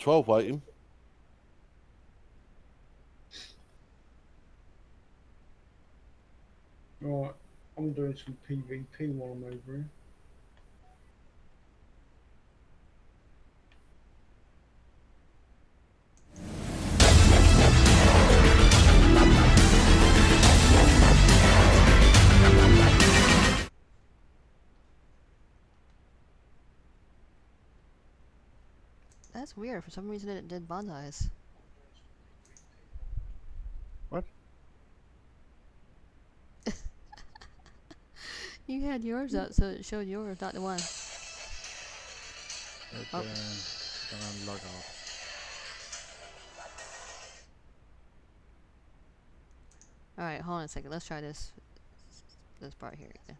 12 waiting. Right, I'm doing some PvP while I'm over here. That's weird. For some reason, it did bonsais. What? You had yours up, so it showed yours, not the one. It's, Oh. gonna log out. Alright, hold on a second. Let's try this part here again.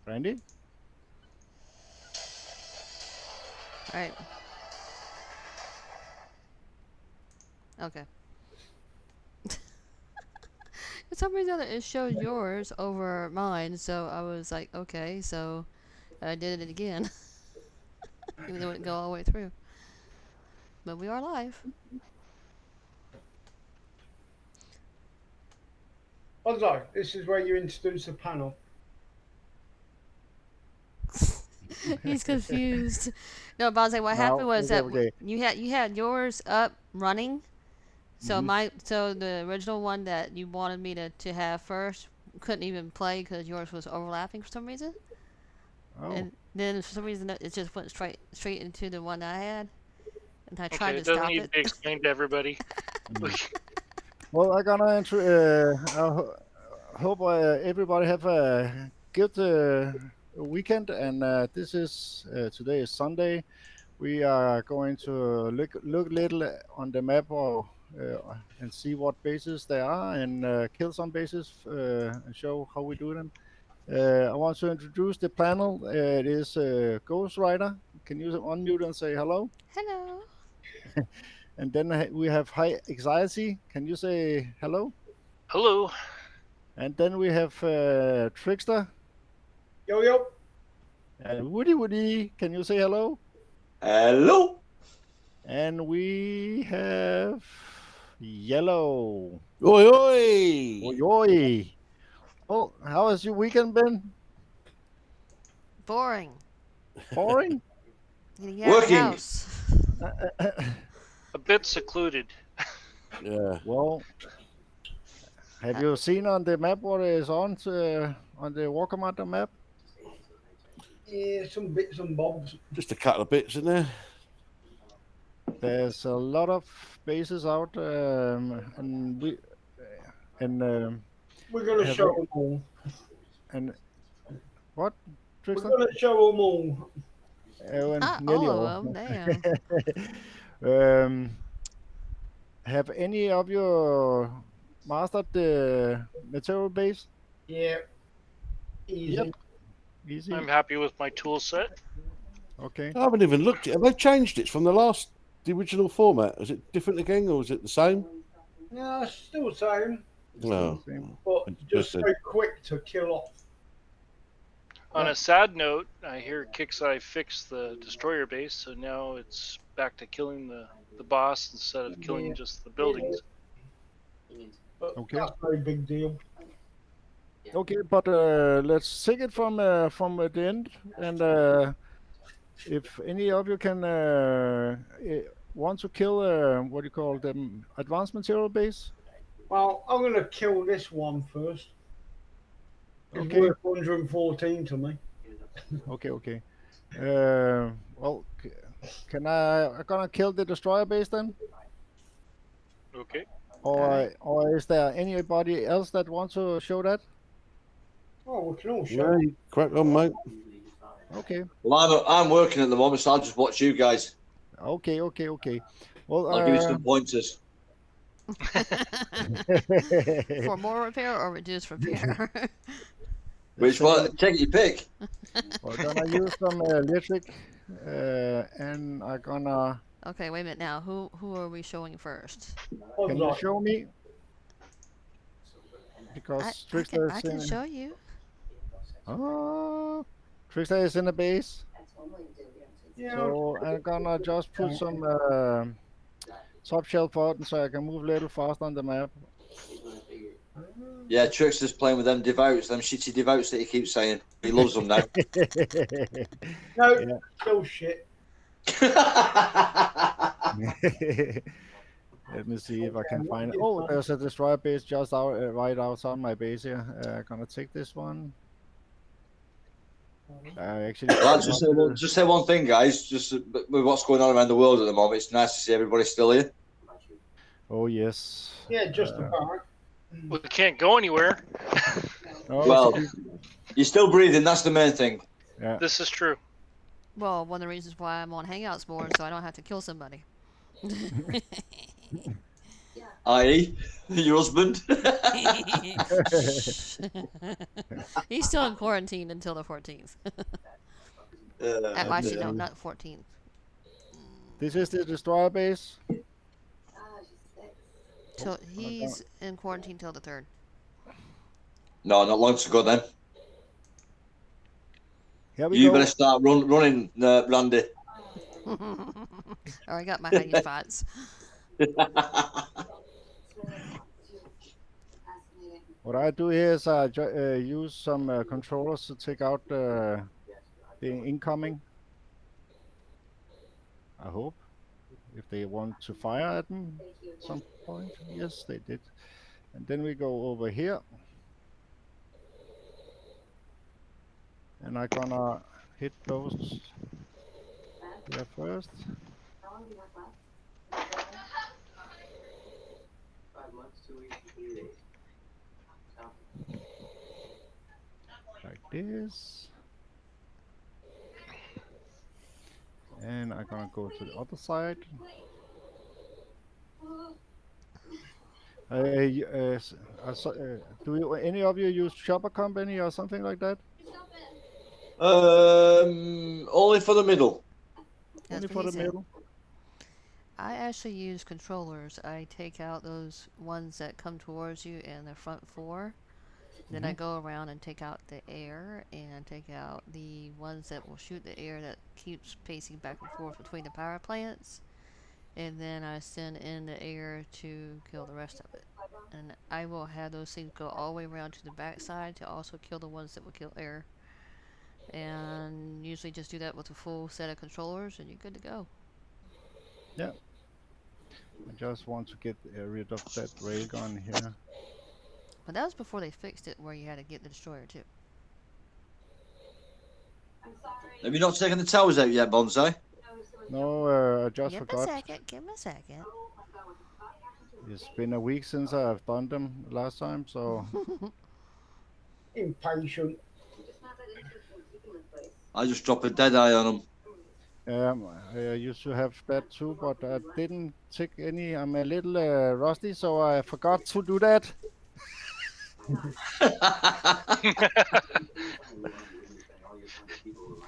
Randy? Alright. Okay. For some reason, it showed yours over mine, so I was like, okay, so I did it again. Even though it didn't go all the way through. But we are live. Although, this is where you introduce the panel. He's confused. No, but I was like, what happened was okay. that you had yours up running. So Mhm. so the original one that you wanted me to have first couldn't even play because yours was overlapping for some reason. Oh. And then for some reason it just went straight into the one I had. And I tried Okay, to it doesn't stop need it. to be explained to everybody. Well, I'm gonna hope everybody have a good weekend. And this is today is Sunday. We are going to look little on the map and see what bases there are and kill some bases and show how we do them. I want to introduce the panel. It is Ghost Rider. Can you unmute and say hello? Hello. And then we have High Anxiety. Can you say hello? Hello. And then we have Trickster. Yo, yo. And Woody. Can you say hello? Hello. And we have Yellow. Oi, oi! Oi, oi. Oh, how has your weekend been? Boring. Boring? Getting out of the Working. house. A bit secluded. Yeah. Well, have you seen on the map what is on the War Commander map? Yeah, some bits and bobs. Just a couple of bits in there. There's a lot of bases out, and We're going to have show we- them all. and what, We're Trickster? going to show them all. Nearly All all. of them, damn. Have any of you mastered the material base? Yeah. Easy. Yep. Easy. I'm happy with my tool set. Okay. I haven't even looked yet. Have they changed it from the original format? Is it different again, or is it the same? Yeah, still the same. No. But just so quick to kill off. On a sad note, I hear Kixeye fixed the destroyer base, so now it's back to killing the boss instead of killing just the buildings. But Okay. that's no big deal. Okay, but let's take it from the end, and if any of you can want to kill what do you call them, advanced material base? Well, I'm going to kill this one first. It's Okay. worth 114 to me. Okay. Well, I'm gonna kill the destroyer base then? Okay. Or is there anybody else that wants to show that? Oh, we can all show. Yeah, you crack on, mate. Okay. Well, I'm working at the moment, so I'll just watch you guys. Okay. Well, I'll give you some pointers. For more repair or reduced repair? Which one? Take your pick. We're gonna use some electric, and I'm gonna. Okay, wait a minute now. Who are we showing first? Can you show me? Because Trickster I is can in. show you. Oh, Trickster is in the base. Yeah. So I'm gonna just put some top shelf buttons so I can move a little faster on the map. Yeah, Trickster's playing with them devoutes, them shitty devoutes that he keeps saying. He loves them now. No, Yeah. kill shit. Let me see if I can find it. Oh, there's a destroyer base just out right outside my base here. Gonna take this one. Actually, Well, just say one thing, guys. Just with what's going on around the world at the moment, it's nice to see everybody still here. oh yes. Yeah, just about. We can't go anywhere. Oh, Well, you're still breathing. That's the main thing. yeah. This is true. Well, one of the reasons why I'm on Hangouts more so I don't have to kill somebody. I.e., your husband. He's still in quarantine until the 14th. Actually, no, not 14th. This is the destroyer base. Till he's in quarantine till the 3rd. No, not long to go then. Here we You go. better start running, Randy. I got my hiding spots. What I do here is I use some controllers to take out the incoming. I hope. If they want to fire at them at some point. Yes, they did. And then we go over here. And I'm gonna hit those here first. Like this. And I'm gonna go to the other side. Do any of you use Shopper Company or something like that? Only for the middle. That's Only what for he the said. middle. I actually use controllers. I take out those ones that come towards you in the front 4. Then I go around and take out the air and take out the ones that will shoot the air that keeps pacing back and forth between the power plants. And then I send in the air to kill the rest of it. And I will have those things go all the way around to the back side to also kill the ones that will kill air. And usually just do that with a full set of controllers and you're good to go. Yeah. I just want to get rid of that railgun here. But that was before they fixed it where you had to get the destroyer too. Have you not taken the towers out yet, Bonsai? No, I just Give forgot. Give me a second. It's been a week since I've done them last time, so Impatient. I just dropped a dead eye on them. I used to have that too, but I didn't take any. I'm a little rusty, so I forgot to do that.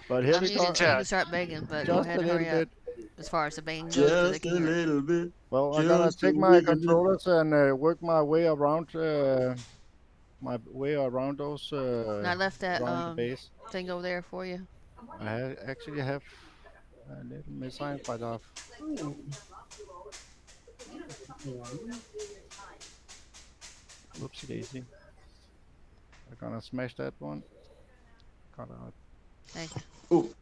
But here we You go. can start begging, but go Just ahead a and little hurry up. bit. As far as the begging goes, 'cause they Just a can hear it. little bit. Well, I'm gonna Just a take my little bit. controllers and work my way around those And I left that around the base. thing over there for you. Actually have a little missile quite off. Whoopsie daisy. I'm gonna smash that one. Got out. Thank you. Ooh.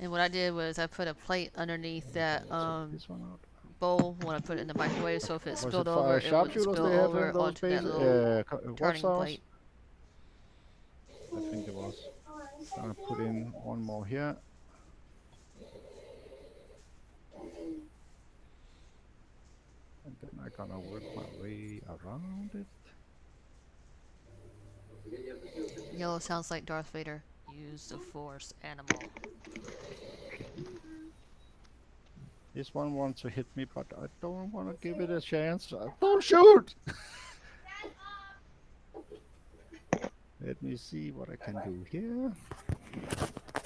And what I did was I put a plate underneath that Check this one out. bowl when I put it in the microwave, so if it Was spilled it over, it would sharpshooters spill they have over in those onto that bases? little turning Watchtowers? plate. I think it was. Gonna put in one more here. And then I'm gonna work my way around it. Yellow sounds like Darth Vader. Use the Force, animal. This one wants to hit me, but I don't want to give it a chance. Don't shoot! Let me see what I can do here.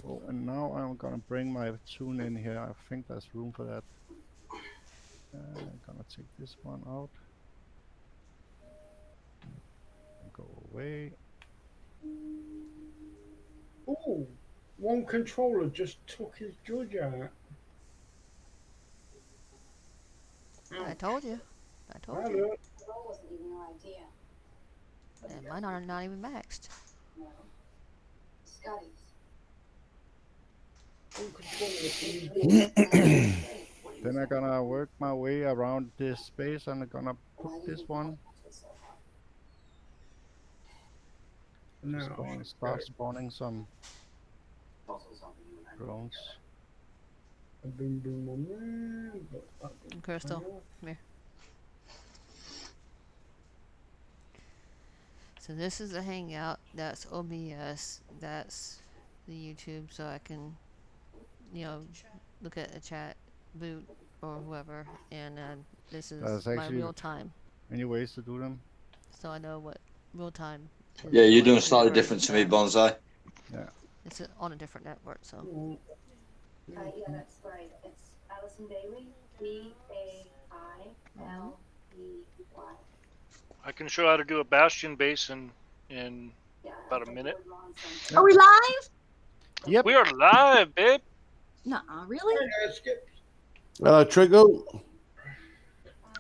Oh, and now I'm gonna bring my tune in here. I think there's room for that. I'm gonna take this one out. And go away. Oh, one controller just took his judge out. I told you. I told Hello. you. That wasn't even your idea. And mine are not even maxed. No. Scotty's. One controller took his judge. Then I'm gonna work my way around this space and I'm gonna put this one. No. Start spawning some drones. A boom boom on there. But that didn't Crystal, turn off. come here. So this is the Hangout. That's OBS. That's the YouTube, so I can, look at a chat, boot, or whoever. And this is That's my actually real time, many ways to do them. so I know what real time. Is Yeah, you're going doing slightly versus, different to me, Bonsai. It's on a different network, so. Mm. Yeah, that's right. It's Allison Bailey. Bailey. I can show how to do a bastion base in about a minute. Are we live? Yep. We are live, babe. Nuh-uh, really? Yeah, skip. Hello, Triggle.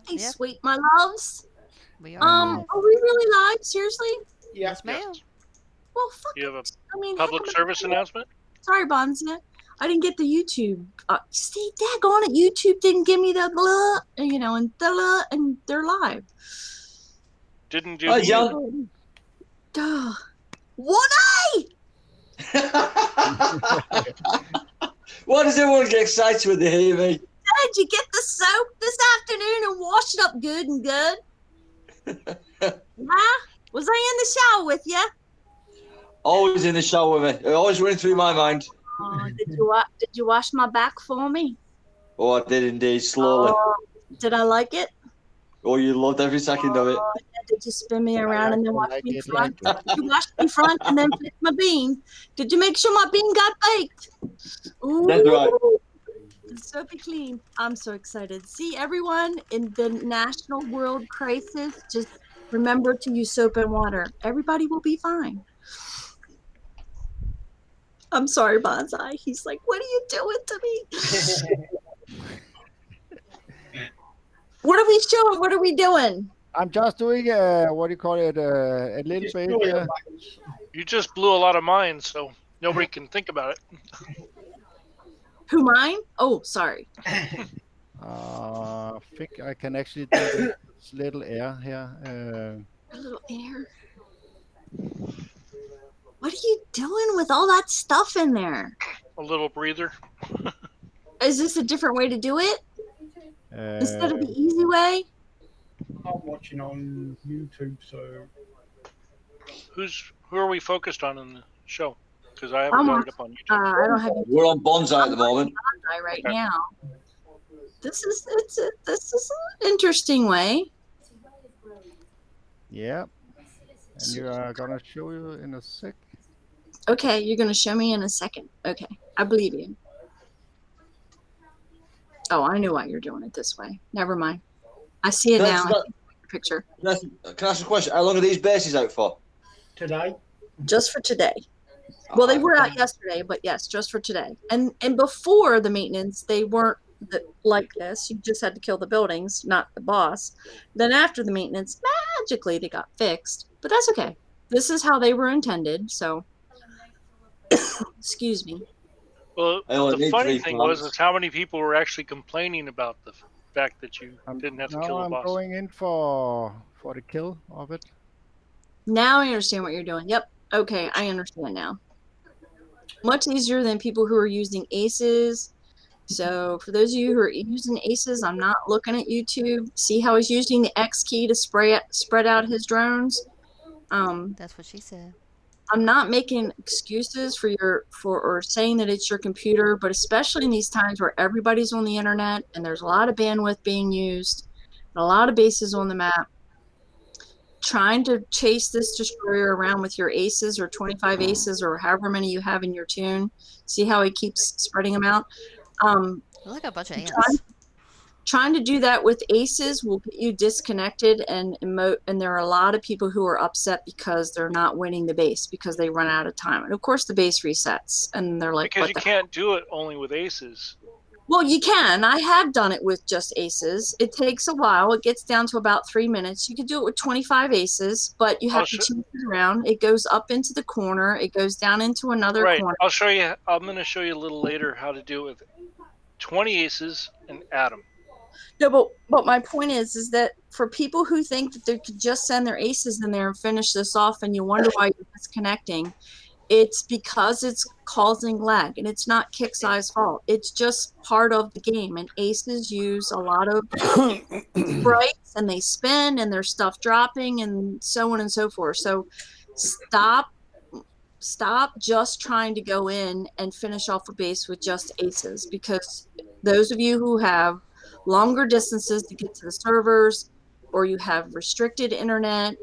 Hey, Yep. sweet my loves. We are live. Are we really live? Seriously? Yeah. Yes, ma'am. Yes. Well, fuck You have a it. I mean, public heck, service announcement? sorry, Bonza. I didn't get the YouTube. See, daggone it, YouTube didn't give me the blah, and the and they're live. Didn't do Hi, the John. Duh. What? Why does everyone get excited when they hear me? Did you get the soap this afternoon and wash it up good and good? Huh? Was I in the shower with you? Always in the shower with me. Always running through my mind. Did you wash my back for me? Oh, I did indeed, slowly. Did I like it? Oh, you loved every second of it. Did you spin me around and then wash like me it, front? like it. Did you wash me front and then fix my bean? Did you make sure my bean got baked? Ooh, That's right. it's soapy clean. I'm so excited. See, everyone in the national world crisis, just remember to use soap and water. Everybody will be fine. I'm sorry, Bonsai. He's like, what are you doing to me? What are we showing? What are we doing? I'm just doing what do you call it? A little Just bit. throw your buttons. You just blew a lot of minds, so nobody can think about it. Who, mine? Oh, sorry. I think I can actually do this little air here. A little air. What are you doing with all that stuff in there? A little breather. Is this a different way to do it? Instead of the Uh, easy way? I'm watching on YouTube, so Who are we focused on in the show? Because I haven't I'm got on- it up on YouTube. I don't have We're on Bonsai at the moment. Bonsai right Okay. now. This is an interesting way. yeah. And you are gonna show you in a sec. Okay, you're gonna show me in a second. Okay, I believe you. Oh, I knew why you're doing it this way. Never mind. I see it Can I now. ask I about- see the picture. Can I ask a question? How long are these bases out for? today. Just for today. Well, they were out yesterday, but yes, just for today. And before the maintenance, they weren't like this. You just had to kill the buildings, not the boss. Then after the maintenance, magically they got fixed. But that's okay. This is how they were intended. So, excuse me. Well, I only the need funny 3 thing was plants. is how many people were actually complaining about the fact that you didn't have to Now kill the I'm boss. going in for the kill of it. Now I understand what you're doing. Yep. Okay, I understand now. Much easier than people who are using aces. So for those of you who are using aces, I'm not looking at YouTube. See how he's using the X key to spread out his drones. That's what she said. I'm not making excuses or saying that it's your computer, but especially in these times where everybody's on the internet and there's a lot of bandwidth being used and a lot of bases on the map. trying to chase this destroyer around with your aces or 25 aces or however many you have in your tune. See how he keeps spreading them out? Look at a bunch of Trying, ants. trying to do that with aces will get you disconnected and emote. And there are a lot of people who are upset because they're not winning the base because they run out of time. And of course, the base resets, and they're like, Because "What you the can't do it only with aces. Well, you can. I have done it with just aces. It takes a while. It gets down to about 3 minutes. You can do it with 25 aces, but you I'll have to change it around. It goes up into the corner. It goes down into another Right. corner. I'll show you. I'm going to show you a little later how to do it with 20 aces and Adam. No, but my point is that for people who think that they could just send their aces in there and finish this off, and you wonder why you're disconnecting, it's because it's causing lag, and it's not Kick's fault. It's just part of the game, and aces use a lot of sprites, and they spin, and there's stuff dropping, and so on and so forth. So stop just trying to go in and finish off a base with just aces, because those of you who have longer distances to get to the servers, or you have restricted internet,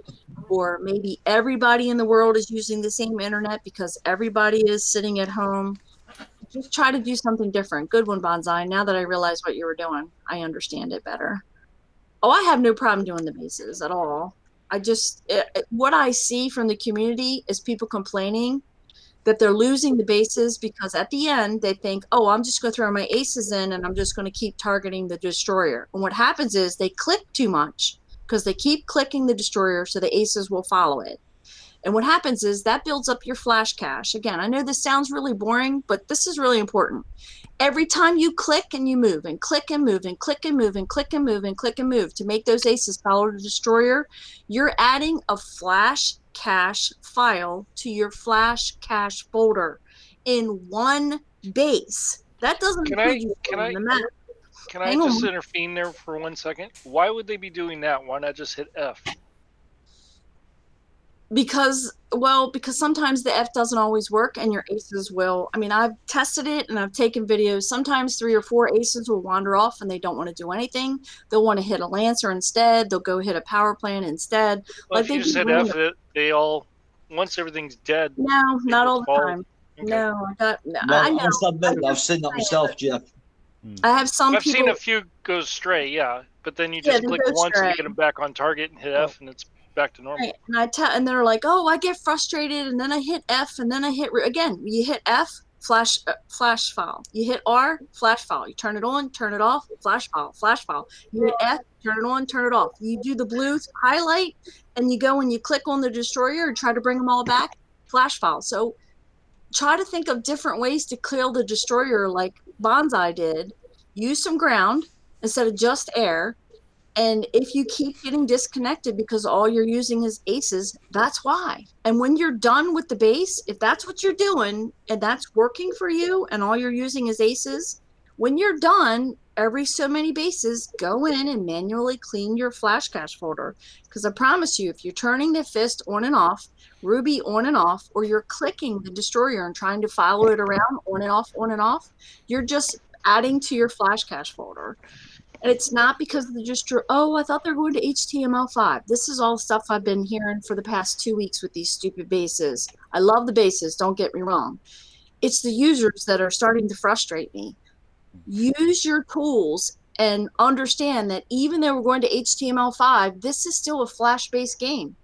or maybe everybody in the world is using the same internet because everybody is sitting at home, just try to do something different. Good one, Bonsai. Now that I realize what you were doing, I understand it better. Oh, I have no problem doing the bases at all. What I see from the community is people complaining that they're losing the bases because at the end they think, oh, I'm just going to throw my aces in and I'm just going to keep targeting the destroyer. And what happens is they click too much because they keep clicking the destroyer, so the aces will follow it. And what happens is that builds up your flash cache. Again, I know this sounds really boring, but this is really important. Every time you click and you move and click and move and click and move and click and move and click and move to make those aces follow the destroyer, you're adding a flash cache file to your flash cache folder in one base. That doesn't include you on the map. Can I just intervene there for 1 second? Why would they be doing that? Why not just hit F? Because sometimes the F doesn't always work, and your aces will. I mean, I've tested it and I've taken videos. Sometimes 3 or 4 aces will wander off and they don't want to do anything. They'll want to hit a Lancer instead. They'll go hit a power plant instead. Well, if you just hit F, they all, once everything's dead. No, not all the time. Okay. No, I must admit, I've seen that myself, Jeff. I have some I've people. seen a few go stray, yeah, but then you just click once and you get them back on target and hit F, and it's back to normal. Right. And they're like, oh, I get frustrated, and then I hit F, and then I hit again. You hit F, flash file. You hit R, flash file. You turn it on, turn it off, flash file, flash file. You hit F, turn it on, turn it off. You do the blue highlight, and you go and you click on the destroyer and try to bring them all back, flash file. So try to think of different ways to kill the destroyer, like Bonsai did. Use some ground instead of just air. And if you keep getting disconnected because all you're using is aces, that's why. And when you're done with the base, if that's what you're doing and that's working for you and all you're using is aces, when you're done, every so many bases, go in and manually clean your flash cache folder. Because I promise you, if you're turning the fist on and off, Ruby on and off, or you're clicking the destroyer and trying to follow it around on and off, you're just adding to your flash cache folder. And it's not because of the destroyer. Oh, I thought they were going to HTML5. This is all stuff I've been hearing for the past 2 weeks with these stupid bases. I love the bases, don't get me wrong. It's the users that are starting to frustrate me. Use your tools and understand that even though we're going to HTML5, this is still a Flash-based game.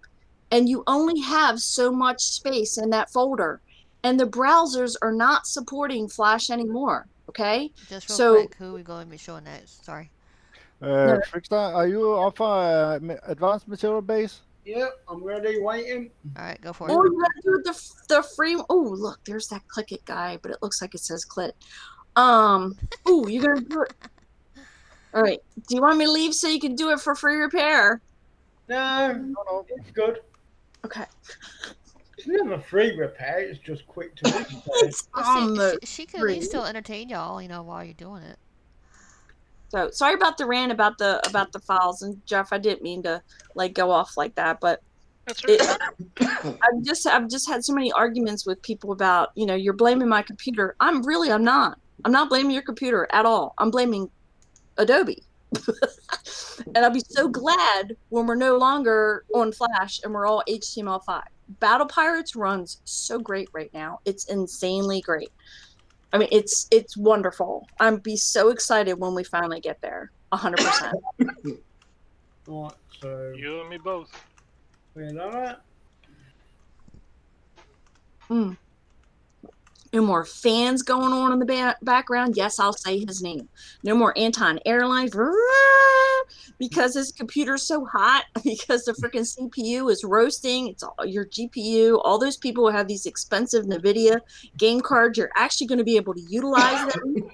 And you only have so much space in that folder. And the browsers are not supporting Flash anymore, okay? Just real quick, who are we going to be showing next? Sorry. Trickster, are you off advanced material base? Yep, I'm ready, waiting. All right, go for it. Oh, you gotta do it the free. Oh, look, there's that click it guy, but it looks like it says clit. Oh, you're gonna do it. All right. Do you want me to leave so you can do it for free repair? No, it's good. Okay. It's never free repair. It's just quick to repair. It's she can at least still entertain y'all, while you're doing it. So sorry about the rant about the files, and Jeff, I didn't mean to go off like that, but I've just had so many arguments with people about you're blaming my computer. I'm not blaming your computer at all. I'm blaming Adobe. And I'll be so glad when we're no longer on Flash and we're all HTML5. Battle Pirates runs so great right now. It's insanely great. I mean, it's wonderful. I'm be so excited when we finally get there. 100%. Right, so You and me both. we know that. No more fans going on in the background. Yes, I'll say his name. No more Anton Airlines because his computer's so hot because the freaking CPU is roasting. It's all your GPU. All those people who have these expensive NVIDIA game cards, you're actually going to be able to utilize them.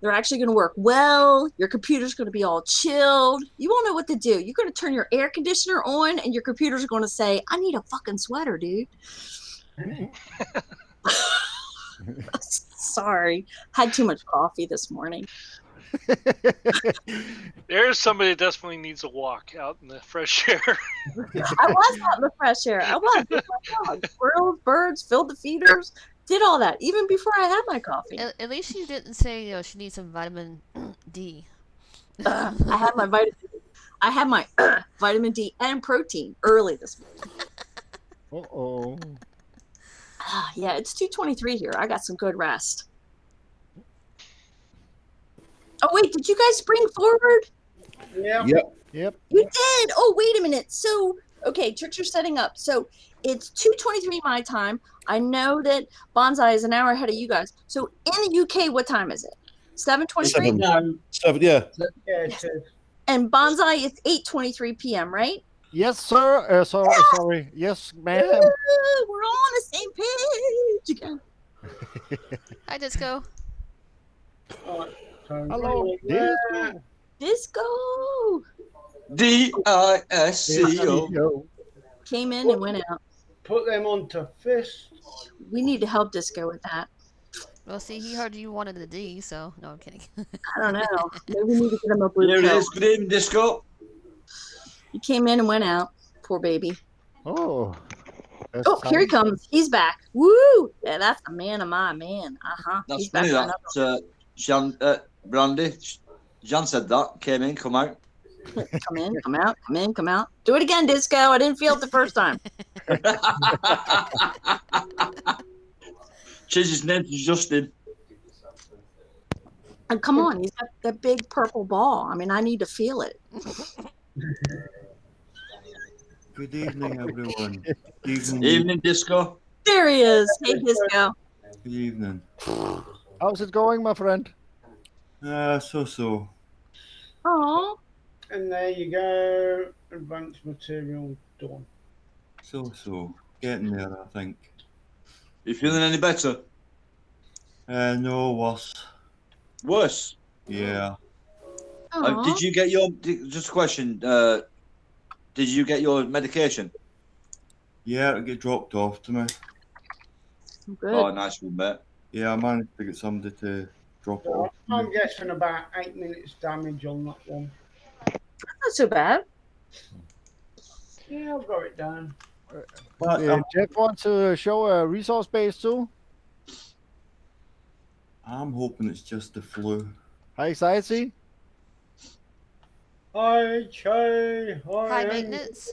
They're actually going to work well. Your computer's going to be all chilled. You won't know what to do. You're going to turn your air conditioner on and your computer's going to say, I need a fucking sweater, dude. Sorry. Had too much coffee this morning. There's somebody that definitely needs a walk out in the fresh air. I was out in the fresh air. I was with my dog. Squirrels, birds, filled the feeders, did all that even before I had my coffee. At least you didn't say she needs some vitamin D. I had my vitamin D and protein early this morning. Yeah, it's 2:23 here. I got some good rest. Oh wait, did you guys spring forward? Yeah. Yep. You did. Oh wait a minute. So okay, church are setting up. So it's 2:23 my time. I know that Bonsai is an hour ahead of you guys. So in the UK, what time is it? 7:23. No. 7, yeah. Yeah, it is. And Bonsai is 8:23 p.m. Right? Yes, sir. Sorry. Yes, ma'am. We're all on the same page again. Hi, Disco. Right, so Hello. Disco DISCO. came in and went out. put them onto fist. We need to help Disco with that. Well, see, he heard you wanted the D, so no, I'm kidding. I don't know. Maybe we need to get him a blue Here it pill. is. Good evening, Disco. He came in and went out. Poor baby. Oh. Oh, here he comes. He's back. Woo! Yeah, that's the man of my man. That's He's back funny. for That Jan, Brandy. Jan said that. Came in, come out. Come in, come out, come in, come out. Do it again, Disco. I didn't feel it the first time. Change his name to Justin. And come on, he's got that big purple ball. I mean, I need to feel it. Good evening, everyone. Good Evening, Disco. There he is. Hey, Disco. Good evening. How's it going, my friend? So. Oh, And there you go. Advanced material done. So. Getting there, I think. You feeling any better? No, worse. Worse? Yeah. Did you get your... Just a question. Did you get your medication? Yeah, it get dropped off to me. good. Oh, nice one, mate. Yeah, I managed to get somebody to drop it off. I'm guessing about 8 minutes damage on that one. Not so bad. Yeah, I've got it down. But Jeff wants to show a resource base too. I'm hoping it's just the flu. High anxiety. Hi, Che. High maintenance.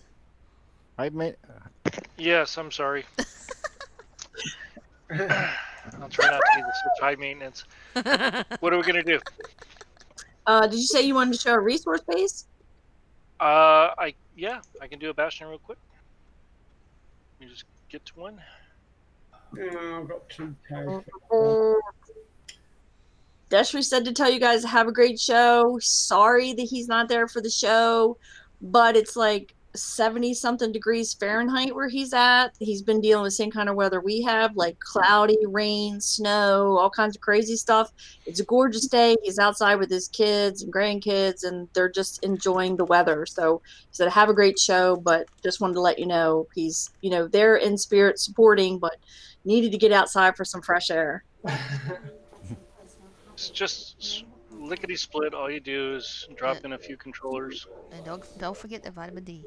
High mate. Yes, I'm sorry. I'll try not to do this with high maintenance. What are we gonna do? Did you say you wanted to show a resource base? I can do a bastion real quick. Let me just get to one. Yeah, I've got 2K. Deshry said to tell you guys to have a great show. Sorry that he's not there for the show, but it's like 70 something degrees Fahrenheit where he's at. He's been dealing with the same kind of weather we have, like cloudy, rain, snow, all kinds of crazy stuff. It's a gorgeous day. He's outside with his kids and grandkids, and they're just enjoying the weather. So he said, have a great show, but just wanted to let you know he's, there in spirit supporting, but needed to get outside for some fresh air. It's just lickety split. All you do is drop in a few controllers. And don't forget the vitamin D.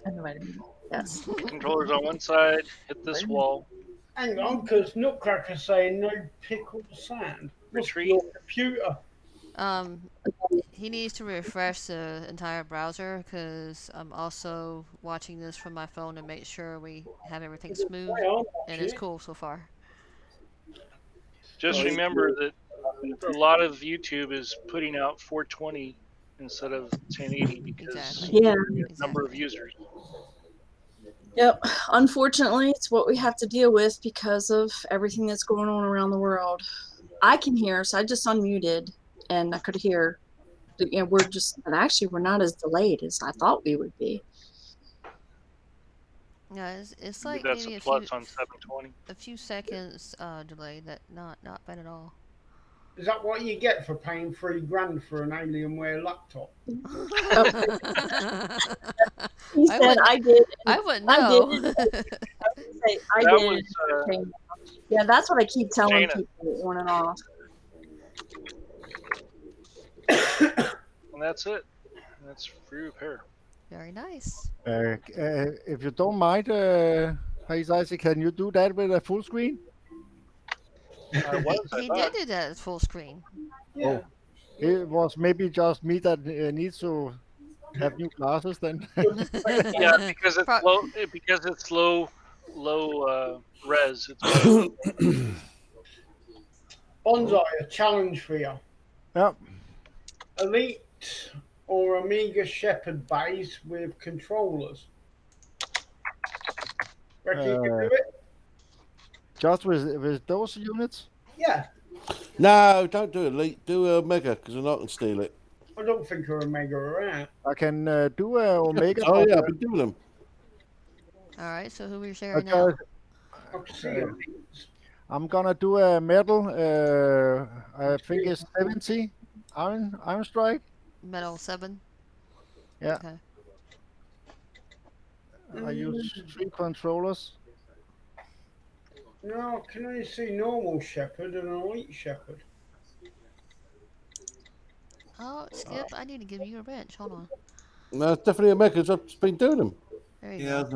And the vitamin. Yes. Controllers on one side, hit this wall. Hang on, because Nutcracker's saying no pickled sand. What's Retreat. your computer? He needs to refresh the entire browser because I'm also watching this from my phone to make sure we have everything smooth and it's cool so far. Just remember that a lot of YouTube is putting out 420 instead of 1080 because Exactly. Yeah. number of Exactly. users. Yep. Unfortunately, it's what we have to deal with because of everything that's going on around the world. I can hear, so I just unmuted and I could hear. You know, but actually, we're not as delayed as I thought we would be. Yeah, it's Maybe like that's maybe a plus on 720. a few seconds delay. That not bad at all. Is that what you get for paying $3,000 for an Alienware laptop? He I said, wouldn't. "I did." I wouldn't I know. did. Say, I That did. was Yeah, that's what I keep telling Shayna. people on and off. And that's it. That's free repair. Very nice. If you don't mind, Hayes Isaac, can you do that with a full screen? I was, I He thought. did do that at full screen. Yeah. It was maybe just me that needs to have new glasses then. Yeah, because it's Pro- low. Because it's low res. It's better. Bonsai, a challenge for you. Yeah. Elite or Amiga Shepherd base with controllers. Reckon you can do it? Just with those units? Yeah. No, don't do Elite. Do a Mega because then I can steal it. I don't think a Omega are out. I can do a Omega. Oh but, yeah, I've been doing them. All right. So who are we I sharing now? just- I can see Elites. I'm gonna do a metal. I think it's 70 Iron Strike. Metal 7. Yeah. Okay. I use 3 controllers. No, can I see normal Shepherd and Elite Shepherd? Oh, Skip, I need to give you a wrench. Hold on. No, it's definitely a Mega 'cause I've just been doing them. There you Yeah, go.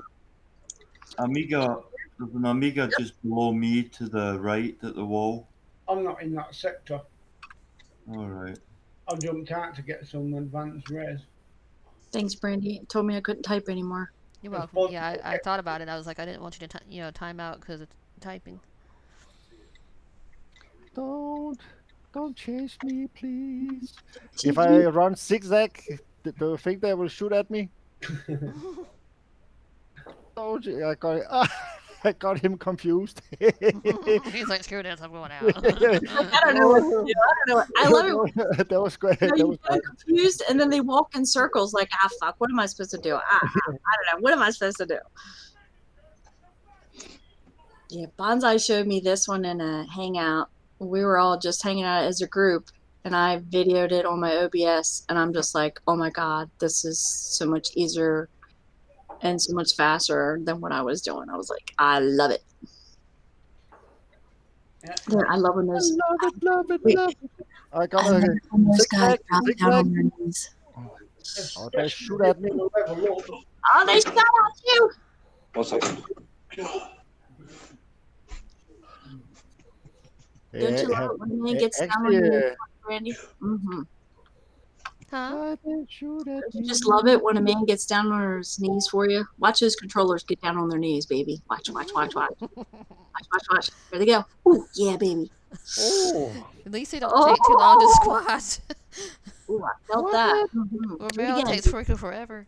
there's an Amiga just below me to the right at the wall. I'm not in that sector. All right. I jumped out to get some advanced res. Thanks, Brandy. Told me I couldn't type anymore. You're That's welcome. both- Yeah, I thought about it. I was like, I didn't want you to time out because of typing. Don't chase me, please. If I run zigzag, do you think they will shoot at me? Don't you? I got him confused. He's like, screw this, I'm going out. I don't know what to do. I don't know. I love it. That was great. You know, That you was get confused, and then they walk in circles like, fuck, what am I supposed to do? I don't know. What am I supposed to do? Yeah, Bonsai showed me this one in a hangout. We were all just hanging out as a group, and I videoed it on my OBS, and I'm just like, oh my God, this is so much easier and so much faster than what I was doing. I was like, I love it. Yeah, I love when those. love it. I got I love a it when those guys zigzag, drop down on their knees. Oh, they shoot at me. Level up. Oh, they shot at you! 1 second. Don't you love it when a man gets down on actually, your knees, Randy? Mm-hmm. Huh? they shoot at You me. just love it when a man gets down on his knees for you. Watch those controllers get down on their knees, baby. Watch. Watch. There they go. Ooh, yeah, baby. Oh, At least they don't take too long to squat. Ooh, I felt that. Mm-hmm. Or Do it Meryl again. takes freaking forever.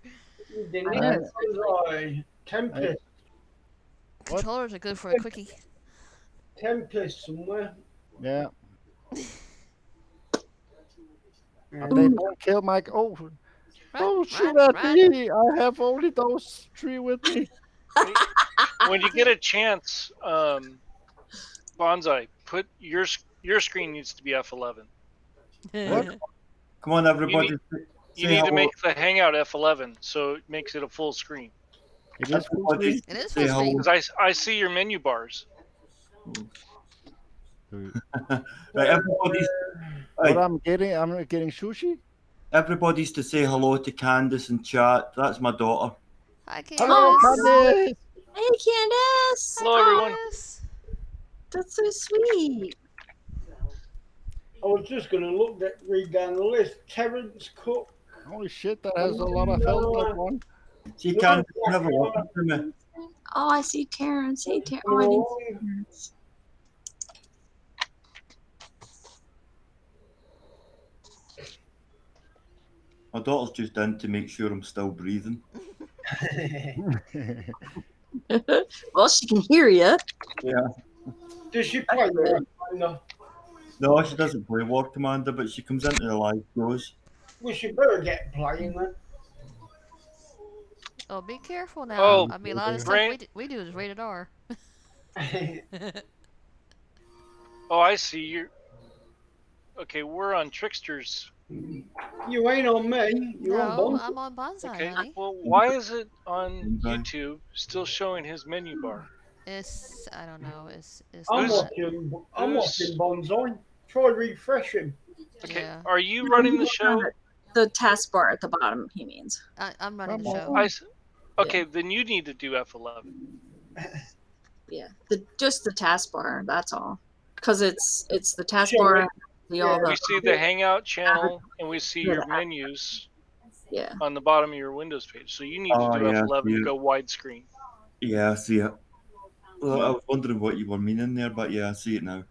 The I next Bonsai. Tempest. Controllers are good for a quickie. Tempest somewhere. yeah. Yeah. They won't kill Mike. Oh, don't shoot at me. I have only those 3 with me. When you get a chance, Bonsai, put your screen needs to be F11. What? Come on, everybody. You say need to hello. make the Hangout F11 so it makes it a full screen. It is full Everybody screen. It is say full screen. hello. Because I see your menu bars. Right, everybody's, What right, I'm getting sushi. everybody's to say hello to Candice in chat. That's my daughter. Hi, Candace. Hello, Candice. Hey, Candace. Hello, everyone. Candace. That's so sweet. I was just going to read down the list. Terence Cook. Holy shit, that has a lot of health, that one. See, Candace, you have a weapon for me. Oh, I see Terrence. Hey, Terrence. Oh, I didn't see Terrence. My daughter's just in to make sure I'm still breathing. Well, she can hear you. Yeah. Does she play War Commander? No, she doesn't play War Commander, but she comes into the live shows. We should better get playing then. Oh, be careful now. Oh, I mean, a lot of stuff Brand- we do is rated R. Oh, I see. You're okay. We're on Tricksters. You ain't on me. You're on No, Bond. I'm on Bonsai, Okay. honey. Well, why is it on Bonsai. YouTube still showing his menu bar? It's I don't know. It's I'm not. watching Bonsai. Try refreshing. Okay. Yeah. Are you running the show? The taskbar at the bottom, he means. I'm running the Come show. on. Okay, then you need to do F11. Yeah, just the taskbar. That's all. Because it's the taskbar. The all We the see the Hangout channel and we see your menus yeah. on the bottom of your Windows page. So you need to Oh, do yeah, F11 to yeah. go widescreen. Yeah, I see it. Well, I was wondering what you were meaning there, but yeah, I see it now.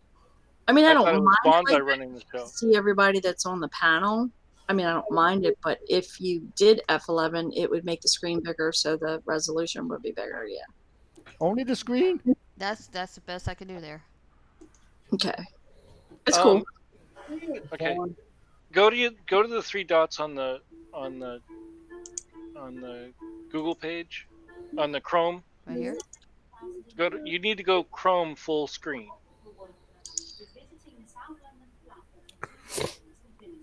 I mean, I I don't thought it was mind Bonsai it running the show. to see everybody that's on the panel. I mean, I don't mind it, but if you did F11, it would make the screen bigger, so the resolution would be bigger. Yeah. Only the screen? That's the best I can do there. Okay. It's cool. Okay. Go to the three dots on the Google page, on the Chrome. Right here. You need to go Chrome full screen.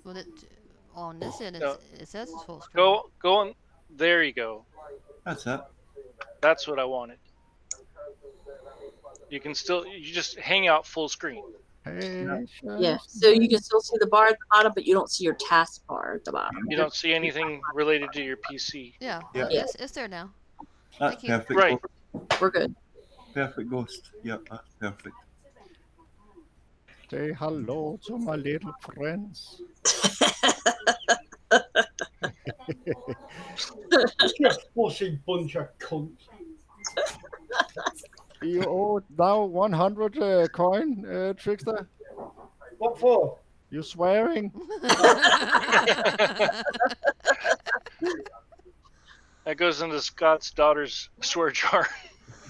Well, on this end, No. it says it's full screen. Go on. There you go. That's it. That's what I wanted. You just hang out full screen. Hey, Yeah. So you can still see the bar at the bottom, but you don't see your taskbar at the bottom. You don't see anything related to your PC. Yeah. Yeah. It's there now. That's Thank you. perfect. Right. We're good. Perfect ghost. Yep, that's perfect. Say hello to my little friends. You fussy bunch of cunts. You owe now 100 coin, Trickster. What for? You swearing? That goes into Scott's daughter's swear jar.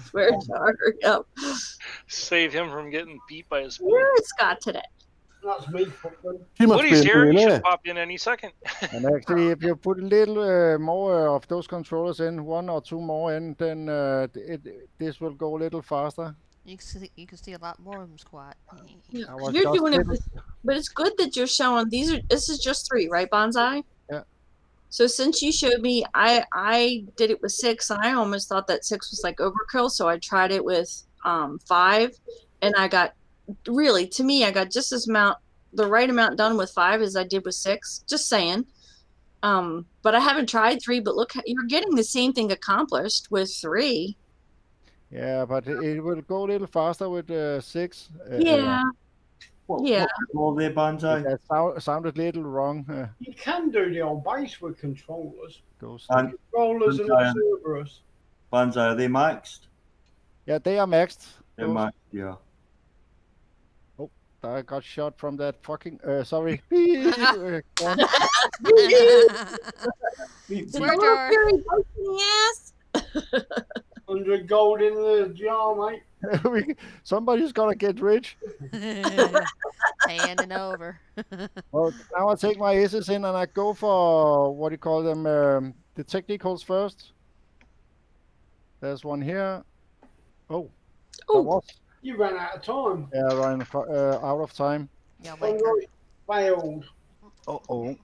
Swear jar. Yep. Save him from getting beat by his spoon. Where is Scott today? That's me. Fucking. She must Woody's be a here. He millionaire. should pop in any second. And actually, if you put a little more of those controllers in, 1 or 2 more in, then this will go a little faster. You can see a lot more of them squat. Yeah. I was You're just doing it, little- but it's good that you're showing this is just 3, right, Bonsai? Yeah. So since you showed me, I did it with 6, and I almost thought that 6 was like overkill, so I tried it with 5, and I got I got just the right amount done with 5 as I did with 6. Just saying. But I haven't tried 3. But look, you're getting the same thing accomplished with 3. Yeah, but it will go a little faster with 6. Yeah. Yeah. All there, Banzai. That sounded a little wrong. You can do the old base with controllers. Ghost. And Controllers and Okay. Cerberus. Banzai, are they maxed? Yeah, they are maxed. They're Ghost. maxed, yeah. I got shot from that fucking. Sorry. Swear jar. Yes. 100 gold in the jar, mate. Somebody's gonna get rich. Handing over. Well, now I take my S's in and I go for what do you call them? The technicals first. There's one here. Oh, that Oh, was You ran out of time. yeah, Ryan, out of time. Yeah, wait. Failed. Oh.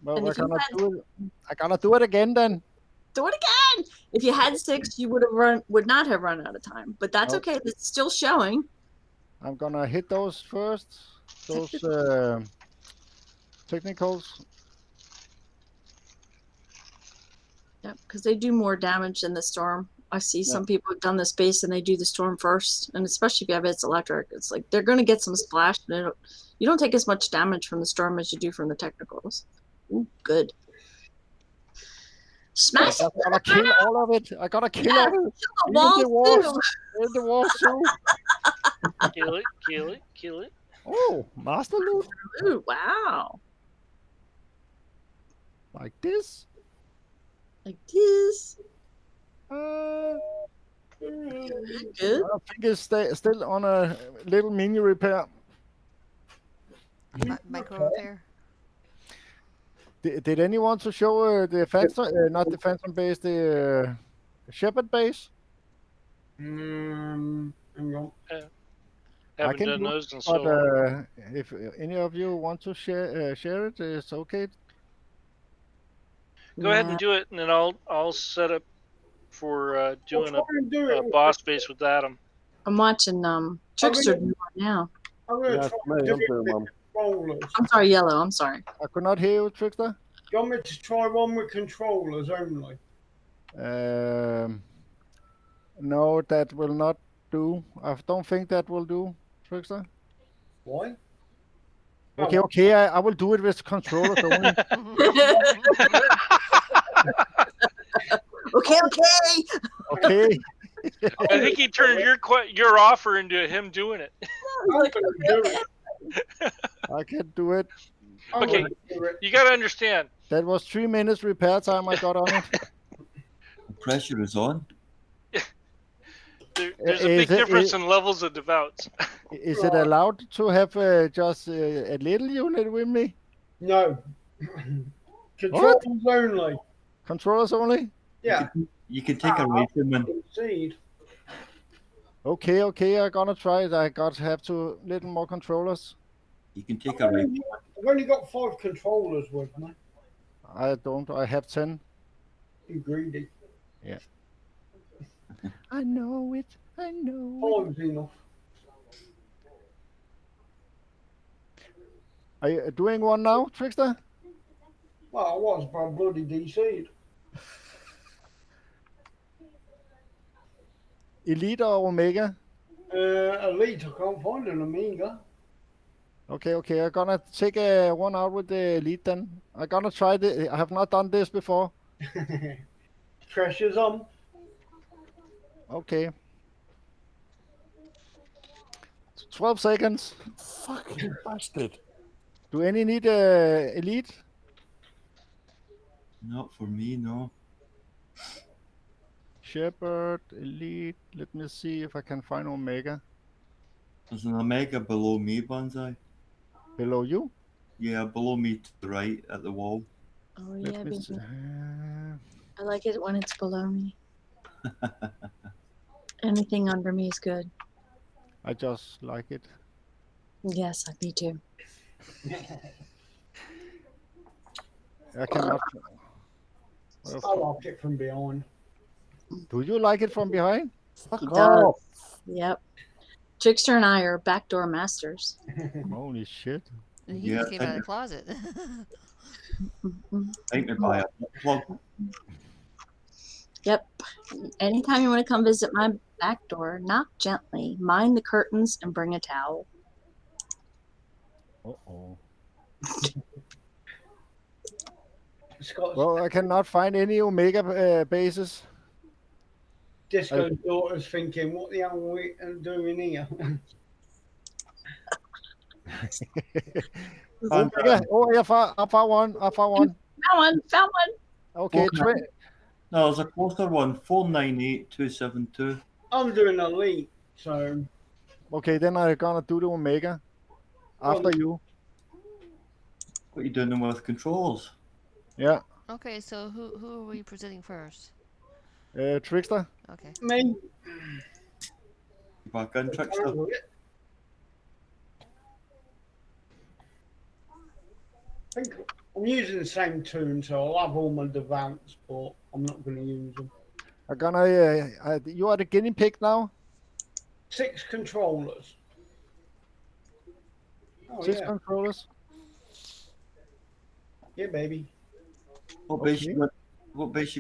Well, And we're if you gonna had- do it. I gotta do it again then. do it again. If you had 6, you would not have run out of time. But that's Okay. okay. It's still showing. I'm gonna hit those first. Those technicals. Yep, because they do more damage than the storm. I see some people have done this base and they do the storm first, and especially if you have it's electric, it's like they're going to get some splash. You don't take as much damage from the storm as you do from the technicals. Ooh, good. Smash I gotta kill all of it. I gotta kill all of it. the walls too. In the walls too. Kill it, kill it, kill it. Oh, master loot. Ooh, wow. Like this. Like this. Uh, Good. I think it's still on a little mini repair. Micro repair. Did anyone want to show the Phantom, not the Phantom base, the Shepherd base? Hang on. Haven't can done do it, those in so But long. if any of you want to share it, it's okay. Go ahead and do it, and then I'll set up for doing a boss base with Adam. I'm watching Trickster do one now. I'm going to Yeah, try for me, and I'm do doing it one. with controllers. I'm sorry, Yellow. I'm sorry. I could not hear you, Trickster. You want me to try one with controllers only? No, that will not do. I don't think that will do, Trickster. Why? Okay, I will do it with controllers only. Okay. Okay. I think he turned your offer into him doing it. I'm going to do it. I can do it. I'm Okay, gonna do it. you got to understand. That was 3 minutes repair time I got on it. The pressure is on. There's a big difference in levels of devouts. Is it allowed to have just a little unit with me? No. Controllers only. Controllers only? Yeah. You can take a rifleman. Indeed. Okay, I'm gonna try it. I got to have to little more controllers. You can take a rifleman. I've only got 5 controllers with me. I don't. I have 10. You greedy. Yeah. I know it. I know it. 5's enough. Are you doing one now, Trickster? Well, I was, but I'm bloody DC'd. Elite or Omega? Elite, I can't find an Amiga. Okay. I'm gonna take one out with the Elite then. I'm gonna try the. I have not done this before. Pressure's on. Okay. 12 seconds. Fucking bastard. Do any need Elite? Not for me, no. Shepherd, Elite. Let me see if I can find Omega. There's an Omega below me, Banzai. Below you? Yeah, below me to the right at the wall. Oh yeah, Let me see. baby. I like it when it's below me. Anything under me is good. I just like it. Yes, me too. I cannot. I like it from behind. Do you like it from behind? He does. Yep. Trickster and I are backdoor masters. Holy shit. He just came out of the closet. Take me by a plug. Yep. Anytime you want to come visit my back door, knock gently, mind the curtains, and bring a towel. Uh-oh. Scott's Well, I cannot find any Omega bases. Disco's daughter's thinking, what the hell are we doing here? Omega. Oh, I found one. Found one. Okay, No, there's a closer one. 498272. I'm doing elite, so okay, then I'm gonna do the Omega after you. What are you doing with controls? Yeah. Okay, so who are we presenting first? Trickster. Okay. me. Back in, Trickster. I think I'm using the same tune, so I'll have all my devounts, but I'm not going to use them. I'm gonna. You are the guinea pig now. 6 controllers. Oh, 6 yeah. controllers. Yeah, baby. What base you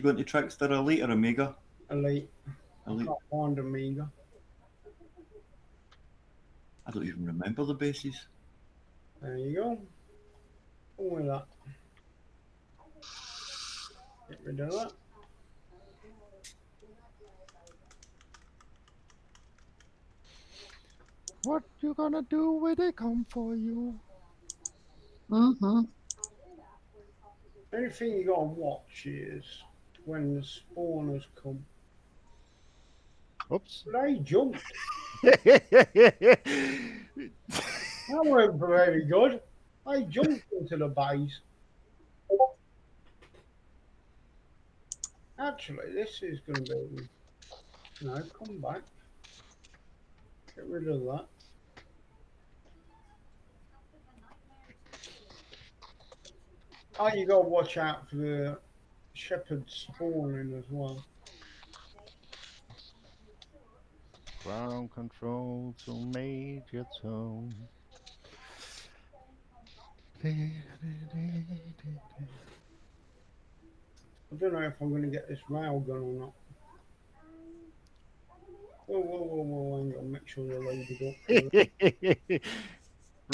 going to Trickster, Elite or Omega? Elite. I can't find Amiga. I don't even remember the bases. There you go. All of that. Get rid of that. What you gonna do when they come for you? Mm-hmm. The only thing you gotta watch is when the spawners come. Oops. They jumped. That weren't very good. They jumped into the base. Actually, this is going to be. No, come back. Get rid of that. Oh, you got to watch out for the shepherd spawning as well. Ground control to Major Tom. I don't know if I'm going to get this rail gun or not. Whoa, hang on, make sure they're loaded up.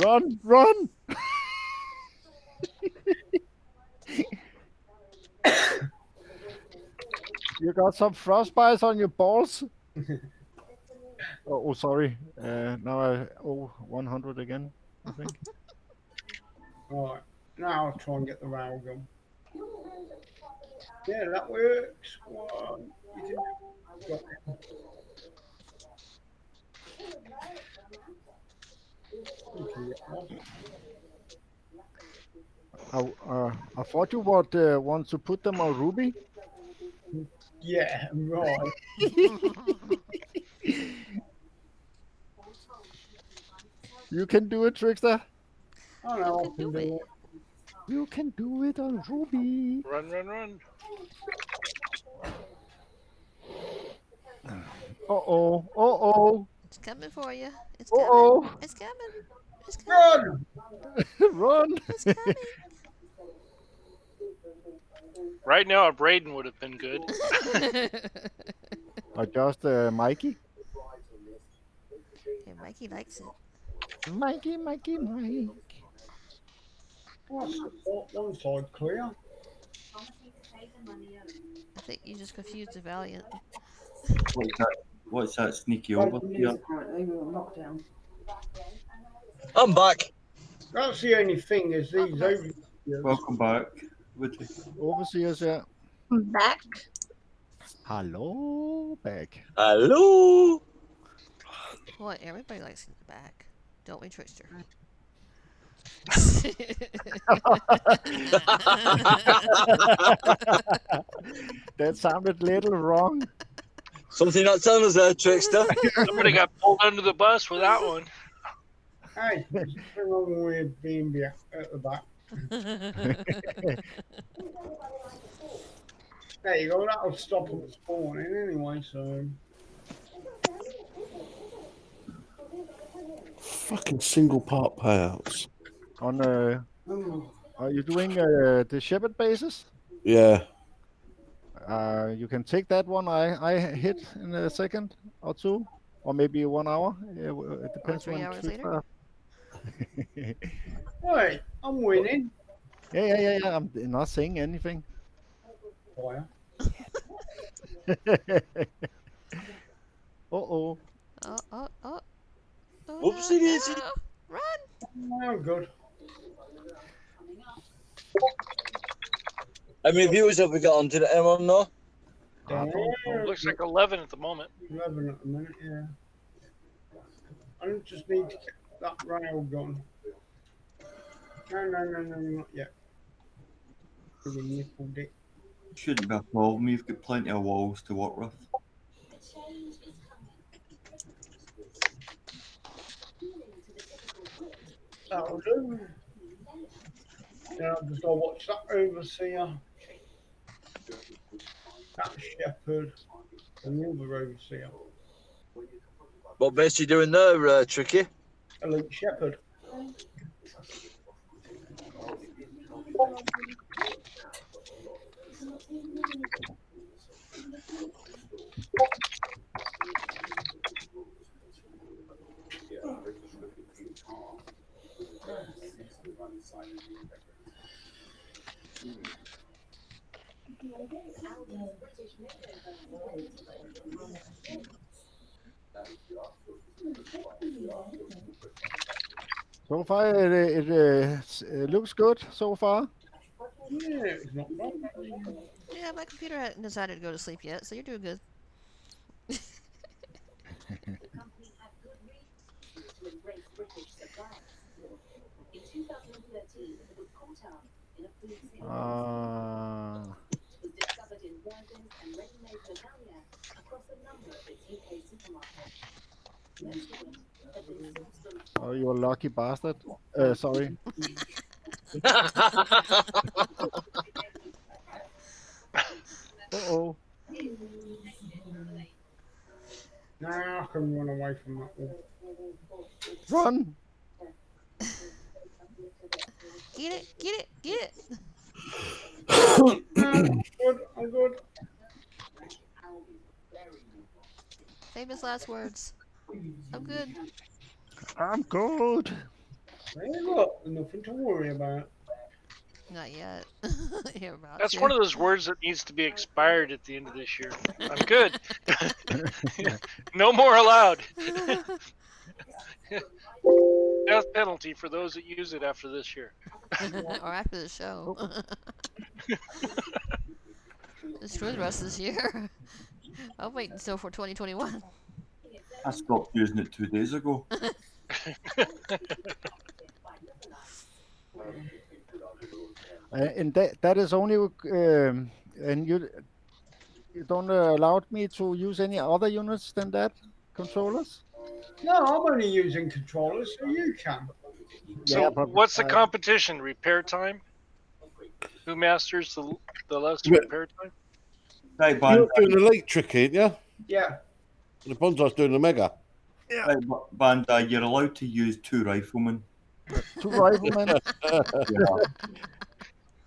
Run, run! You got some frostbites on your balls? Oh, sorry. Now I owe 100 again, I think. Alright, now I'll try and get the rail gun. Yeah, that works. One. You can get that. I thought you would want to put them on Ruby. Yeah, right. You can do it, Trickster. I know I can do it. You can do it on Ruby. Run, run, run. Uh-oh. Uh-oh. It's coming for you. It's Uh-oh. coming. It's coming. It's coming. Run! Run. It's coming. Right now, a Braden would have been good. Or just Mikey. Yeah, Mikey likes it. Mikey. What's the one side clear? I think you just confused the Valiant. What's that sneaky over here? I'm back. That's the only thing is these overseers. Welcome back, Woody. Overseers, yeah. Back. Hello, back. Hello. Boy, everybody likes in the back. Don't we, Trickster? That sounded a little wrong. Something not telling us there, Trickster. Somebody got pulled under the bus with that one. Hey, there's nothing wrong with being at the back. There you go, that'll stop them spawning anyway, so. Fucking single part payouts. On are you doing the Shepherd bases? Yeah. You can take that one I hit in a second or two, or maybe 1 hour. It depends 3 when hours trips later? are. Hey, I'm winning. Yeah. I'm not saying anything. Fire. Uh-oh. Oh. Whoopsie daisy. No. Run! I'm good. How many viewers have we got on? Did anyone know? Looks like 11 at the moment. 11 at the minute, yeah. I just need to get that rail gun. No, not yet. With a nipple dick. Shouldn't be a problem. You've got plenty of walls to work with. That'll do. Yeah, I've just got to watch that overseer, that shepherd, and the other overseer. What base are you doing there, Tricky? Elite shepherd. So far, it looks good so far. Yeah, it's not bad. Yeah, my computer hadn't decided to go to sleep yet, so you're doing good. Company had good reason to embrace British suppliers. In 2013, the Commander in a food safety was discovered in burgers and ready-made lasagna across a number of its UK supermarkets. Most of them had been sourced from oh, you lucky bastard. Sorry. Uh-oh. Now I can run away from that one. Run. Get it, get it, get it. No, I'm good. Famous last words. I'm good. I'm good. Hey, look, nothing to worry about. Not yet. You're about That's to. one of those words that needs to be expired at the end of this year. I'm good. No more allowed. Death penalty for those that use it after this year. Or after the show. Screw the rest of this year. I'll wait until for 2021. I stopped using it 2 days ago. And that is only and you don't allow me to use any other units than that controllers. No, I'm only using controllers, so you can. So Yeah, but what's the competition? Repair time? Who masters the less Yeah. repair time? Right, You're Bandai. doing the elite trick, ain't you? Yeah. The Bonsai's doing the mega. Right, Bandai, you're allowed to use 2 riflemen. 2 riflemen. Yeah.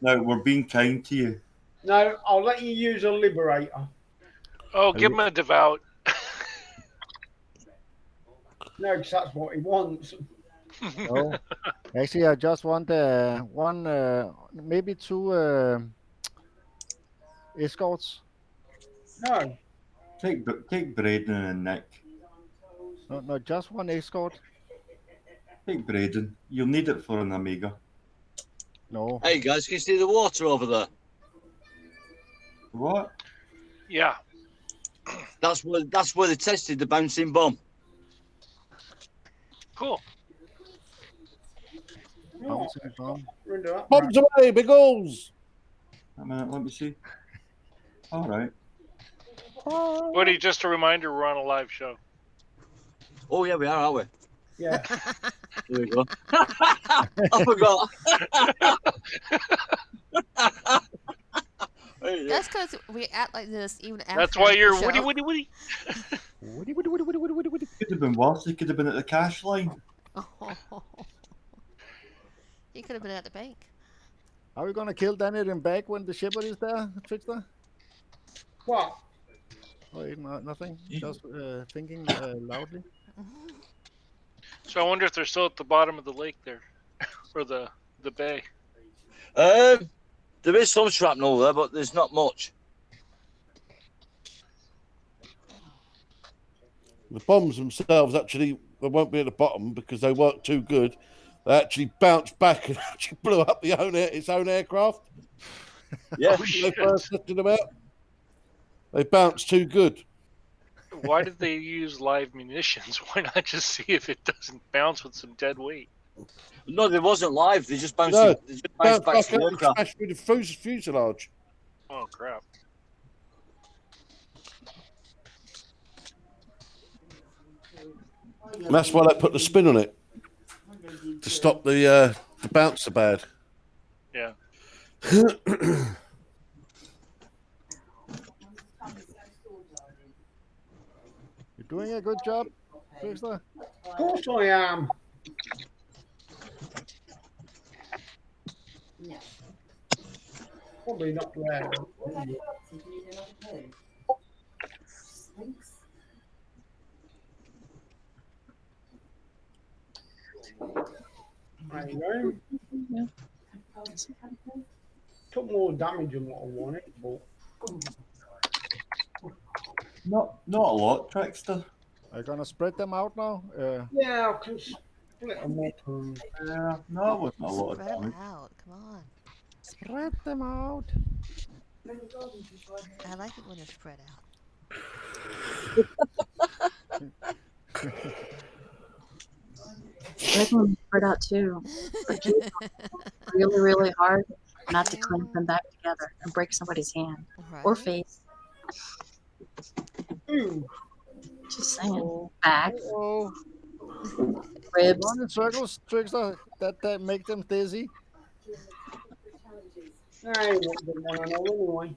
Now, we're being kind to you. No, I'll let you use a liberator. Oh, give him a devout. No, because that's what he wants. No, actually, I just want one, maybe 2 escorts. No. Take Braden and Nick. No, just 1 escort. Take Braden. You'll need it for an Omega. No. Hey guys, can you see the water over there? What? Yeah. That's where they tested the bouncing bomb. Cool. Bouncing bomb. Bombs away, big holes! A minute, let me see. All right. Woody, just a reminder, we're on a live show. Oh yeah, we are, aren't we? Yeah. There we go. I forgot. That's because we act like this even after. That's why you're the show. Woody. Could have been worse. He could have been at the cash line. He could have been at the bank. Are we gonna kill Daniel in back when the shepherd is there, Trickster? What? Oh, nothing. Just thinking loudly. So I wonder if they're still at the bottom of the lake there, or the bay. There is some shrapnel there, but there's not much. The bombs themselves actually they won't be at the bottom because they weren't too good. They actually bounced back and actually blew up its own aircraft. Yeah. They first tested them out. They bounced too good. Why did they use live munitions? Why not just see if it doesn't bounce with some dead weight? No, they wasn't live. They just bounced. No, They just bounced back back to the out and aircraft. smashed through the fuselage. Oh crap! And that's why they put the spin on it to stop the bounce so bad. Yeah. You're doing a good job, Trickster. Of course I am. Probably not there. There you go. Took more damage than what I wanted, but Not a lot, Trickster. Are you gonna spread them out now? yeah, I can Little more poo. No, it wasn't a lot of Spread 'em damage. out. Come on. Spread them out. I like it when they're spread out. Spread them spread out too. But keep really, really hard not to clamp them back together and break somebody's hand or Right? face. Ooh. Just saying. Back, Oh, ribs. run in circles, Trickster. That make them dizzy. I won't get one on anyway.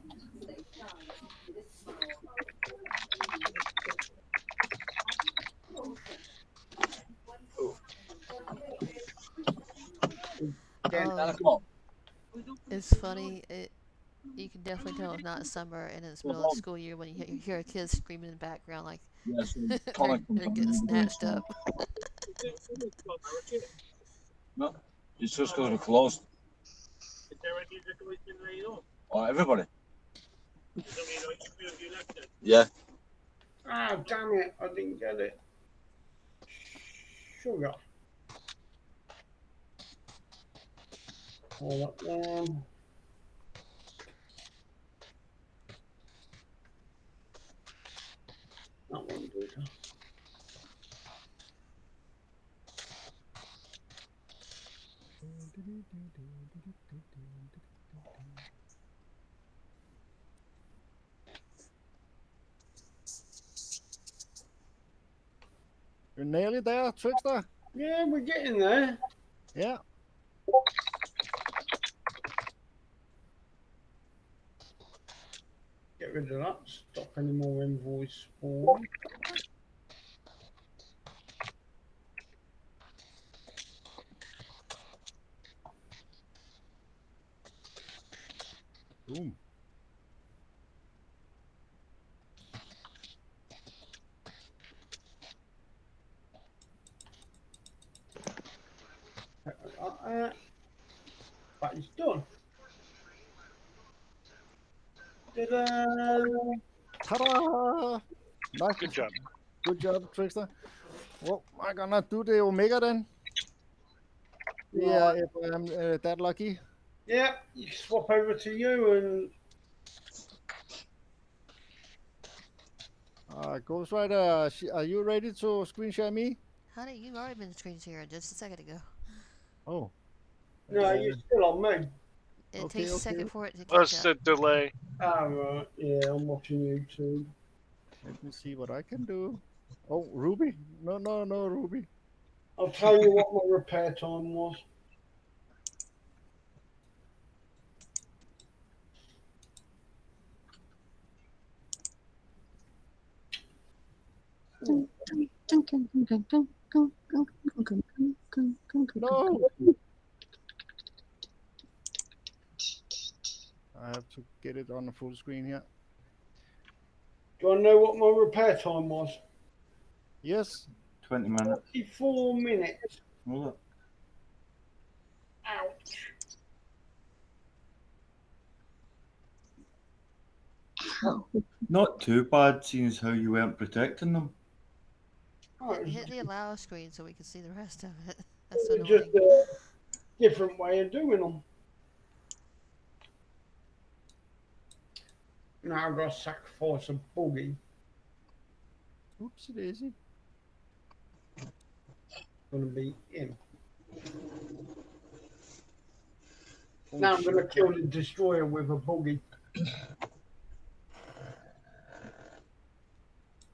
Again, Oh, it's funny. You can definitely tell it's not summer and it's middle of the school year when you hear kids screaming in the background like Yeah, so they're getting snatched up. No, it's just because we're closed. Oh, everybody. Yeah. ah, damn it, I didn't get it. Sugar. Hold up then. That won't do it. You're nearly there, Trickster. Yeah, we're getting there. Yeah. Get rid of that. Stop any more invoice spawn. Boom. That is done. Ta-da! Ta-da! Nice. Good job. Good job, Trickster. Well, I'm gonna do the Omega then. Yeah, if I'm that lucky. Yeah, you swap over to you and Ghost Rider, are you ready to screen share me? Honey, you've already been screen sharing just a second ago. Oh. no, you're still on me. It Okay, takes a okay. second for it to catch That's up. a delay. Ah, right. Yeah, I'm watching YouTube. Let me see what I can do. Oh, Ruby? No, Ruby. I'll tell you what my repair time was. No! I have to get it on the full screen here. Do I know what my repair time was? Yes. 20 minutes. 54 minutes. Was it? Ouch. Not too bad, seeing as how you weren't protecting them. Oh, it was Hit the allow screen so we can see the rest of it. That's so just annoying. a different way of doing them. Now I've got to sacrifice a buggy. Oopsie daisy. Gonna be him. Oh, Now I'm gonna shit. kill the destroyer with a buggy.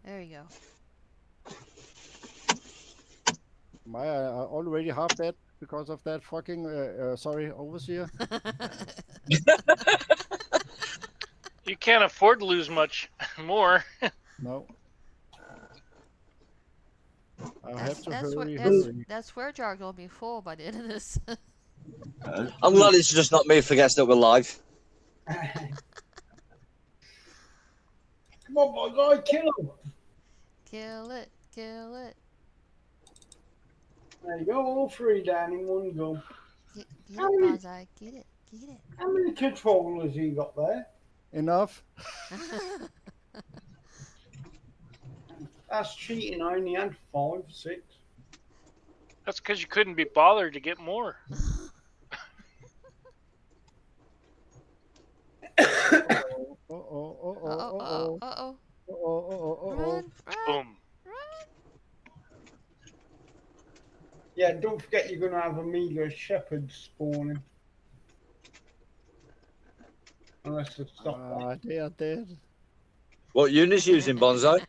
There you go. My already half dead because of that fucking sorry, overseer. You can't afford to lose much more. No. I have to That's hurry. where jar gonna be full by the end of this. I'm glad it's just not me forgets that we're live. Come on, my guy, kill him. Kill it, kill it. There you go, all three down in one go. Get How it, many- Bonsai. Get it, get it. How many controllers you got there? Enough. That's cheating. I only had 5, 6. That's because you couldn't be bothered to get more. Uh-oh. Run, run, Boom. run. Yeah, don't forget you're going to have Amiga Shepherd spawning. Unless they stop that. They are dead. What unit's using Bonsai?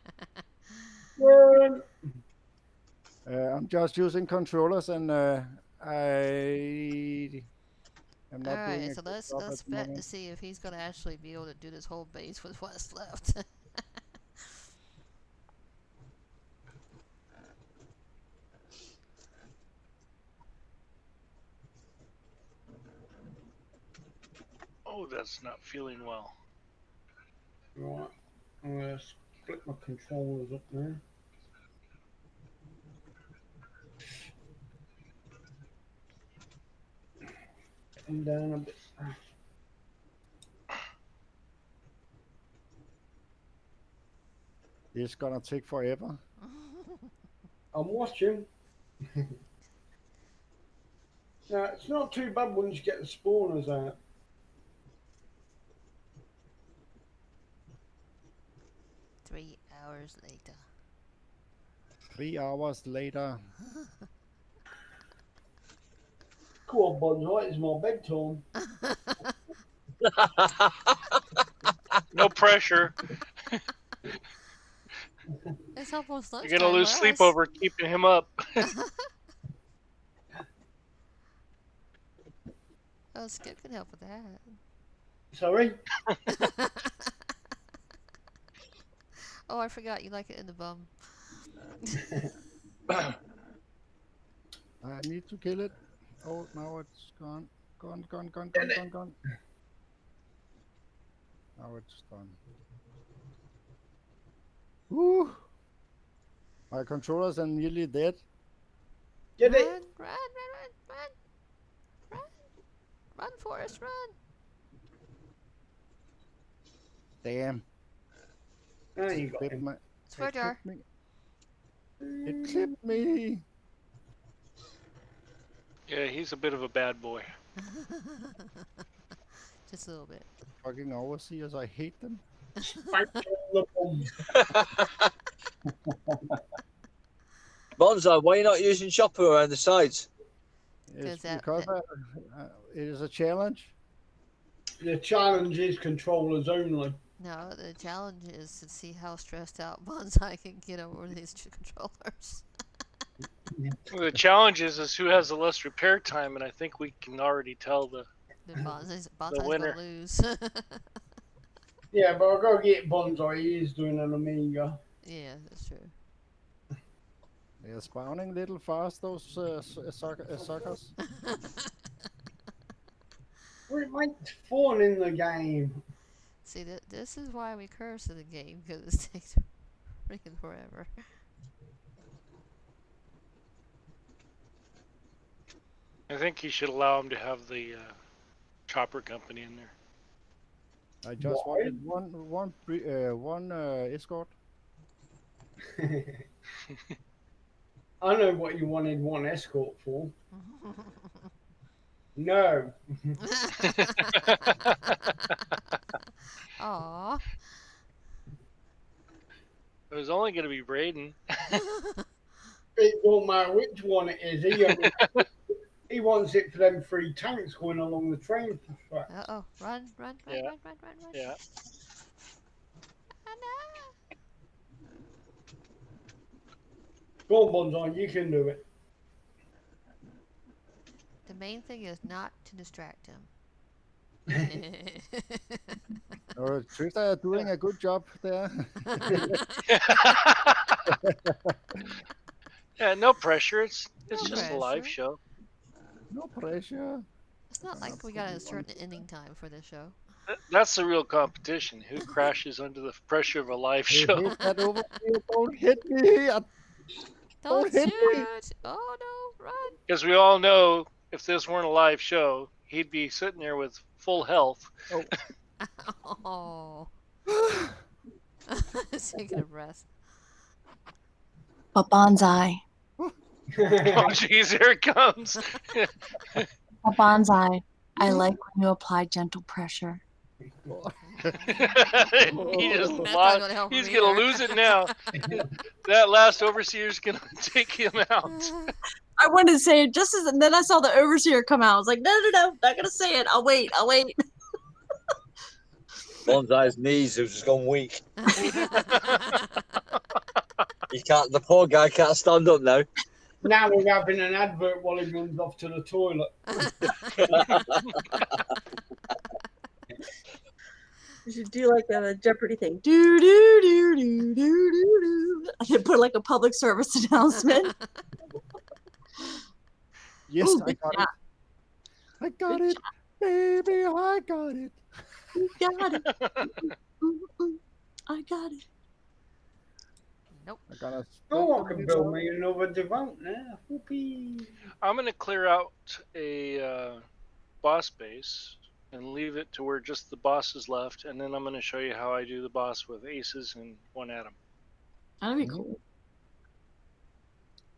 Run! I'm just using controllers, and I am not doing Alright, a so good let's job at the bet to moment. see if he's gonna actually be able to do this whole base with what's left. Oh, that's not feeling well. Right. I'm going to split my controllers up there. Get them down a bit. It's gonna take forever. I'm watching. No, it's not too bad once you get the spawners out. Three hours later. 3 hours later. Come on, Bonsai, it's my bedtime. No pressure. It's almost lunchtime. You're gonna lose sleep over keeping him up. Oh, Skip can help with that. Sorry? Oh, I forgot you like it in the bum. I need to kill it. Oh, now it's gone. Gone. Now it's done. Woo! My controllers are nearly dead. Get Run, it! run, run, Forrest, run. Damn. Now you got Clipped him. my, Swear it jar. clipped me. It clipped me. Yeah, he's a bit of a bad boy. Just a little bit. Fucking overseers, I hate them. Spank all the bombs. Bonsai, why are you not using chopper around the sides? It's that- because it is a challenge. The challenge is controllers only. No, the challenge is to see how stressed out Bonsai can get over these two controllers. The challenge is who has the less repair time, and I think we can already tell the Bonsai's winner. gonna lose. Yeah, but I've got to get Bonsai. He is doing an Amiga. Yeah, that's true. They're spawning little fast, those suckers. We might spawn in the game. See, this is why we curse in the game, because it takes freaking forever. I think you should allow him to have the chopper company in there. I just wanted one escort. I know what you wanted one escort for. No. Aww. It was only going to be Braden. It don't matter which one it is. He wants it for them 3 tanks going along the train track. Uh-oh. Run. Yeah. Run. Yeah. Oh, no. Go on, Bonsai, you can do it. The main thing is not to distract him. Trista are doing a good job there. Yeah, no pressure. It's No just a live pressure. show. No pressure. It's not like we got a certain ending time for this show. That's the real competition. Who crashes under the pressure of a live Hey, show? hit that over here. Don't hit me. Don't hit me. shoot! Oh no, run! Because we all know if this weren't a live show, he'd be sitting there with full health. Oh. Taking a breath. But Bonsai, Oh, jeez, here it comes. A bonsai. I like when you apply gentle pressure. he just That's not lost. gonna help He's him gonna either. lose it now. That last overseer's gonna take him out. I wanted to say it just as, and then I saw the overseer come out. I was like, no, not gonna say it. I'll wait. Bonsai's knees have just gone weak. He can't. The poor guy can't stand up now. Now we're having an advert while he runs off to the toilet. You should do like a Jeopardy thing. Do do do do do do do. I could put like a public service announcement. Yes, Ooh, I good got it. job. I got it. Baby, I got it. You got it. I got it. I gotta No one can build me another devout now. Whoopee. I'm gonna clear out a boss base and leave it to where just the boss is left, and then I'm gonna show you how I do the boss with aces and 1 atom. That'd be cool.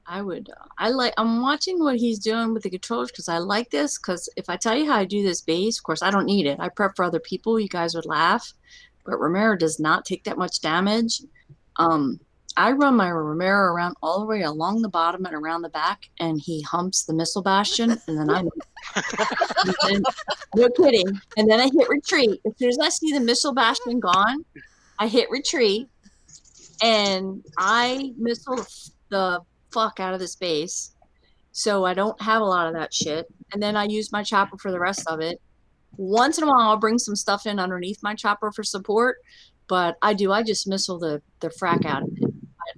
I would. I'm watching what he's doing with the controllers because I like this. Because if I tell you how I do this base, of course I don't need it. I prep for other people. You guys would laugh, but Romero does not take that much damage. I run my Romero around all the way along the bottom and around the back, and he humps the missile bastion, and then no kidding. And then I hit retreat. As soon as I see the missile bastion gone, I hit retreat, and I missile the fuck out of this base. So I don't have a lot of that shit. And then I use my chopper for the rest of it. Once in a while, I'll bring some stuff in underneath my chopper for support, but I just missile the frack out of it.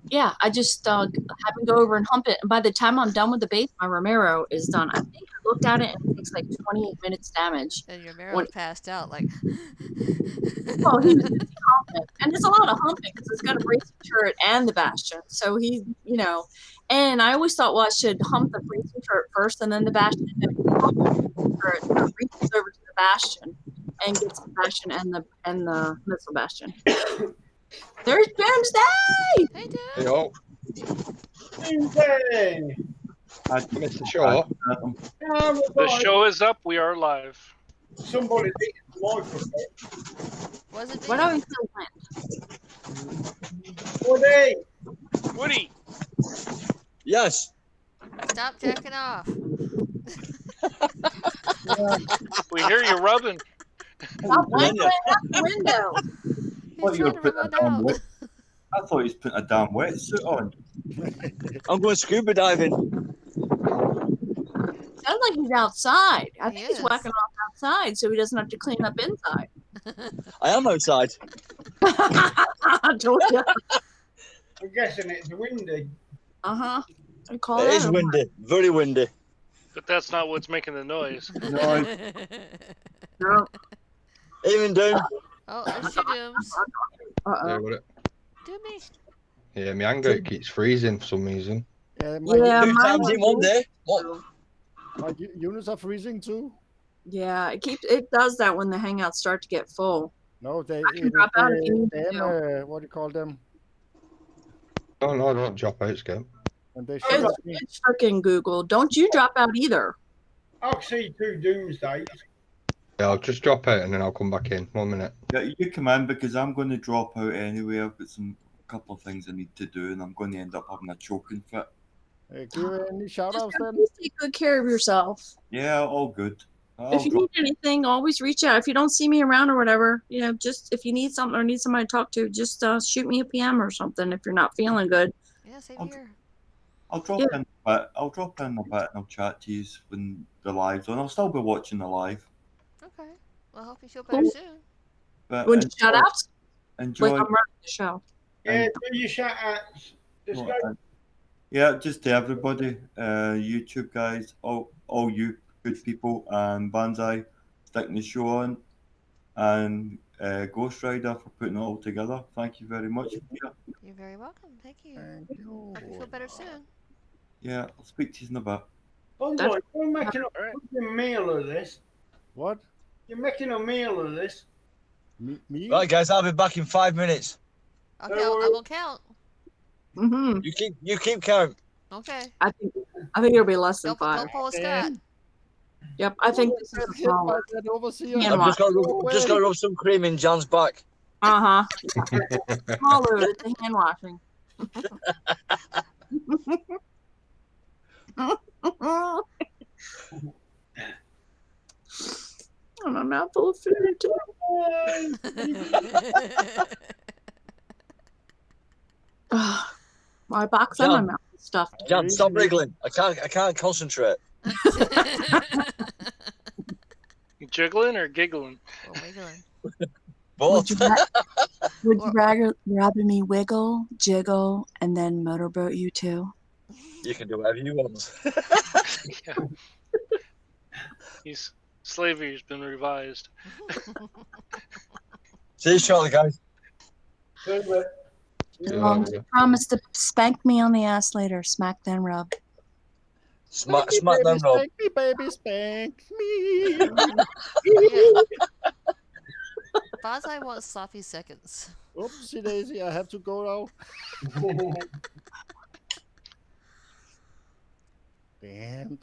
Yeah, I just have him go over and hump it. And by the time I'm done with the base, my Romero is done. I think I looked at it and it takes like 28 minutes damage. And your Mero's passed out like. Well, he was humping. And there's a lot of humping because it's got a bracing turret and the bastion. So he, and I always thought, well, I should hump the bracing turret first and then the bastion. And then hump the turret and then reaches over to the bastion and gets the bastion and the missile bastion. There's Doomsday! Hey, dude. Yo, Doomsday! Mr. Shaw. The show is up. We are live. Somebody's eating the microphone. Was it What me? are we feeling? Woody! Woody, Yes. Stop jacking off. we hear you rubbing. Stop wangling out the window. He's trying to rub it out. I thought he was putting a damn wetsuit on. I'm going scuba diving. Sounds like he's outside. I think he's is. whacking off outside so he doesn't have to clean up inside. I am outside. I told you. I'm guessing it's windy. Uh-huh. I call It that is a- windy, very windy. But that's not what's making the noise. No, No. Even down. Oh, there's two dooms. Uh-oh. Yeah, what it? Do me. Yeah, my hangout keeps freezing for some reason. Yeah, 2 mine times in was- one day. What? My units are freezing too. Yeah, it does that when the hangouts start to get full. No, they can drop out if you need to. what do you call them? Oh no, don't drop out, Skip. And they It's, shoot it's freaking Google. Don't you drop out either. I see 2 Doomsdays. Yeah, I'll just drop out and then I'll come back in. 1 minute. yeah, you come in because I'm going to drop out anyway. I've got a couple of things I need to do, and I'm going to end up having a choking fit. Give any shout Just outs then? please take good care of yourself. Yeah, all good. If you need anything, always reach out. If you don't see me around or whatever, just if you need something or need somebody to talk to, just shoot me a PM or something if you're not feeling good. Yeah, same Okay. here. I'll drop in a bit. I'll drop in a bit and I'll chat to you when the live's on. I'll still be watching the live. Okay. Well, I hope you feel better Cool. soon. But Want shout outs? enjoy. Like I'm running the show. Yeah, do your shout outs. Just go. Yeah, just to everybody, YouTube guys, all you good people, and Banzai sticking the show on, and Ghost Rider for putting it all together. Thank you very much. Yeah, You're very welcome. Thank you. Thank you. Hope you feel better soon. yeah, I'll speak to you in a bit. Bonzo, you're making a fucking meal of this. What? You're making a meal of this. Me? Right, guys, I'll be back in 5 minutes. Okay, I will count. Mm-hmm. You keep count. Okay. I think it'll be less than Don't 5. pull a Scott. Yep, I think this is a Get hit by smaller. that overseer. Hand I've just got wash. to just got to rub some cream in John's back. Uh-huh. Small load. It's a hand washing. I'm a mouthful of food too. My box and my John. mouth is stuffed. John, stop wriggling. I can't concentrate. You jiggling or giggling? Or wiggling. Both. Would you rather me wiggle, jiggle, and then motorboat you too? You can do whatever you want. Yeah. Slavery's been revised. See you shortly, guys. Promise to spank me on the ass later. Smack then rub. Smack them, Rob. Spank me, baby, spank me. Bonsai wants sloppy seconds. Oopsie daisy, I have to go now. Damn,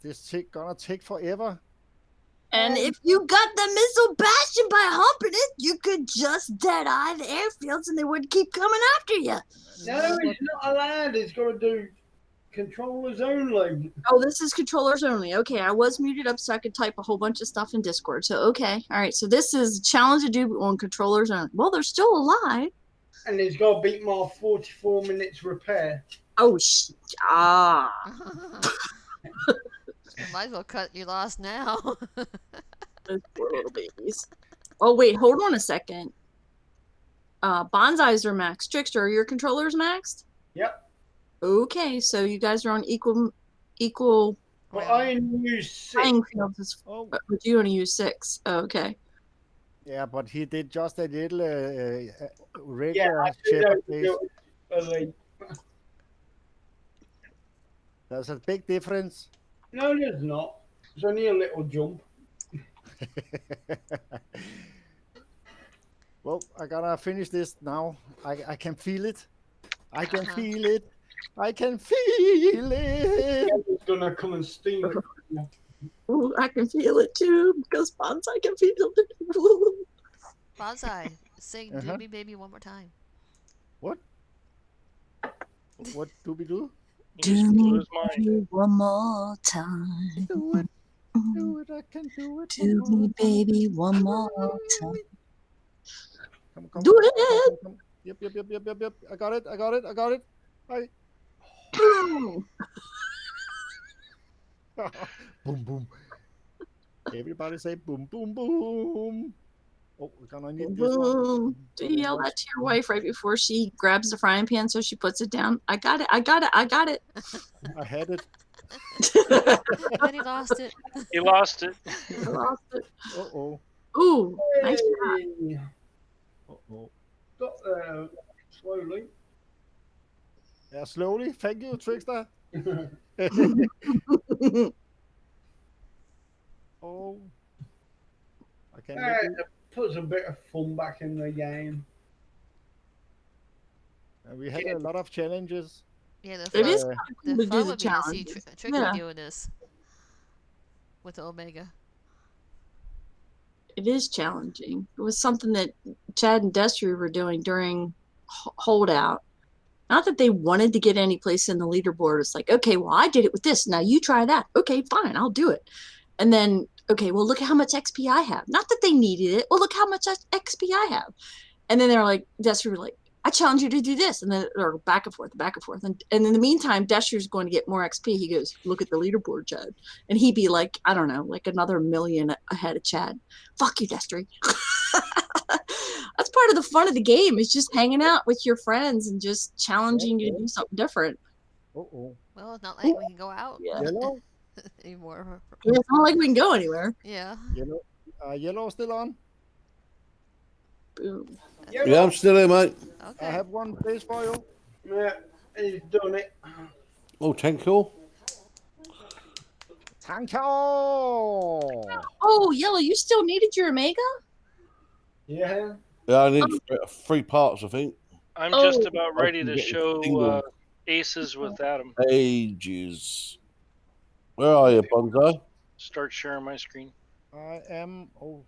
this gonna take forever. And if you got the missile bastion by humping it, you could just dead-eye the airfields and they wouldn't keep coming after you. No, it's not allowed. It's got to do controllers only. Oh, this is controllers only. Okay, I was muted up so I could type a whole bunch of stuff in Discord. So, okay. All right, so this is challenge to do on controllers only. Well, they're still alive. And it's got to beat my 44 minutes repair. Oh, Might as well cut your loss now. Those poor little babies. Oh, wait, hold on a second. Bonsais are maxed. Trickster, are your controllers maxed? Yep. Okay, so you guys are on equal. Well, I only use 6. Playing fields is, but you only use 6. Oh, okay. Yeah, but he did just a little regular Yeah, shepherd base. There's a big difference. No, there's not. It's only a little jump. Well, I gotta finish this now. I can feel it. I can feel it. I can feel it. It's gonna come and steam it. Ooh, I can feel it too because Bonsai can feel it. Bonsai, sing "Do Me Baby" one more time. What? What do we do? Do me baby one more time. Do it. Do it. I can do it. Do me baby one more time. Come, do it. Come. Yep. I got it. Hi. Boom, boom. Everybody say boom, boom, boom. Oh, we're gonna need this one. Do you yell that to your wife right before she grabs the frying pan so she puts it down? I got it. I had it. But he lost it. He lost it. Uh-oh. Ooh, nice shot. Uh-oh. Got there slowly. Yeah, slowly. Thank you, Trickster. Oh. I can't make it. Puts a bit of fun back in the game. We had a lot of challenges. Yeah, the It fun, is the to fun do the would be to see challenges. Tricky doing this with the Omega. It is challenging. It was something that Chad and Destry were doing during Holdout. Not that they wanted to get any place in the leaderboard. It's like, okay, well, I did it with this. Now you try that. Okay, fine, I'll do it. And then, okay, well, look at how much XP I have. Not that they needed it. Well, look how much XP I have. And then they're like, Destry was like, I challenge you to do this. And then, or back and forth. And in the meantime, Destry's going to get more XP. He goes, look at the leaderboard, Chad. And he'd be like, I don't know, like another million ahead of Chad. Fuck you, Destry. That's part of the fun of the game, is just hanging out with your friends and just challenging you to do something different. Uh-oh. Well, it's not like we can go out Yellow? anymore. Yeah, it's not like we can go anywhere. Yeah. Yellow still on? Boom. Yeah, I'm still here, mate. Okay. I have one place for you. Yeah, he's done it. Oh, thank you. Thank you. Oh, Yellow, you still needed your Omega? Yeah. Yeah, I need 3 parts, I think. I'm just about ready to show aces with Adam. Ages. Where are you, Bonsai? Start sharing my screen. I am. Oh,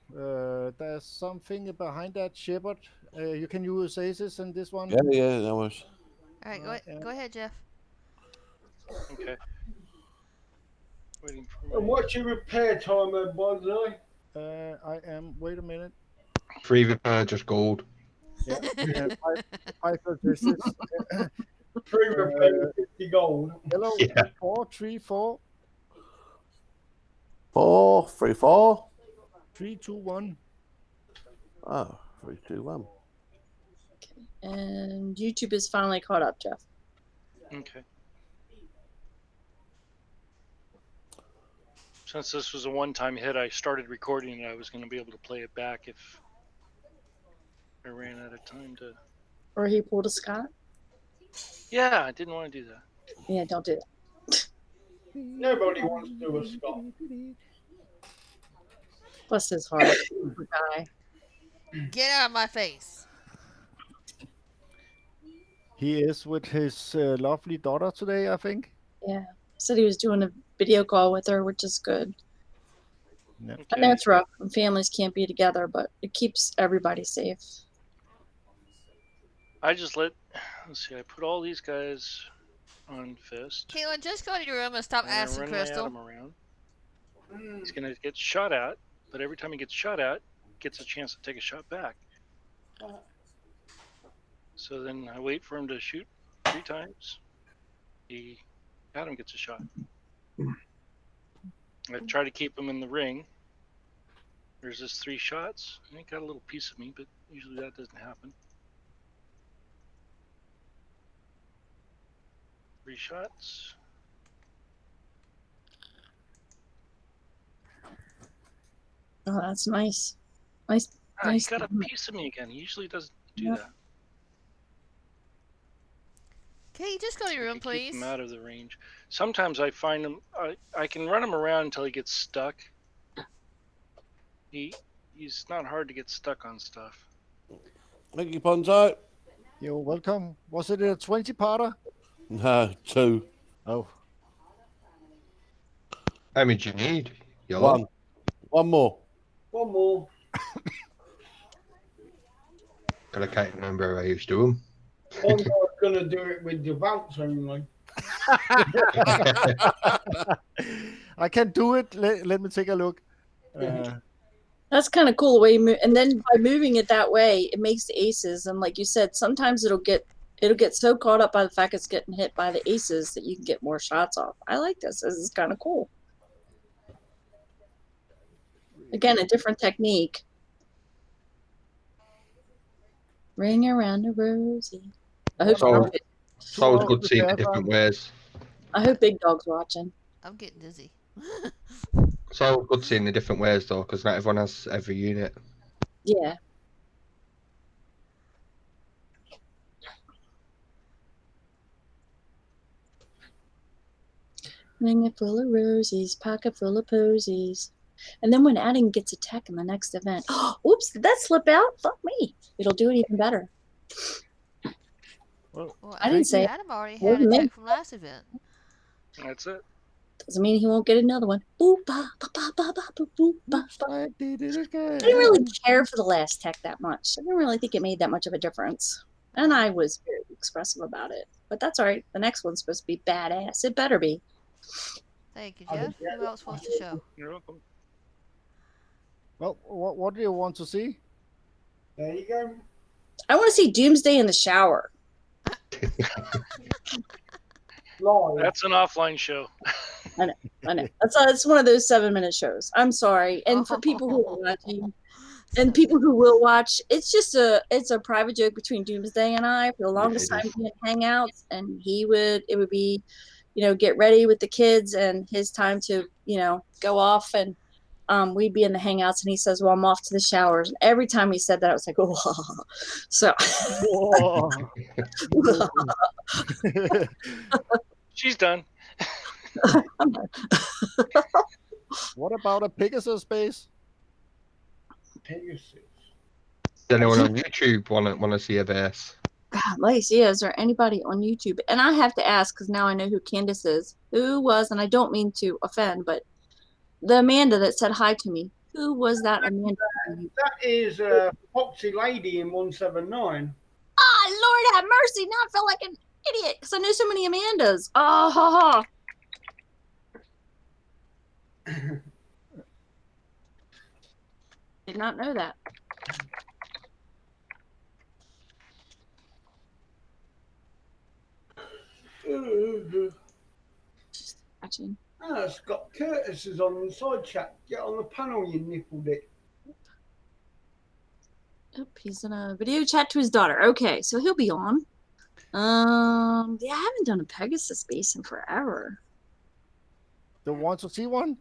there's something behind that shepherd. You can use aces in this one. Yeah, that was. All right, go ahead, Jeff. Okay. Waiting for And my. what's your repair timer, Bonsai? I am. Wait a minute. 3 repair, just gold. Yeah. Five aces. 3 repair, 50 gold. Hello. Yeah. 4, 3, 4, 4, 3, 4. 3, 2, 1. Oh, 3, 2, 1. And YouTube is finally caught up, Jeff. Okay. Since this was a one-time hit, I started recording and I was going to be able to play it back if I ran out of time to. Or he pulled a Scott. Yeah, I didn't want to do that. Yeah, don't do that. Nobody wants to do a Scott. Bless his heart. Poor guy. Get out of my face. He is with his lovely daughter today, I think. Yeah. Said he was doing a video call with her, which is good. Yeah. I know it's rough when families can't be together, but it keeps everybody safe. I just let's see, I put all these guys on fist. Caitlin, just go to your room and stop And I asking run my Crystal. Adam around. He's going to get shot at, but every time he gets shot at, gets a chance to take a shot back. So then I wait for him to shoot 3 times. Adam gets a shot. I try to keep him in the ring. There's this 3 shots. I think got a little piece of me, but usually that doesn't happen. 3 shots. Oh, that's nice. Nice. He Nice. got a piece of me again. He usually doesn't do that. Okay, just go to your room, Keep please. him out of the range. Sometimes I find him. I can run him around until he gets stuck. He's not hard to get stuck on stuff. Thank you, Bonsai. You're welcome. Was it a 20-parter? No, 2. Oh. How many do you need? Yellow? 1. 1 more. 1 more. God, I can't remember how I used to do them. Bonsai's going to do it with your votes only. I can do it. Let me take a look. That's kind of cool the way you move. And then by moving it that way, it makes the aces. And like you said, sometimes it'll get so caught up by the fact it's getting hit by the aces that you can get more shots off. I like this. This is kind of cool. Again, a different technique. Ring around the rosy. I hope. So always good seeing the different ways. I hope Big Dog's watching. I'm getting dizzy. So good seeing the different ways though, because not everyone has every unit. Yeah. Ring it full of rosies, pocket full of posies. And then when Adam gets attacked in the next event, oops, did that slip out? Fuck me. It'll do it even better. Well, I didn't say Adam already had an attack from last event. That's it. Doesn't mean he won't get another one. Boop, ba, ba, ba, ba, ba, boop, boop, ba, ba. I did it again. I didn't really care for the last tech that much. I didn't really think it made that much of a difference. And I was very expressive about it. But that's all right. The next one's supposed to be badass. It better be. Thank you, Jeff. Who else wants to show? You're welcome. Well, what do you want to see? There you go. I want to see Doomsday in the shower. Live. That's an offline show. I know. That's one of those 7-minute shows. I'm sorry. And for people who are watching and people who will watch, it's a private joke between Doomsday and I. For the longest time we had hangouts, and it would be, get ready with the kids and his time to, go off, and we'd be in the hangouts, and he says, well, I'm off to the showers. And every time he said that, I was like, oh, so. She's done. What about a Pegasus base? Pegasus. Does anyone on YouTube want to see a base? God, Lacey, is there anybody on YouTube? And I have to ask because now I know who Candace is. Who was, and I don't mean to offend, but the Amanda that said hi to me. Who was that Amanda? That is Foxy Lady in 179. Ah, Lord have mercy! Now I feel like an idiot because I know so many Amandas. Oh, ha, ha. Did not know that. Just watching. Ah, Scott Curtis is on the side chat. Get on the panel, you nipple dick. Oh, he's in a video chat to his daughter. Okay, so he'll be on. Yeah, I haven't done a Pegasus base in forever. Do you want to see one?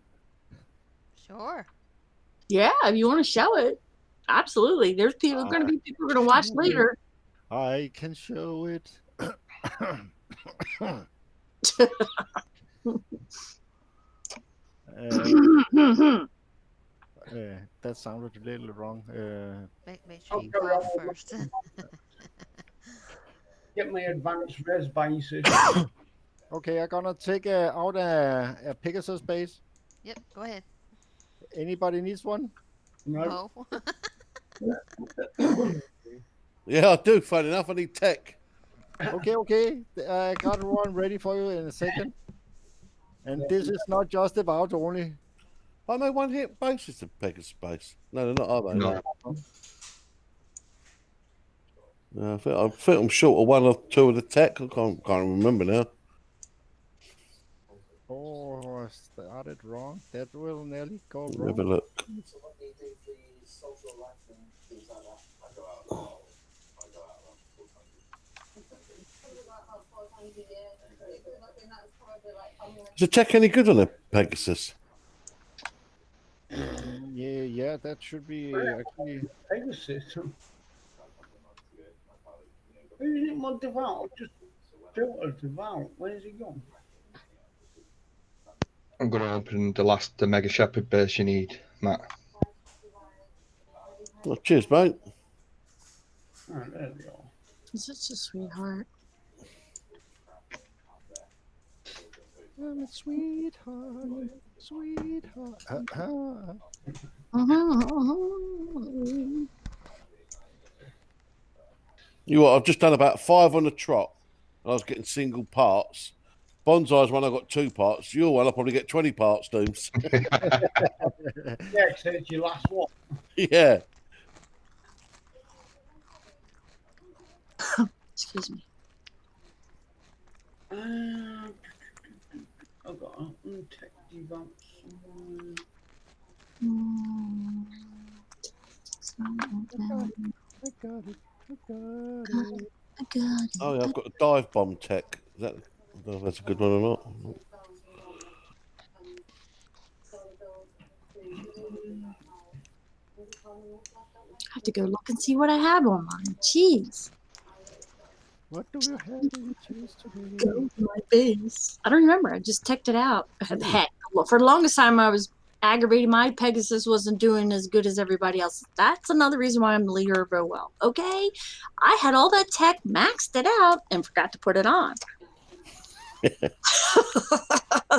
Sure. Yeah, if you want to show it, absolutely. There's people going to be people going to watch later. I can show it. That sounded a little wrong. Make sure you cough first. Get my advanced res basis. Okay, I'm gonna take out a Pegasus base. Yep, go ahead. Anybody needs one? No. Yeah, I do. Funny enough, I need tech. Okay. I got one ready for you in a second. And this is not just about only. Are they one hit bases of Pegasus base? No, they're not, are they? No. No, I think I'm short of one or two of the tech. I can't remember now. Oh, I started wrong. That will nearly go Let me wrong. have a look. Is the tech any good on a Pegasus? Yeah, that should be actually. Pegasus. Who's it, my Devout? I just built a Devout. Where's he gone? I'm going to open the Mega Shepherd base you need, Matt. Oh, cheers, mate. Oh, there we are. He's such a sweetheart. I'm a sweetheart. You know what? I've just done about 5 on the trot. And I was getting single parts. Bonsai's one I got 2 parts. Your one I'll probably get 20 parts, Dooms. Yeah, so it's your last one. Yeah. Excuse me. I've got an untech Devout somewhere. I got it. Oh, yeah, I've got a dive bomb tech. Is that, I don't know if that's a good one or not. I have to go look and see what I have on mine. Jeez. What do you have in your chest today? Go to my base. I don't remember. I just teched it out. Heck, for the longest time I was aggravated. My Pegasus wasn't doing as good as everybody else. That's another reason why I'm the leader of Rowell. Okay? I had all that tech, maxed it out, and forgot to put it on.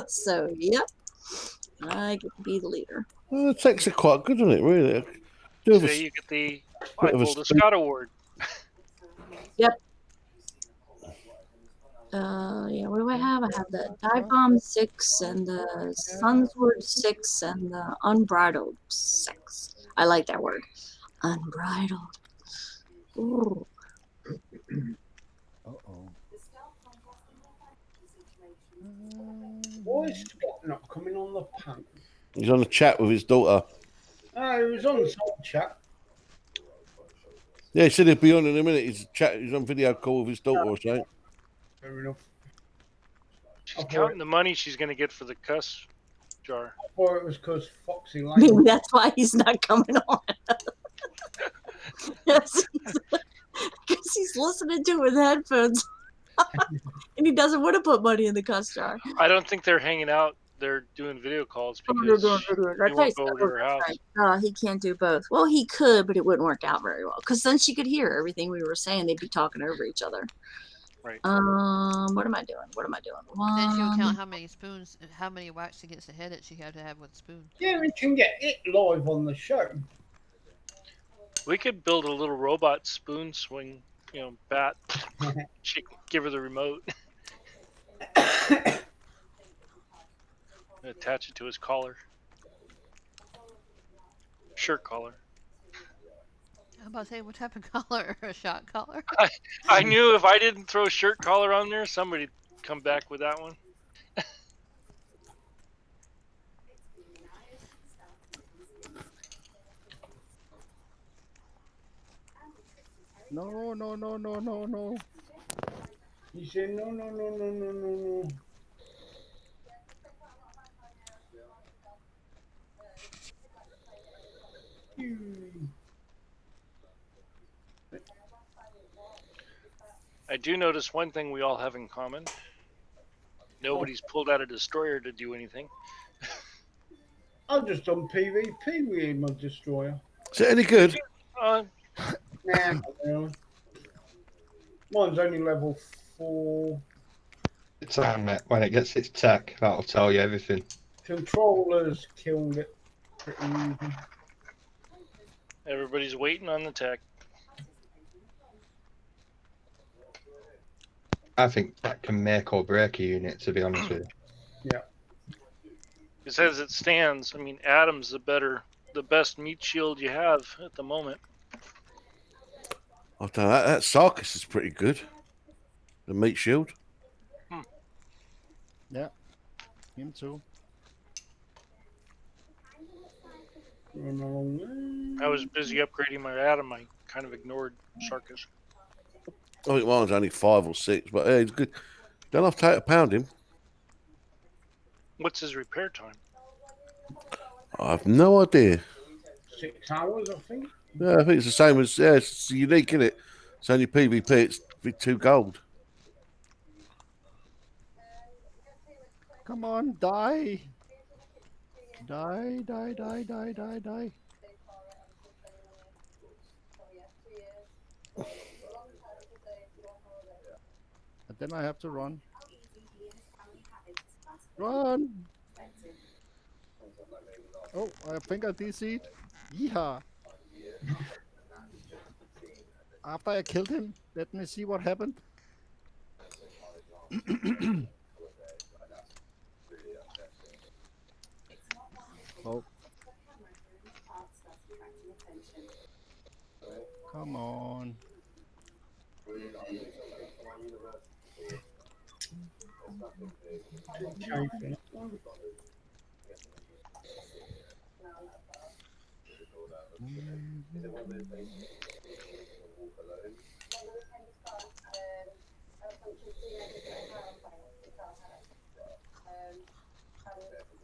So, yep. I get to be the leader. Well, the techs are quite good, isn't it, really? So you get the bit of a Golden Scott Award. Yep. Yeah, what do I have? I have the Dive Bomb 6 and the Sunsword 6 and the Unbridled 6. I like that word. Unbridled. Ooh. Uh-oh. Why is Scott not coming on the panel? He's on a chat with his daughter. Oh, he was on the side chat. Yeah, he said he'll be on in a minute. He's on video call with his daughter or something. Fair enough. She's counting the money she's going to get for the cuss jar. I thought it was because Foxy Lady. Maybe that's why he's not coming on. Because he's listening to it with headphones. And he doesn't want to put money in the cuss jar. I don't think they're hanging out they're doing video calls Oh, they're because doing video. he That's won't right. go over to her house. He can't do both. Well, he could, but it wouldn't work out very well because then she could hear everything we were saying. They'd be talking over each other. Right. What am I doing? What am I doing? Then she would count One. how many spoons, how many whacks against the head that she had to have with a spoon. Yeah, we can get it live on the show. We could build a little robot spoon swing, bat. She can give her the remote. Attach it to his collar. Shirt collar. I'm about to say, what type of collar? A shot collar? I knew if I didn't throw a shirt collar on there, somebody'd come back with that one. No, no, no, no, no, no. He said, no, no, no, no, no, no, no. I do notice one thing we all have in common. Nobody's pulled out a destroyer to do anything. I've just done PvP with my destroyer. Is it any good? Uh, Nah, not really. Mine's only level 4. It's mate. When it gets its tech, that'll tell you everything. Controllers killed it pretty easy. Everybody's waiting on the tech. I think that can make or break a unit, to be honest with you. Yeah. Because as it stands, I mean, Adam's the best meat shield you have at the moment. I don't know. That Sarkis is pretty good. The meat shield. Yeah, him too. I was busy upgrading my Adam. I kind of ignored Sarkis. I think mine's only 5 or 6, but yeah, he's good. Don't have to pound him. What's his repair time? I have no idea. 6 hours, I think. Yeah, I think it's the same as it's unique, isn't it? It's only PvP. It's 2 gold. Come on, die. Die, die, die, die, die, die. And then I have to run. Run! Oh, I think I DC'd. Yeehaw! After I killed him, let me see what happened. Oh. Come on.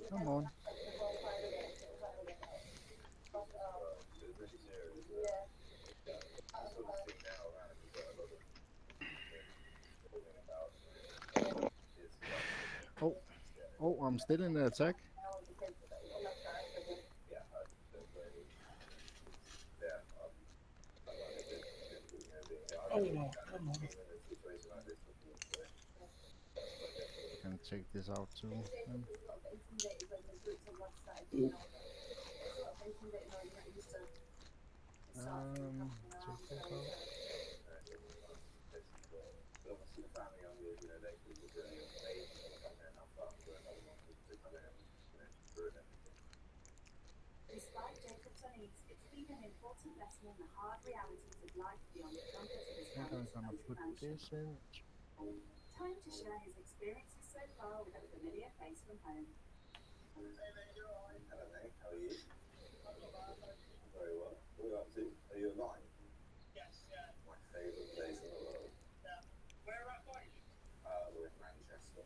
Come on. Oh, I'm still in the attack. Oh, no, come on. Can take this out too. Then. Take this out. Despite Jacob's unease, it's been an important lesson in the hard realities of life beyond the comfort of his I'm parents' gonna country put mansion. this in. Time to share his experiences so far with a familiar face from home. Hello mate, how are you? Very well. What are you up to? Are you alive? Yes, yeah. My favourite place in the world. Yeah. Whereabouts are you? We're in Manchester.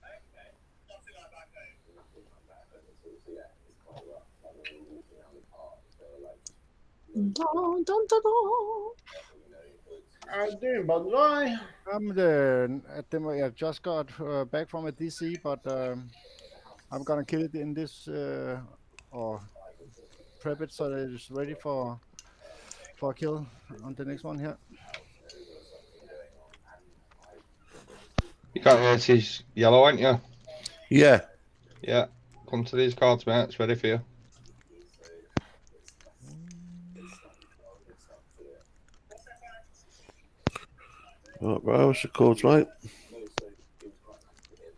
Okay. Nothing like back home. Nothing like back home at all. So yeah, it's quite rough. Like when we were walking around the park, there were like Dun, dun, dun, dun. How you doing, Bonsai? I'm at the I just got back from a DC, but I'm gonna kill it in this or prep it so that it's ready for a kill on the next one here. You got His yellow, aren't you? Yeah. Yeah. Come to these cards, mate. It's ready for you. Right, bro, what's the chords, mate?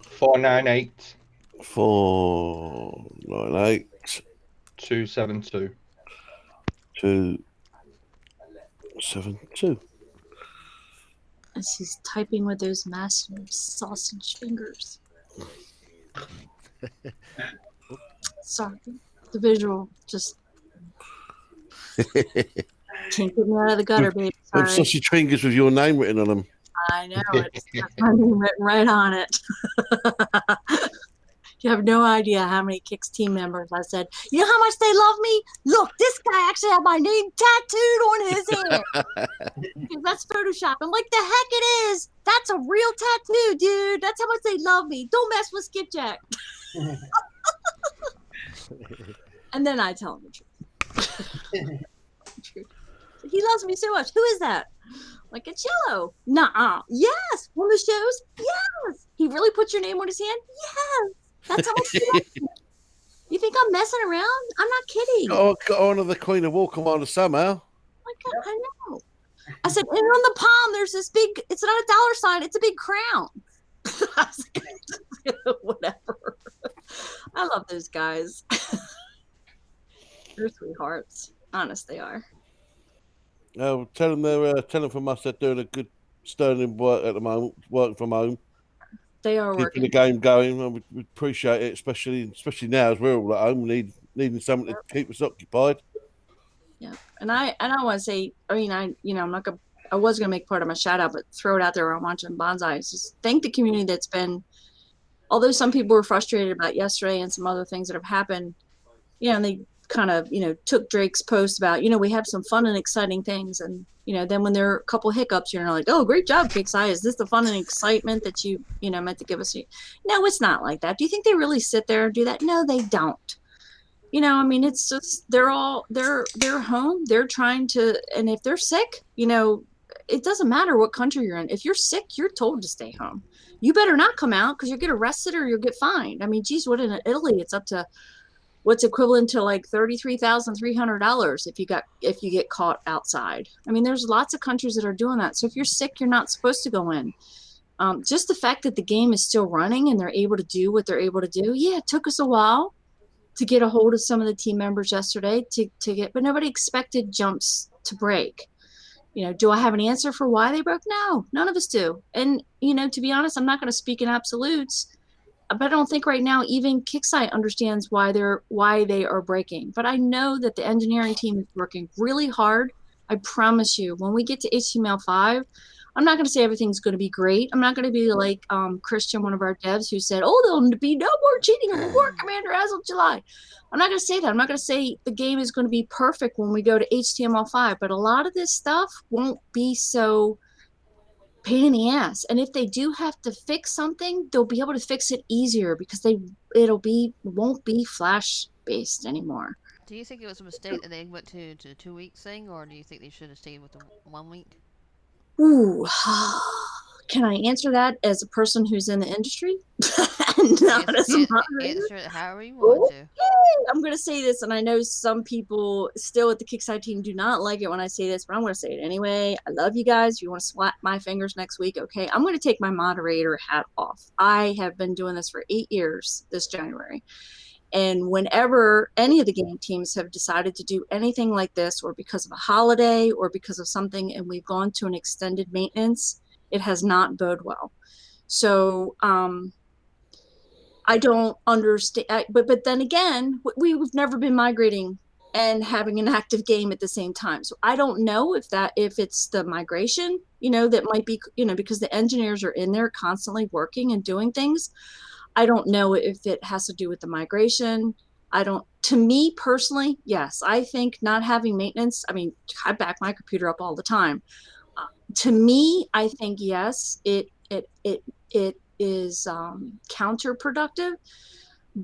498 498 272. 272. As he's typing with those massive sausage fingers. Sorry, the visual just can't get me out of the gutter, baby. Them Sorry. sausage fingers with your name written on them. I know, it's got my name written right on it. You have no idea how many Kicks team members I said, you know how much they love me? Look, this guy actually had my name tattooed on his hand. Because that's Photoshop. I'm like, the heck it is. That's a real tattoo, dude. That's how much they love me. Don't mess with Skipjack. And then I tell him the truth. He loves me so much. Who is that? Like, it's Yellow. Nuh-uh. Yes. On the shows? Yes. He really puts your name on his hand? Yes. That's how much he loves me. You think I'm messing around? I'm not kidding. Got on to the Queen of War Commander somehow. I know. I said, and on the palm, there's this big, it's not a dollar sign, it's a big crown. I was like, whatever. I love those guys. They're sweethearts. Honest, they are. Tell them from us they're doing a good sterling work at the moment, working from home. They are keeping working the game going, and we appreciate it, especially now as we're all at home, needing something to keep us occupied. Yeah, and I want to say, I mean, I was gonna make part of my shout out, but throw it out there on watching Bonsai. Just thank the community that's been, although some people were frustrated about yesterday and some other things that have happened, and they kind of, took Drake's post about, we have some fun and exciting things. And, then when there are a couple hiccups, you're like, oh, great job, Kicksai. Is this the fun and excitement that you, meant to give us? No, it's not like that. Do you think they really sit there and do that? No, they don't. I mean, it's just, they're home. They're trying to, and if they're sick, it doesn't matter what country you're in. If you're sick, you're told to stay home. You better not come out because you'll get arrested or you'll get fined. I mean, geez, what in Italy? It's up to what's equivalent to like $33,300 if you get caught outside. I mean, there's lots of countries that are doing that. So if you're sick, you're not supposed to go in. Just the fact that the game is still running and they're able to do what they're able to do. Yeah, it took us a while to get a hold of some of the team members yesterday but nobody expected jumps to break. Do I have an answer for why they broke? No, none of us do. And, to be honest, I'm not going to speak in absolutes. But I don't think right now even Kicksite understands why they are breaking. But I know that the engineering team is working really hard. I promise you, when we get to HTML5, I'm not going to say everything's going to be great. I'm not going to be like Christian, one of our devs, who said, oh, there'll be no more cheating on the War Commander as of July. I'm not going to say that. I'm not going to say the game is going to be perfect when we go to HTML5. But a lot of this stuff won't be so pain in the ass. And if they do have to fix something, they'll be able to fix it easier because won't be Flash based anymore. Do you think it was a mistake that they went to 2 weeks thing, or do you think they should have stayed with the 1 week? Ooh, can I answer that as a person who's in the industry? Not as a moderator? Answer it however you want to. I'm going to say this, and I know some people still at the Kickside team do not like it when I say this, but I'm going to say it anyway. I love you guys. If you want to slap my fingers next week, okay? I'm going to take my moderator hat off. I have been doing this for 8 years this January. And whenever any of the game teams have decided to do anything like this, or because of a holiday or because of something, and we've gone to an extended maintenance, it has not bode well. So I don't understand. But then again, we've never been migrating and having an active game at the same time. So I don't know if it's the migration, that might be, because the engineers are in there constantly working and doing things. I don't know if it has to do with the migration. To me personally, yes, I think not having maintenance, I mean, I back my computer up all the time. To me, I think, yes, it is counterproductive.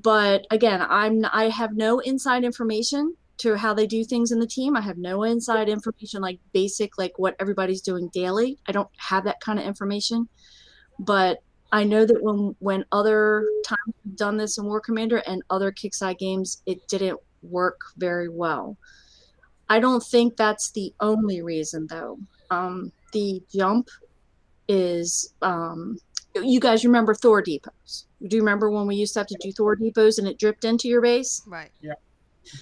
But again, I have no inside information to how they do things in the team. I have no inside information like basic, like what everybody's doing daily. I don't have that kind of information. But I know that when other times we've done this in War Commander and other Kickside games, it didn't work very well. I don't think that's the only reason though. The jump is you guys remember Thor depots. Do you remember when we used to have to do Thor depots and it dripped into your base? Right. Yeah.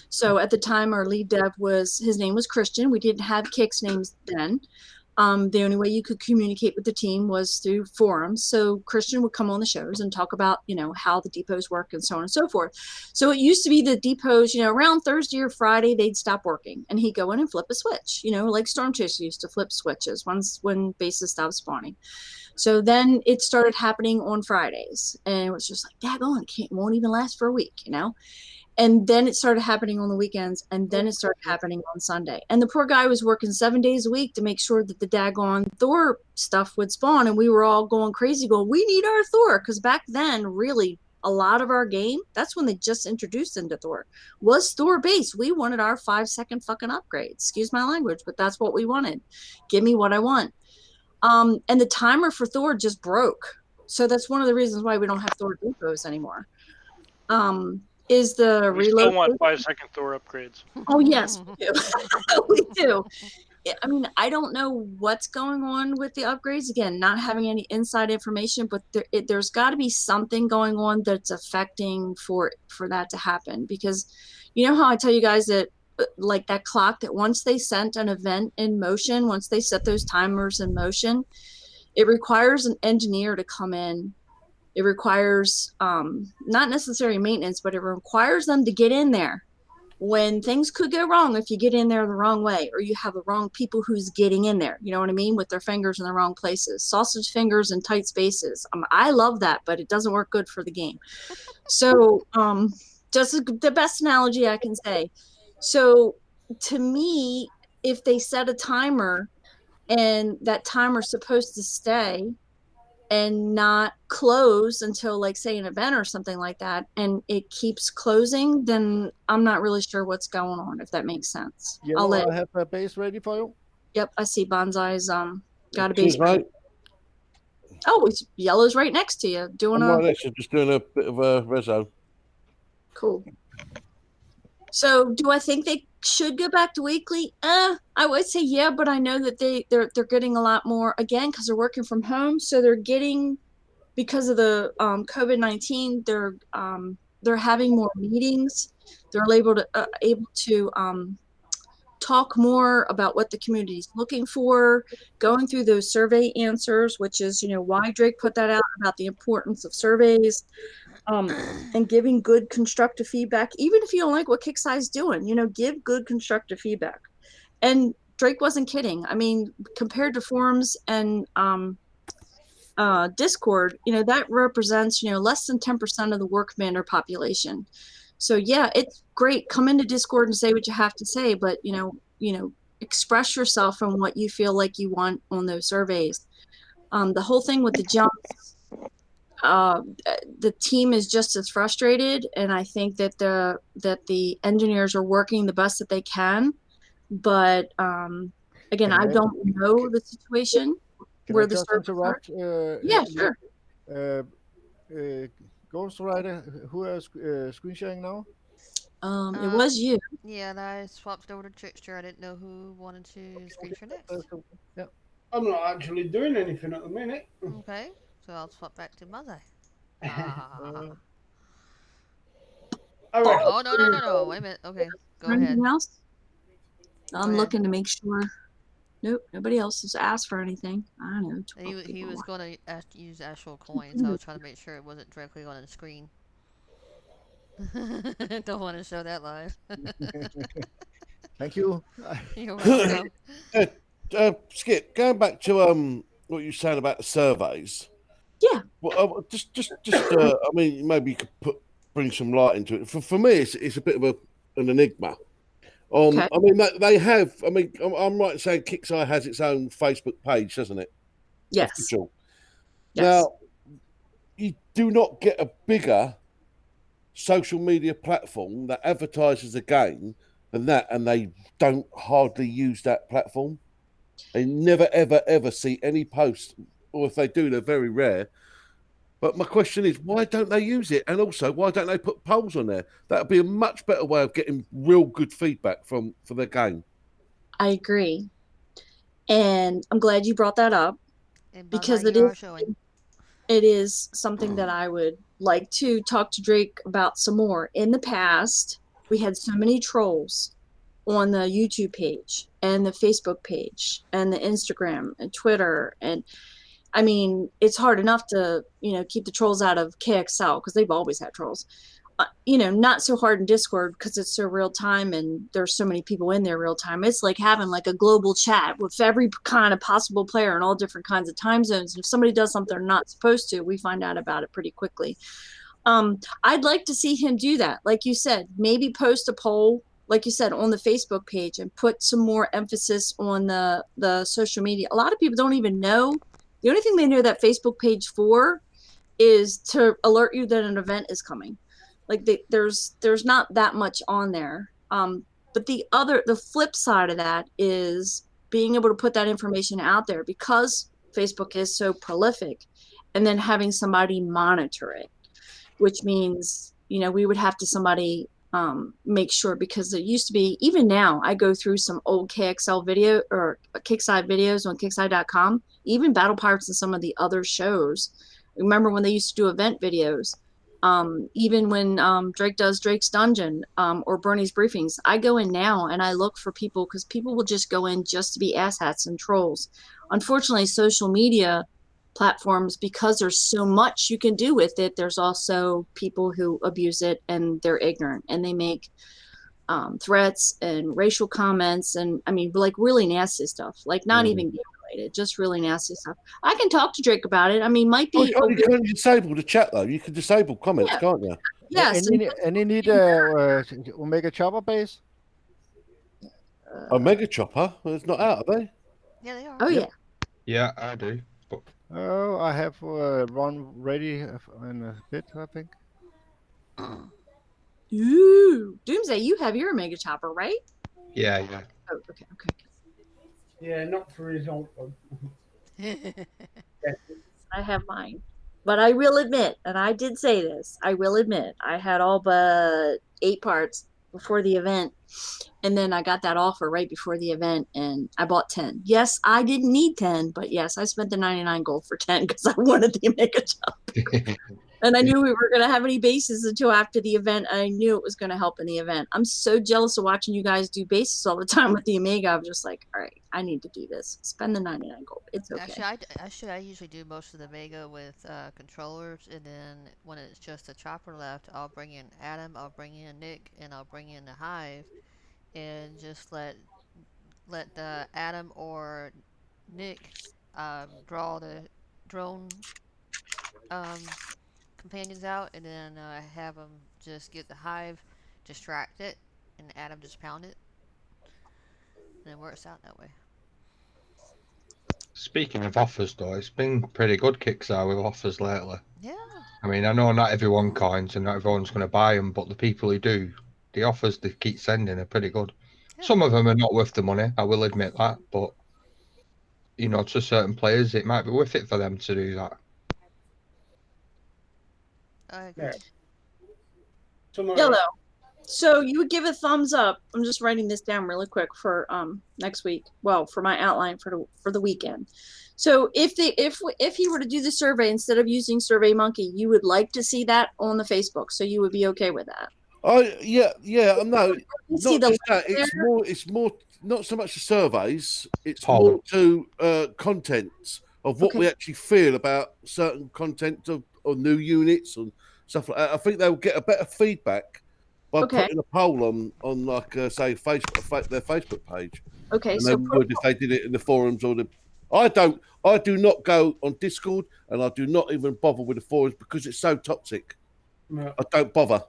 So at the time, our lead dev his name was Christian. We didn't have Kix names then. The only way you could communicate with the team was through forums. So Christian would come on the shows and talk about, how the depots work and so on and so forth. So it used to be the depots, around Thursday or Friday, they'd stop working and he'd go in and flip a switch, like Storm Chaser used to flip switches when bases stopped spawning. So then it started happening on Fridays and it was just like, daggone, it won't even last for a week, And then it started happening on the weekends, and then it started happening on Sunday. And the poor guy was working 7 days a week to make sure that the daggone Thor stuff would spawn. And we were all going crazy, going, we need our Thor. Because back then, really, a lot of our game, that's when they just introduced into Thor, was Thor based. We wanted our 5-second fucking upgrade. Excuse my language, but that's what we wanted. Give me what I want. And the timer for Thor just broke. So that's one of the reasons why we don't have Thor depots anymore. Is the We reload? still want 5-second Thor upgrades. Oh yes, we do. We do. I mean, I don't know what's going on with the upgrades. Again, not having any inside information, but there's got to be something going on that's affecting for that to happen. Because you know how I tell you guys that like that clock, that once they sent an event in motion, once they set those timers in motion, it requires an engineer to come in. It requires not necessarily maintenance, but it requires them to get in there when things could go wrong if you get in there the wrong way or you have the wrong people who's getting in there. You know what I mean? With their fingers in the wrong places. Sausage fingers in tight spaces. I love that, but it doesn't work good for the game. So just the best analogy I can say. So to me, if they set a timer and that timer's supposed to stay and not close until like say an event or something like that, and it keeps closing, then I'm not really sure what's going on, if that makes sense. Yellow, I have a base ready for you. Yep, I see Bonsai's got a Cheers, base. mate. Oh, it's Yellow's right next to you doing I'm right next to just doing a bit of a rezo. Cool. So do I think they should go back to weekly? I would say yeah, but I know that they're getting a lot more again because they're working from home. So they're getting, because of the COVID-19, they're having more meetings. They're able to talk more about what the community is looking for, going through those survey answers, which is why Drake put that out about the importance of surveys. And giving good constructive feedback, even if you don't like what Kicksai's doing, give good constructive feedback. And Drake wasn't kidding. I mean, compared to forums and Discord, that represents, less than 10% of the War Commander population. So yeah, it's great. Come into Discord and say what you have to say, but express yourself on what you feel like you want on those surveys. The whole thing with the jumps, the team is just as frustrated, and I think that the engineers are working the best that they can. But again, I don't know the situation where the servers interrupt? yeah, sure. Ghost Rider, who is screen sharing now? It was you. Yeah, and I swapped over to Trickster. I didn't know who wanted to screen share next. Yeah. I'm not actually doing anything at the minute. Okay, so I'll swap back to Bonsai. Oh, no. Wait a minute. Okay, go ahead. Anything else? I'm ahead. looking to make sure. Nope, nobody else has asked for anything. I don't know. He was going to use actual coins. So I was trying to make sure it wasn't directly on the screen. Don't want to show that live. Thank you. You're welcome. Skip, going back to what you said about the surveys. Yeah. Well, I mean, maybe you could bring some light into it. For me, it's a bit of an enigma. Okay. I mean, they have. I mean, I'm right in saying Kicksai has its own Facebook page, doesn't it? Yes. Official. Yes. Now, you do not get a bigger social media platform that advertises a game and they don't hardly use that platform. They never, ever, ever see any posts, or if they do, they're very rare. But my question is, why don't they use it? And also, why don't they put polls on there? That would be a much better way of getting real good feedback for their game. I agree. And I'm glad you brought that up And because Bonsai, you are showing. it is something that I would like to talk to Drake about some more. In the past, we had so many trolls on the YouTube page and the Facebook page and the Instagram and Twitter. And I mean, it's hard enough to, keep the trolls out of KXL because they've always had trolls. Not so hard in Discord because it's so real time and there's so many people in there real time. It's like having like a global chat with every kind of possible player in all different kinds of time zones. And if somebody does something they're not supposed to, we find out about it pretty quickly. I'd like to see him do that. Like you said, maybe post a poll, like you said, on the Facebook page and put some more emphasis on the social media. A lot of people don't even know. The only thing they know that Facebook page for is to alert you that an event is coming. Like there's not that much on there. But the flip side of that is being able to put that information out there because Facebook is so prolific, and then having somebody monitor it, which means we would have to somebody make sure, because it used to be, even now I go through some old KXL video or Kickside videos on Kickside.com, even Battle Pirates and some of the other shows. Remember when they used to do event videos? Even when Drake does Drake's Dungeon or Bernie's Briefings, I go in now and I look for people because people will just go in just to be asshats and trolls. Unfortunately, social media platforms, because there's so much you can do with it, there's also people who abuse it and they're ignorant and they make threats and racial comments and like really nasty stuff, like not even game related, just really nasty stuff. I can talk to Drake about it. Might be you can disable the chat though. You can disable comments, Yeah. can't you? Yes. And you need Omega Chopper base? Omega Chopper? It's not out, are they? Yeah, they are. Oh yeah. Yeah, I do. But Oh, I have one ready in a bit, I think. Ooh, Doomsday, you have your Omega Chopper, right? yeah. Oh, okay. Yeah, not for his own. I have mine. But I will admit, and I did say this, I will admit, I had all but 8 parts before the event. And then I got that offer right before the event and I bought 10. Yes, I didn't need 10, but yes, I spent the 99 gold for 10 because I wanted the Omega Chopper. And I knew we were going to have any bases until after the event. And I knew it was going to help in the event. I'm so jealous of watching you guys do bases all the time with the Omega. I'm just like, all right, I need to do this. Spend the 99 gold. It's okay. I usually do most of the Omega with controllers, and then when it's just a chopper left, I'll bring in Adam, I'll bring in Nick, and I'll bring in the Hive, and just let the Adam or Nick draw the drone companions out, and then have them just get the Hive, distract it, and Adam just pound it, and it works out that way. Speaking of offers, though, it's been pretty good Kickstarter with offers lately. Yeah. I know not everyone coins and not everyone's going to buy them, but the people who do, the offers they keep sending are pretty good. Yeah. Some of them are not worth the money, I will admit that, but to certain players, it might be worth it for them to do that. I agree. Yeah. Yellow. So you would give a thumbs up. I'm just writing this down really quick for next week. Well, for my outline for the weekend. So if he were to do the survey instead of using SurveyMonkey, you would like to see that on the Facebook. So you would be okay with that. Oh yeah. No, not just that. It's more not so much the surveys. It's more to content of what we actually feel about certain content or new units and stuff like that. I think they'll get a better feedback by putting a poll on like say Facebook, their Facebook page. Okay, and they would if they did it in the forums or the. I do not go on Discord, and I do not even bother with the forums because it's so toxic. Yeah. I don't bother.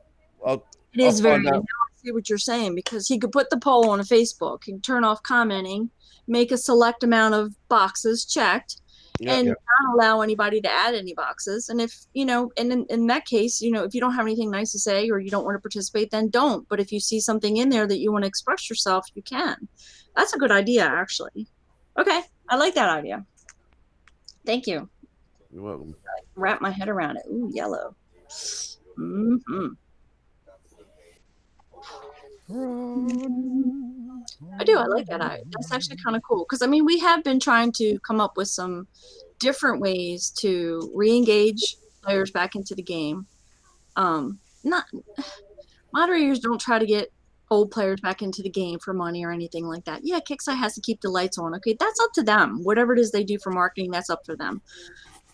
It is very. Now I see what you're saying, because he could put the poll on a Facebook, he can turn off commenting, make a select amount of boxes checked, Yeah. and not allow anybody to add any boxes. And if, and in that case, if you don't have anything nice to say or you don't want to participate, then don't. But if you see something in there that you want to express yourself, you can. That's a good idea, actually. Okay. I like that idea. Thank you. You're welcome. Wrap my head around it. Ooh, yellow. Mm-hmm. I do. I like that. That's actually kind of cool. Because, we have been trying to come up with some different ways to re-engage players back into the game. Not Moderators don't try to get old players back into the game for money or anything like that. Yeah, Kickstarter has to keep the lights on. Okay, that's up to them. Whatever it is they do for marketing, that's up for them.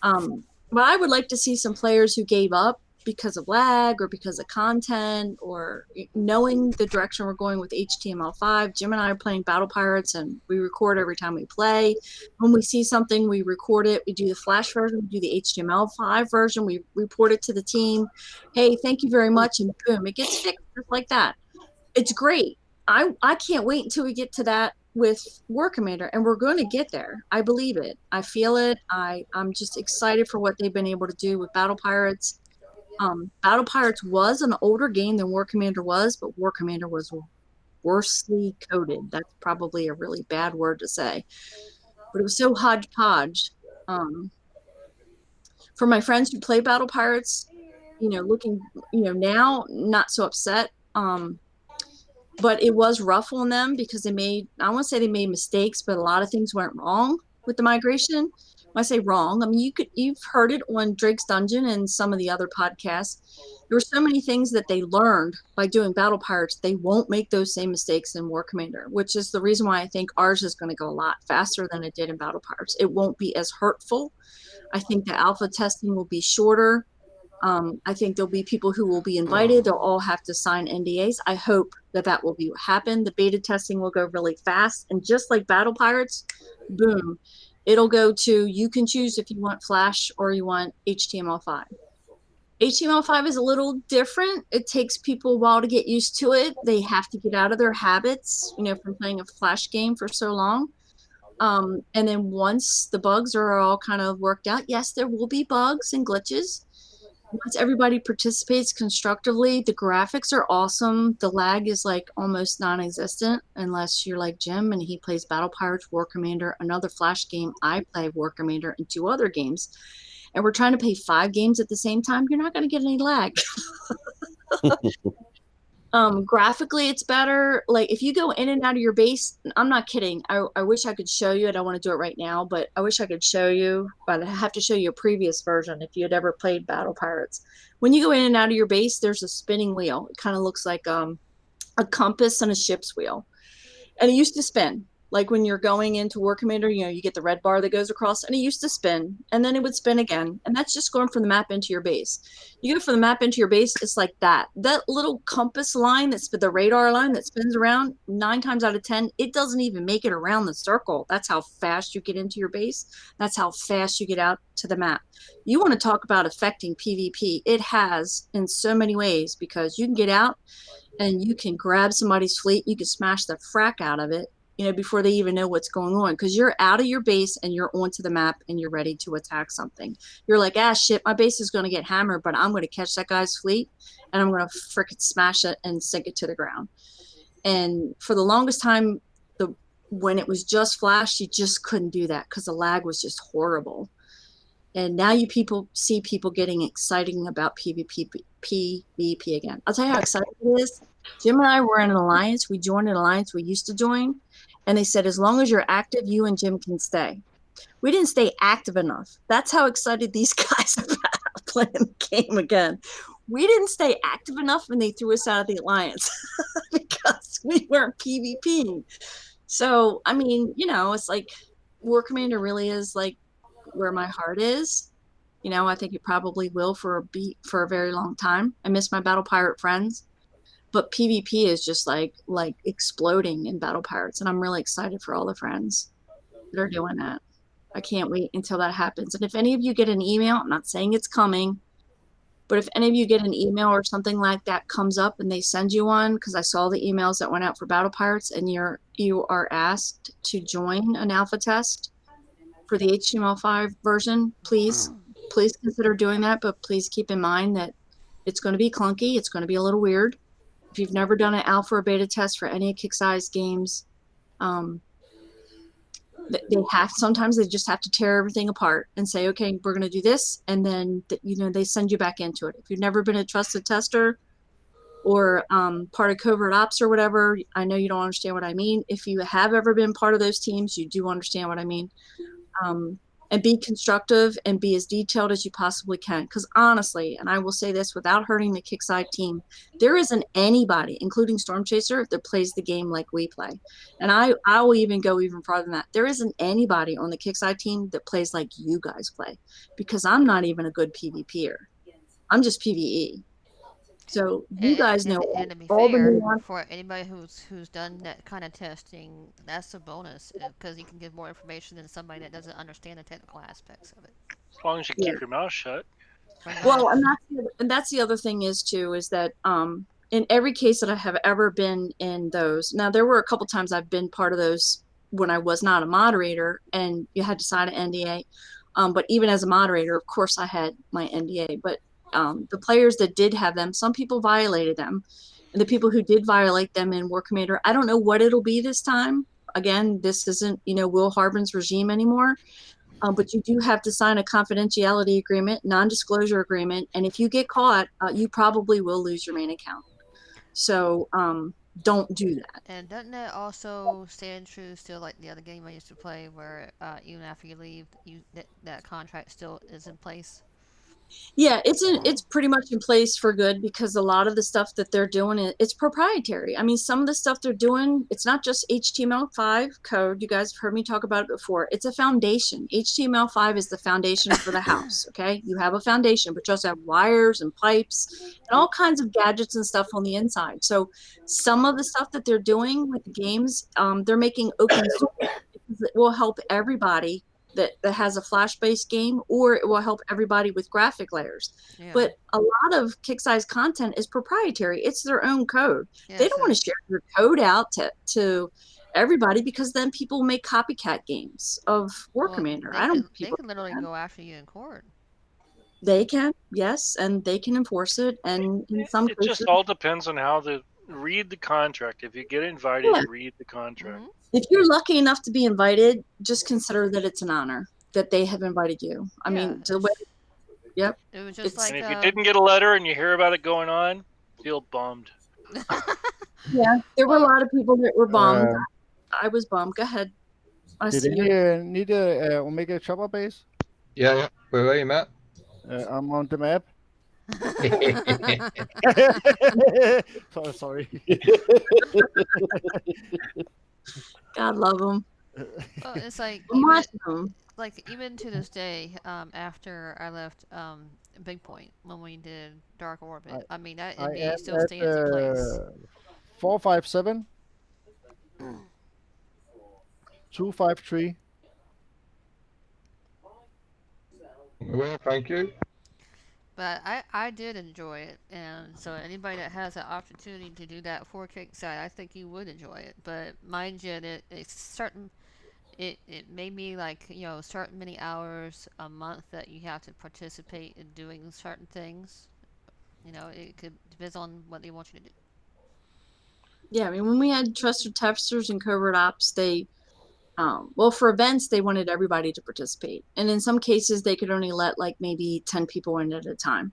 But I would like to see some players who gave up because of lag or because of content or knowing the direction we're going with HTML5. Jim and I are playing Battle Pirates and we record every time we play. When we see something, we record it. We do the Flash version, we do the HTML5 version, we report it to the team. Hey, thank you very much. And boom, it gets fixed just like that. It's great. I can't wait until we get to that with War Commander, and we're going to get there. I believe it. I feel it. I'm just excited for what they've been able to do with Battle Pirates. Battle Pirates was an older game than War Commander was, but War Commander was worsely coded. That's probably a really bad word to say, but it was so hodgepodge. For my friends who play Battle Pirates, looking, now not so upset. But it was rough on them because I want to say they made mistakes, but a lot of things went wrong with the migration. When I say wrong, you've heard it on Drake's Dungeon and some of the other podcasts. There were so many things that they learned by doing Battle Pirates. They won't make those same mistakes in War Commander, which is the reason why I think ours is going to go a lot faster than it did in Battle Pirates. It won't be as hurtful. I think the alpha testing will be shorter. I think there'll be people who will be invited. They'll all have to sign NDAs. I hope that will be what happened. The beta testing will go really fast. And just like Battle Pirates, boom, it'll go to, you can choose if you want Flash or you want HTML5. HTML5 is a little different. It takes people a while to get used to it. They have to get out of their habits, from playing a Flash game for so long. And then once the bugs are all kind of worked out, yes, there will be bugs and glitches. Once everybody participates constructively, the graphics are awesome. The lag is like almost non-existent unless you're like Jim and he plays Battle Pirates, War Commander, another Flash game. I play War Commander and 2 other games. And we're trying to play 5 games at the same time. You're not going to get any lag. Graphically, it's better. Like if you go in and out of your base, I'm not kidding. I wish I could show you. I don't want to do it right now, but I wish I could show you. But I have to show you a previous version if you had ever played Battle Pirates. When you go in and out of your base, there's a spinning wheel. It kind of looks like a compass and a ship's wheel, and it used to spin. Like when you're going into War Commander, you get the red bar that goes across, and it used to spin, and then it would spin again. And that's just going from the map into your base. You go from the map into your base, it's like that. That little compass line, that's the radar line that spins around, 9 times out of 10, it doesn't even make it around the circle. That's how fast you get into your base. That's how fast you get out to the map. You want to talk about affecting PvP. It has in so many ways, because you can get out and you can grab somebody's fleet. You can smash the frack out of it, before they even know what's going on, because you're out of your base and you're onto the map and you're ready to attack something. You're like, shit, my base is going to get hammered, but I'm going to catch that guy's fleet and I'm going to frickin' smash it and sink it to the ground. And for the longest time, when it was just Flash, you just couldn't do that because the lag was just horrible. And now see people getting excited about PvP again. I'll tell you how excited it is. Jim and I were in an alliance. We joined an alliance we used to join. And they said, as long as you're active, you and Jim can stay. We didn't stay active enough. That's how excited these guys are about playing the game again. We didn't stay active enough and they threw us out of the alliance because we weren't PvP. So, it's like War Commander really is like where my heart is. I think it probably will for a very long time. I miss my Battle Pirate friends. But PvP is just like exploding in Battle Pirates, and I'm really excited for all the friends that are doing that. I can't wait until that happens. And if any of you get an email, I'm not saying it's coming, but if any of you get an email or something like that comes up and they send you one, because I saw the emails that went out for Battle Pirates, and you are asked to join an alpha test for the HTML5 version, please consider doing that. But please keep in mind that it's going to be clunky. It's going to be a little weird. If you've never done an alpha or beta test for any Kick-Size games, sometimes they just have to tear everything apart and say, okay, we're going to do this, and then they send you back into it. If you've never been a trusted tester or part of covert ops or whatever, I know you don't understand what I mean. If you have ever been part of those teams, you do understand what I mean. And be constructive and be as detailed as you possibly can. Because honestly, and I will say this without hurting the Kickside team, there isn't anybody, including Storm Chaser, that plays the game like we play. And I will even go even farther than that. There isn't anybody on the Kickside team that plays like you guys play, because I'm not even a good PvPer. I'm just PvE. So you guys know and to be all the fair, nuance. for anybody who's done that kind of testing, that's a bonus because you can give more information than somebody that doesn't understand the technical aspects of it. As long as you keep your mouth shut. Well, and that's the other thing is that in every case that I have ever been in those, now there were a couple times I've been part of those when I was not a moderator and you had to sign an NDA. But even as a moderator, of course I had my NDA, but the players that did have them, some people violated them. And the people who did violate them in War Commander, I don't know what it'll be this time. Again, this isn't, Will Harbin's regime anymore. But you do have to sign a confidentiality agreement, non-disclosure agreement. And if you get caught, you probably will lose your main account. So don't do that. And doesn't that also stand true still like the other game I used to play where even after you leave, that contract still is in place? Yeah, it's pretty much in place for good because a lot of the stuff that they're doing, it's proprietary. I mean, some of the stuff they're doing, it's not just HTML5 code. You guys have heard me talk about it before. It's a foundation. HTML5 is the foundation for the house, okay? You have a foundation, but you also have wires and pipes and all kinds of gadgets and stuff on the inside. So some of the stuff that they're doing with the games, they're making open source because it will help everybody that has a flash-based game, or it will help everybody with graphic layers. Yeah. But a lot of Kick-Size content is proprietary. It's their own code. Yeah, they don't want to share their code out to everybody because then people make copycat games of War Commander. They can literally go after you in court. They can, yes, and they can enforce it. And in some cases, it just all depends on how to read the contract. If you get invited, read the contract. Mm-hmm. If you're lucky enough to be invited, just consider that it's an honor that they have invited you. I mean, yep. It was just like. And if you didn't get a letter and you hear about it going on, feel bummed. Yeah, there were a lot of people that were bummed. I was bummed. Go ahead. Did you need a Omega chopper base? Yeah. Where are you, Matt? I'm on the map. Sorry. God love them. Well, it's like even to this day, after I left Big Point when we did Dark Orbit, I mean that NDA still stands in place. 457 253. Well, thank you. But I did enjoy it, and so anybody that has an opportunity to do that for Kickside, I think you would enjoy it. But mind you, it's certain. It may be like certain many hours a month that you have to participate in doing certain things. It could depends on what they want you to do. Yeah, I mean, when we had trusted testers and covert ops, they for events they wanted everybody to participate, and in some cases they could only let like maybe 10 people in at a time.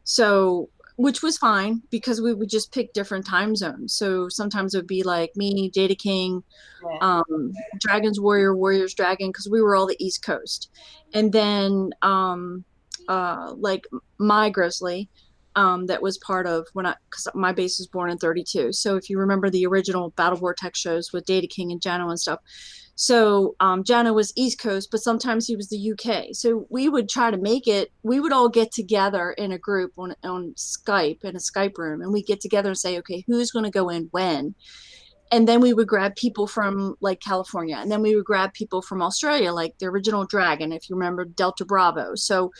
So, which was fine because we would just pick different time zones. So sometimes it would be like me, Data King, Dragon's Warrior, Warrior's Dragon, because we were all the East Coast, and then like my Grizzly, that was part of because my base was born in 32. So if you remember the original Battle Vortex shows with Data King and Jano and stuff. So Jano was East Coast, but sometimes he was the UK. So we would try to make it, we would all get together in a group on Skype, in a Skype room, and we get together and say, okay, who's going to go in when? And then we would grab people from like California, and then we would grab people from Australia, like the original Dragon, if you remember Delta Bravo. So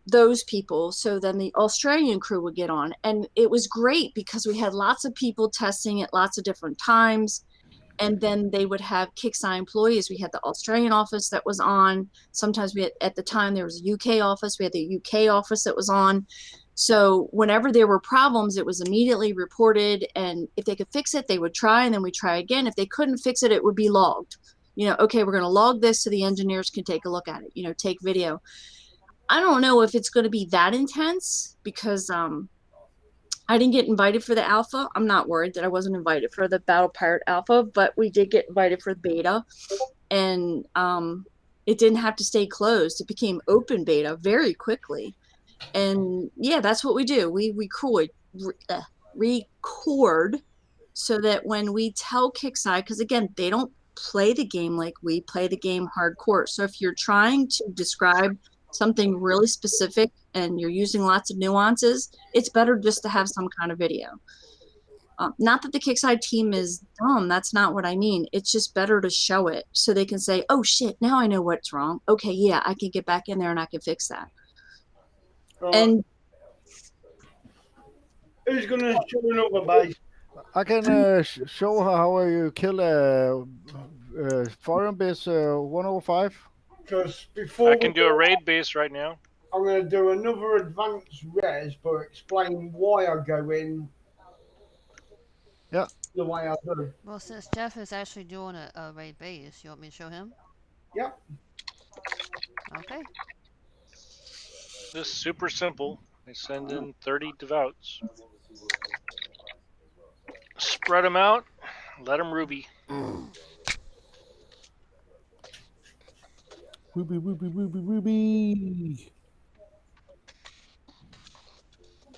those people, so then the Australian crew would get on, and it was great because we had lots of people testing at lots of different times. And then they would have KIXI employees. We had the Australian office that was on. Sometimes we had, at the time, there was a UK office. We had the UK office that was on. So whenever there were problems, it was immediately reported. And if they could fix it, they would try, and then we try again. If they couldn't fix it, it would be logged. Okay, we're going to log this so the engineers can take a look at it, take video. I don't know if it's going to be that intense because I didn't get invited for the alpha. I'm not worried that I wasn't invited for the Battle Pirate alpha, but we did get invited for the beta, and it didn't have to stay closed. It became open beta very quickly, and yeah, that's what we do. We record so that when we tell KIXI, because again, they don't play the game like we play the game hardcore. So if you're trying to describe something really specific and you're using lots of nuances, it's better just to have some kind of video. Not that the KIXI team is dumb. That's not what I mean. It's just better to show it so they can say, oh shit, now I know what's wrong. Okay, yeah, I can get back in there and I can fix that. And who's going to show another base? I can show how you kill a foreign base 105. Because before I can do a raid base right now. I'm going to do another advanced res, but explain why I go in. Yeah. The way I do. Well, since Jeff is actually doing a raid base, you want me to show him? Yep. Okay. This is super simple. I send in 30 devouts. Spread them out. Let them ruby. Ruby, Ruby, Ruby, Ruby.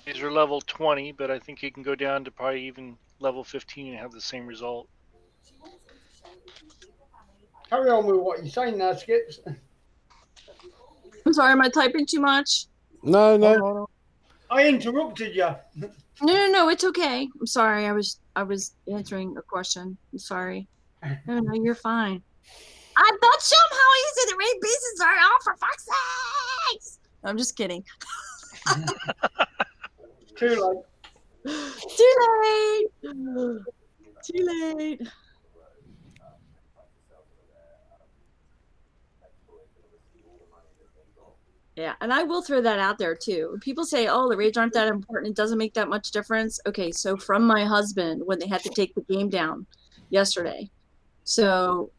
These are level 20, but I think you can go down to probably even level 15 and have the same result. Carry on with what you're saying now, Skips. I'm sorry, am I typing too much? No. I interrupted you. No, it's okay. I'm sorry. I was answering a question. I'm sorry. No, you're fine. I thought show them how easy the raid bases are. Oh, for fuck's sakes! I'm just kidding. Too late. Too late. Yeah, and I will throw that out there too. When people say, oh, the raids aren't that important, it doesn't make that much difference. Okay, so from my husband, when they had to take the game down yesterday. So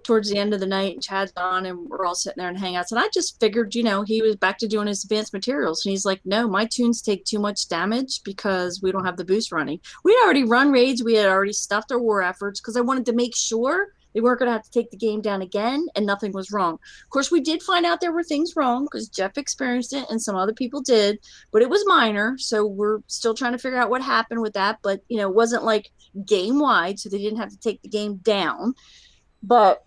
towards the end of the night, Chad's on and we're all sitting there in hangouts. And I just figured, he was back to doing his advanced materials. And he's like, no, my tunes take too much damage because we don't have the boost running. We had already run raids. We had already stuffed our war efforts because I wanted to make sure they weren't going to have to take the game down again and nothing was wrong. Of course, we did find out there were things wrong because Jeff experienced it and some other people did, but it was minor. So we're still trying to figure out what happened with that. But, it wasn't like game wide, so they didn't have to take the game down. But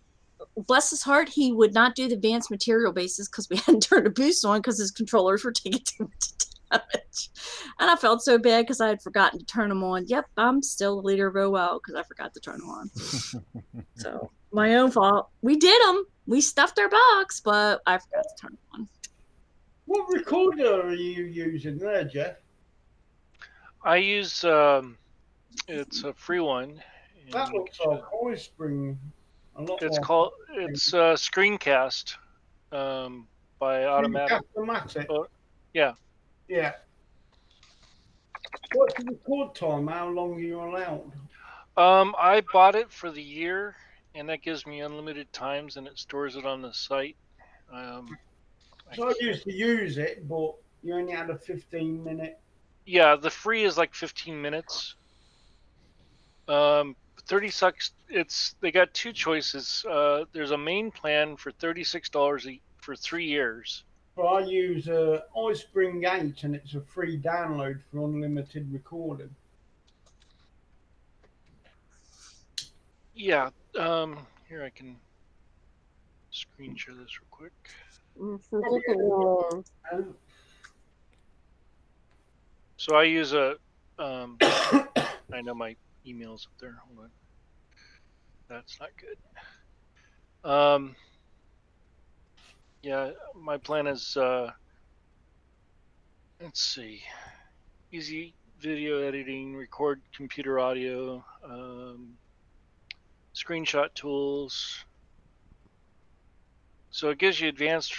bless his heart, he would not do the advanced material bases because we hadn't turned a boost on because his controllers were taking too much damage. And I felt so bad because I had forgotten to turn them on. Yep, I'm still the leader of OL because I forgot to turn them on. So, my own fault. We did them. We stuffed our box, but I forgot to turn them on. What recorder are you using there, Jeff? I use, it's a free one. That looks like Oyspring. It's Screencast by Automatic. Yeah. Yeah. What's the record time? How long are you allowed? I bought it for the year, and that gives me unlimited times, and it stores it on the site. So I used to use it, but you only had a 15-minute. Yeah, the free is like 15 minutes. 30 sucks. They got two choices. There's a main plan for $36 for 3 years. But I use Oyspring 8, and it's a free download for unlimited recording. Yeah. Here I can screen share this real quick. So I use a. I know my email's up there. Hold on. That's not good. Yeah, my plan is. Let's see. Easy video editing, record computer audio. screenshot tools. So it gives you advanced.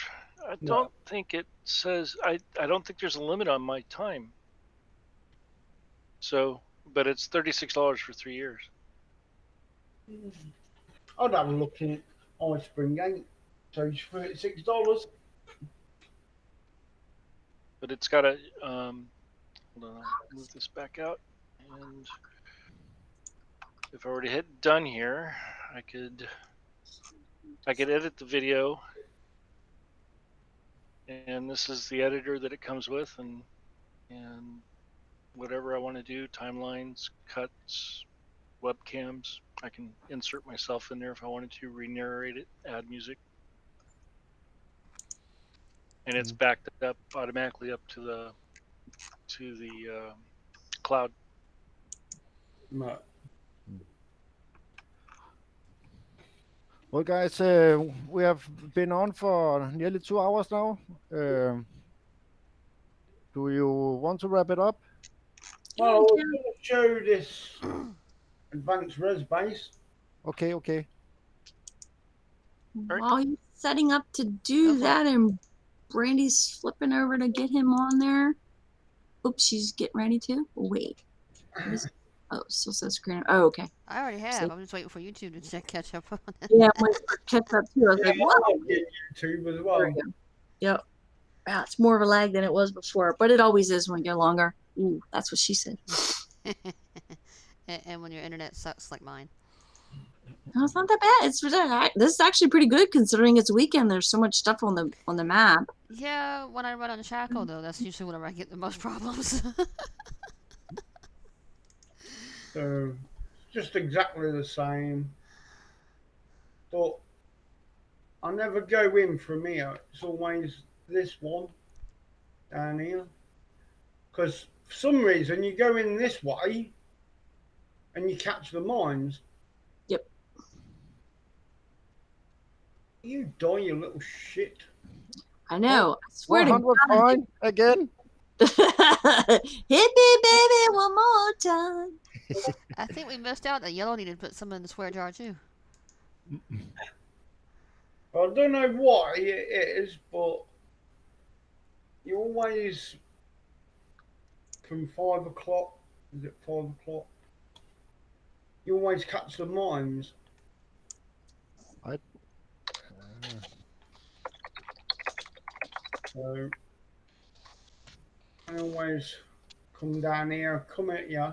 I don't think it says. I don't think there's a limit on my time. So, but it's $36 for 3 years. I'd have a look in Ice Spring Gate. So it's $36. But it's got a. Hold on, I'll move this back out. And if I were to hit done here, I could edit the video. And this is the editor that it comes with, and whatever I want to do, timelines, cuts, webcams, I can insert myself in there if I wanted to, re-narrate it, add music. And it's backed up automatically up to the cloud. No. Well, guys, we have been on for nearly 2 hours now. Do you want to wrap it up? Well, I was going to show this advanced res base. Okay. While you're setting up to do that, and Brandy's flipping over to get him on there. Oops, she's getting ready to. Wait. Oh, still says screen. Oh, okay. I already have. I'm just waiting for YouTube to catch up on it. Yeah, I'm waiting for catch up too. I was like, whoa. YouTube as well. There we go. Yep. Yeah, it's more of a lag than it was before, but it always is when you get longer. Ooh, that's what she said. And when your internet sucks like mine. No, it's not that bad. This is actually pretty good considering it's a weekend. There's so much stuff on the map. Yeah, when I run on Shackle though, that's usually whenever I get the most problems. So just exactly the same. But I never go in from here. It's always this one down here. Because for some reason you go in this way and you catch the mines. Yep. You die, you little shit. I know. I swear to 100 God. point again. Hit me, baby, one more time. I think we missed out that Yellow needed to put some in the square jar too. I don't know why it is, but you always from 5 o'clock. Is it 5 o'clock? You always catch the mines. So I always come down here, come at you.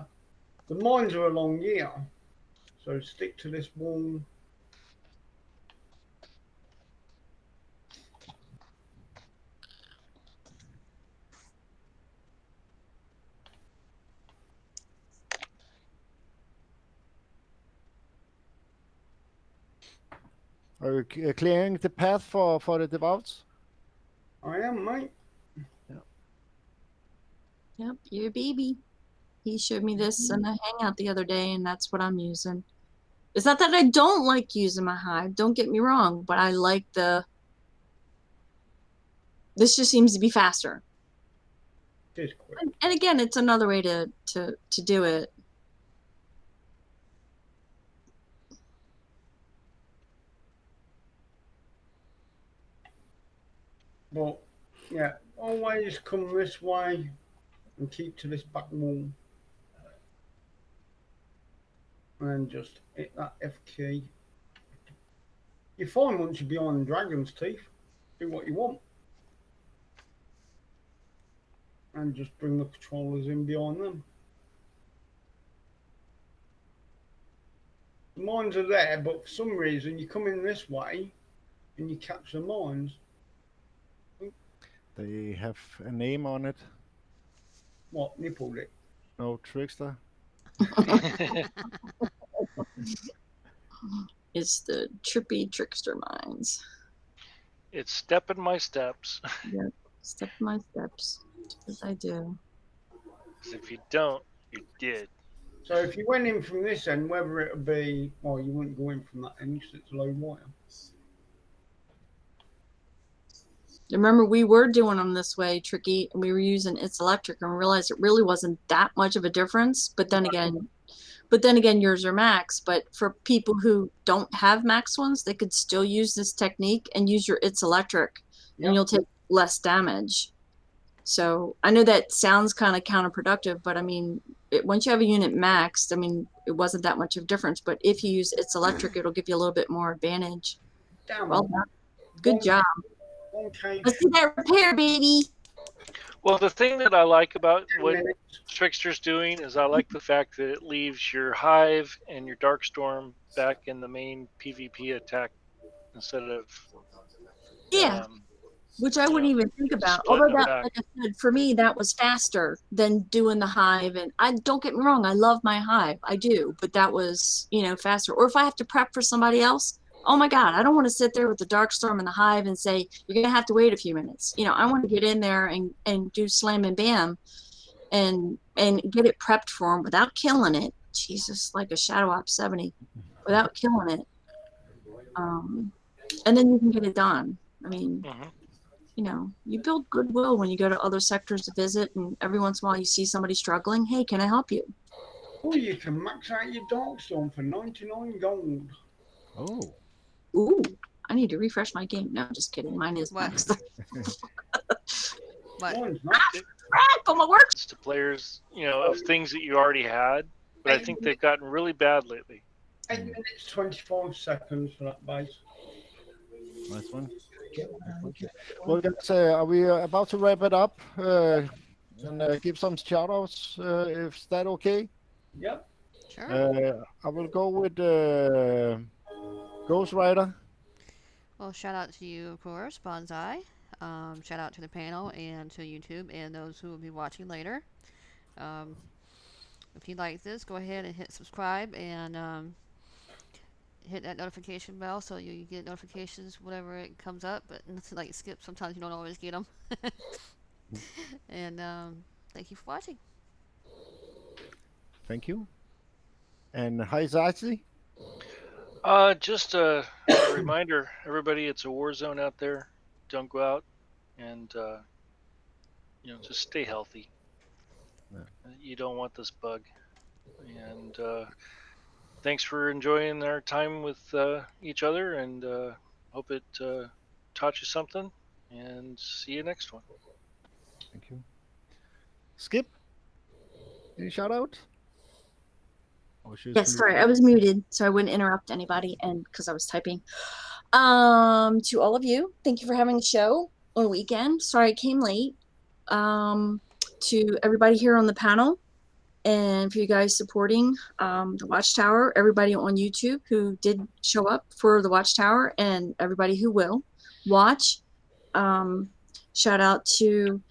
The mines are along here, so stick to this wall. Are you clearing the path for the devout? I am, mate. Yep, your baby. He showed me this in a hangout the other day, and that's what I'm using. It's not that I don't like using my hive, don't get me wrong, but I like this just seems to be faster. It is quick. And again, it's another way to do it. But yeah, always come this way and keep to this back wall. And then just hit that F key. You find once you're behind Dragon's Teeth, do what you want. And just bring the controllers in behind them. The mines are there, but for some reason you come in this way and you catch the mines. They have a name on it. What, nipple lick? No, Trickster. It's the trippy trickster mines. It's stepping my steps. Yep, step my steps as I do. 'Cause if you don't, you're dead. So if you went in from this end, whether it would be, well, you wouldn't go in from that end because it's low wire. Remember, we were doing them this way, Tricky, and we were using It's Electric and realized it really wasn't that much of a difference. But then again, But then again, yours are max. But for people who don't have max ones, they could still use this technique and use your It's Electric, and you'll take less damage. So I know that sounds kind of counterproductive, but I mean, once you have a unit maxed, I mean, it wasn't that much of a difference. But if you use It's Electric, it'll give you a little bit more advantage. Damn. Well done. Good job. Okay. Let's see that repair, baby. Well, the thing that I like about 10 what minutes. Trickster's doing is I like the fact that it leaves your Hive and your Darkstorm back in the main PvP attack instead of Yeah. Which I wouldn't even think about. splitting Although them that, back. like I said, for me, that was faster than doing the Hive. And I don't get me wrong, I love my Hive. I do. But that was, faster. Or if I have to prep for somebody else, oh my God, I don't want to sit there with the Darkstorm and the Hive and say, you're going to have to wait a few minutes. I want to get in there and do slam and bam and get it prepped for them without killing it. Jesus, like a Shadow Op 70, without killing it. And then you can get it done. I mean, you build goodwill when you go to other sectors to visit, and every once in a while you see somebody struggling. Hey, can I help you? Or you can max out your Darkstorm for 99 gold. Oh. Ooh, I need to refresh my game. No, just kidding. Mine is maxed. Mine's not. On my work. To players, of things that you already had, but I think they've gotten really bad lately. 8 minutes 25 seconds for that base. Nice one. Well, guys, are we about to wrap it up and give some shout outs, if that okay? Yep. Sure. I will go with Ghost Rider. Well, shout out to you, of course, Bonsai. Shout out to the panel and to YouTube and those who will be watching later. If you like this, go ahead and hit subscribe and hit that notification bell so you get notifications whenever it comes up. But nothing like Skip, sometimes you don't always get them. And thank you for watching. Thank you. And hi, Zazi. Just a reminder, everybody, it's a war zone out there. Don't go out, and just stay healthy. Yeah. You don't want this bug. And thanks for enjoying our time with each other, and hope it taught you something. And see you next one. Thank you. Skip, any shout out? Yes, sorry, I was muted, so I wouldn't interrupt anybody, and because I was typing. To all of you, thank you for having the show on the weekend. Sorry I came late. To everybody here on the panel, and for you guys supporting the Watchtower, everybody on YouTube who did show up for the Watchtower, and everybody who will watch. Shout out to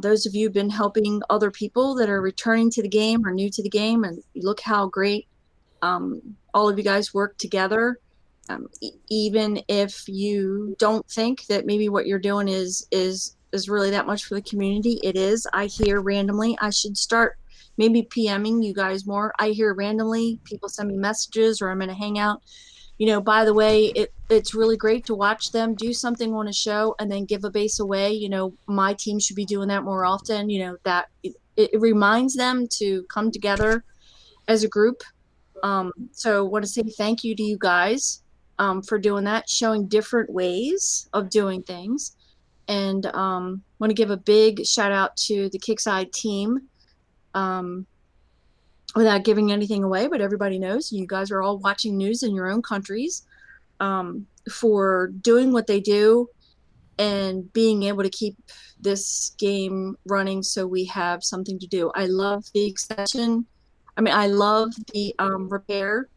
those of you who've been helping other people that are returning to the game or new to the game, and look how great all of you guys work together. Even if you don't think that maybe what you're doing is really that much for the community, it is. I hear randomly, I should start maybe PMing you guys more. I hear randomly people send me messages, or I'm in a hangout. By the way, it's really great to watch them do something on a show and then give a base away. My team should be doing that more often. That it reminds them to come together as a group. So I want to say thank you to you guys for doing that, showing different ways of doing things. And want to give a big shout out to the Kickside team. Without giving anything away, but everybody knows you guys are all watching news in your own countries, for doing what they do and being able to keep this game running so we have something to do. I love the extension. I love the repair,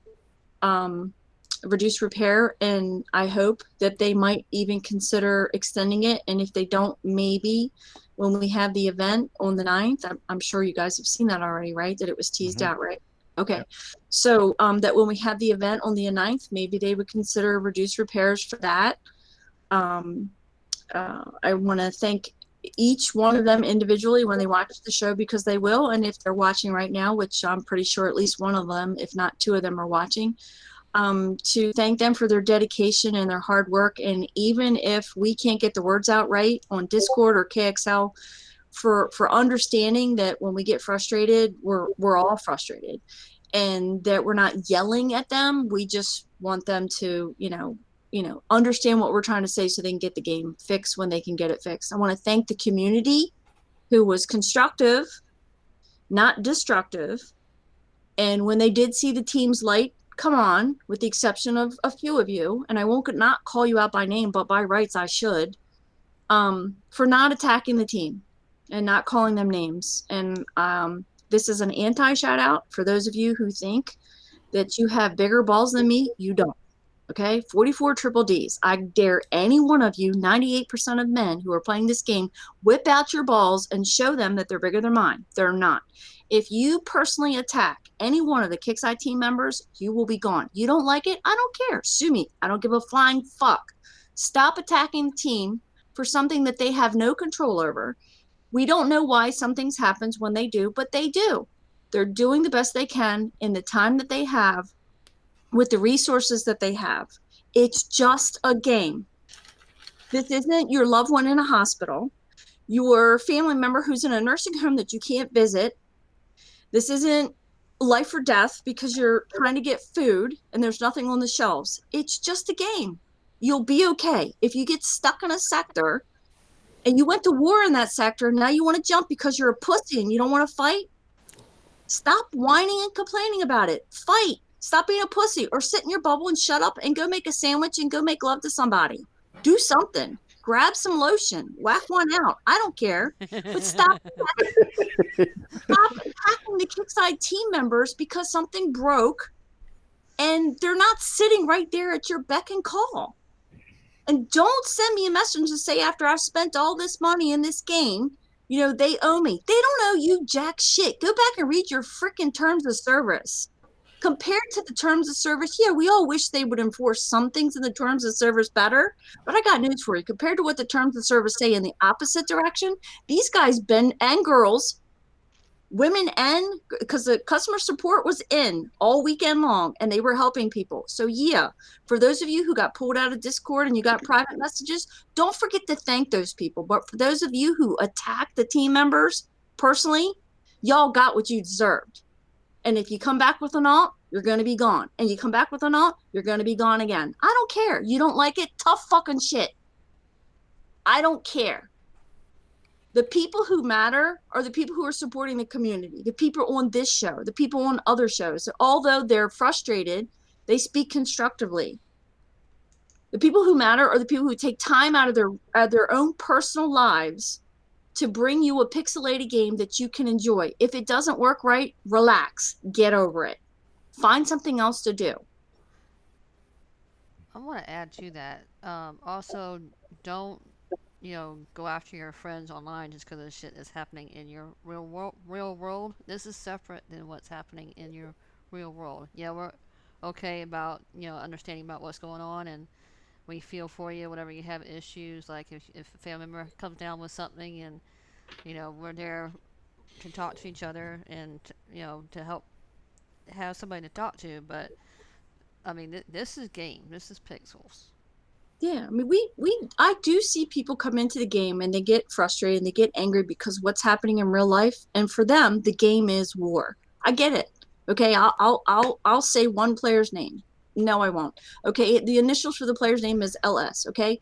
reduced repair, and I hope that they might even consider extending it. And if they don't, maybe when we have the event on the 9th, I'm sure you guys have seen that already, right? That it was teased out, right? Okay. Yep. So that when we have the event on the 9th, maybe they would consider reduced repairs for that. I want to thank each one of them individually when they watch the show, because they will. And if they're watching right now, which I'm pretty sure at least one of them, if not two of them, are watching, to thank them for their dedication and their hard work. And even if we can't get the words out right on Discord or KXL, for understanding that when we get frustrated, we're all frustrated. and that we're not yelling at them. We just want them to, understand what we're trying to say so they can get the game fixed when they can get it fixed. I want to thank the community who was constructive, not destructive. And when they did see the team's light come on, with the exception of a few of you, and I won't not call you out by name, but by rights I should, for not attacking the team and not calling them names. And this is an anti-shout out for those of you who think that you have bigger balls than me. You don't. Okay, 44 triple Ds. I dare any one of you, 98% of men who are playing this game, whip out your balls and show them that they're bigger than mine. They're not. If you personally attack any one of the Kickside team members, you will be gone. You don't like it? I don't care. Sue me. I don't give a flying fuck. Stop attacking the team for something that they have no control over. We don't know why some things happen when they do, but they do. They're doing the best they can in the time that they have with the resources that they have. It's just a game. This isn't your loved one in a hospital, your family member who's in a nursing home that you can't visit. This isn't life or death because you're trying to get food and there's nothing on the shelves. It's just a game. You'll be okay. If you get stuck in a sector and you went to war in that sector and now you want to jump because you're a pussy and you don't want to fight, stop whining and complaining about it. Fight. Stop being a pussy, or sit in your bubble and shut up and go make a sandwich and go make love to somebody. Do something. Grab some lotion. Whack one out. I don't care. But stop attacking the Kickside team members because something broke and they're not sitting right there at your beck and call. And don't send me a message to say after I've spent all this money in this game, they owe me. They don't owe you jack shit. Go back and read your freaking terms of service. Compared to the terms of service, yeah, we all wish they would enforce some things in the terms of service better. But I got news for you. Compared to what the terms of service say in the opposite direction, these guys, and girls, women, and because the customer support was in all weekend long and they were helping people. So yeah, for those of you who got pulled out of Discord and you got private messages, don't forget to thank those people. But for those of you who attacked the team members personally, y'all got what you deserved. And if you come back with an alt, you're going to be gone. And you come back with an alt, you're going to be gone again. I don't care. You don't like it? Tough fucking shit. I don't care. The people who matter are the people who are supporting the community, the people on this show, the people on other shows. Although they're frustrated, they speak constructively. The people who matter are the people who take time out of their own personal lives to bring you a pixelated game that you can enjoy. If it doesn't work right, relax, get over it. Find something else to do. I want to add to that. Also, don't go after your friends online just because of shit that's happening in your real world. This is separate than what's happening in your real world. Yeah, we're okay about understanding about what's going on, and we feel for you whenever you have issues. Like if a family member comes down with something, and we're there to talk to each other and to help have somebody to talk to. But I mean, this is game. This is pixels. Yeah, I mean, I do see people come into the game and they get frustrated and they get angry because what's happening in real life, and for them, the game is war. I get it. Okay, I'll say one player's name. No, I won't. Okay, the initials for the player's name is LS. Okay,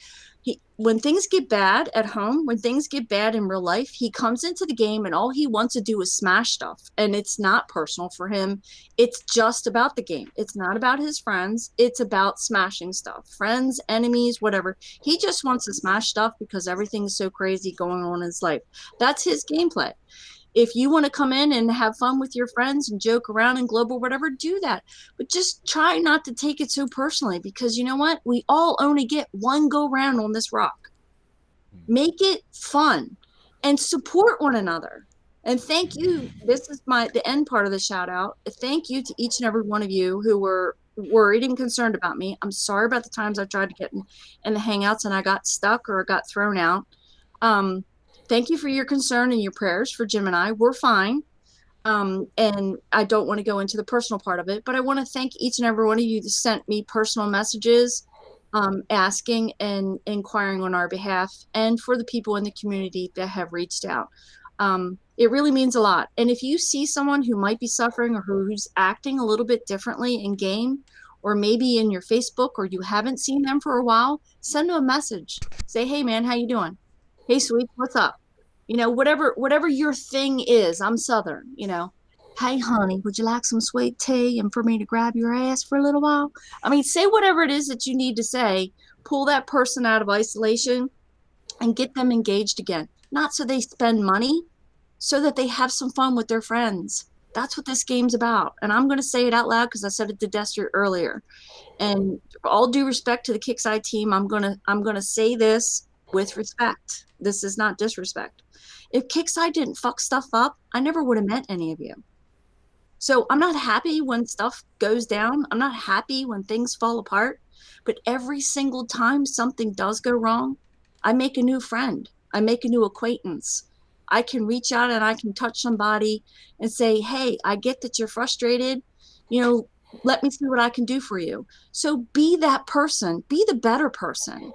when things get bad at home, when things get bad in real life, he comes into the game and all he wants to do is smash stuff. And it's not personal for him. It's just about the game. It's not about his friends. It's about smashing stuff. Friends, enemies, whatever. He just wants to smash stuff because everything's so crazy going on in his life. That's his gameplay. If you want to come in and have fun with your friends and joke around and global whatever, do that. But just try not to take it so personally, because you know what? We all only get one go round on this rock. Make it fun and support one another. And thank you. This is the end part of the shout out. Thank you to each and every one of you who were worried and concerned about me. I'm sorry about the times I tried to get in the hangouts and I got stuck or got thrown out. Thank you for your concern and your prayers for Jim and I. We're fine. And I don't want to go into the personal part of it, but I want to thank each and every one of you that sent me personal messages, asking and inquiring on our behalf, and for the people in the community that have reached out. It really means a lot. And if you see someone who might be suffering or who's acting a little bit differently in game, or maybe in your Facebook, or you haven't seen them for a while, send them a message. Say, hey man, how you doing? Hey sweet, what's up? You know, whatever your thing is. I'm Southern, you know. Hey honey, would you like some sweet tea and for me to grab your ass for a little while? I mean, say whatever it is that you need to say. Pull that person out of isolation and get them engaged again. Not so they spend money, so that they have some fun with their friends. That's what this game's about. And I'm going to say it out loud because I said it to Destry earlier. And all due respect to the Kickside team, I'm gonna say this with respect. This is not disrespect. If Kickside didn't fuck stuff up, I never would have met any of you. So I'm not happy when stuff goes down. I'm not happy when things fall apart. But every single time something does go wrong, I make a new friend. I make a new acquaintance. I can reach out and I can touch somebody and say, hey, I get that you're frustrated. You know, let me see what I can do for you. So be that person. Be the better person.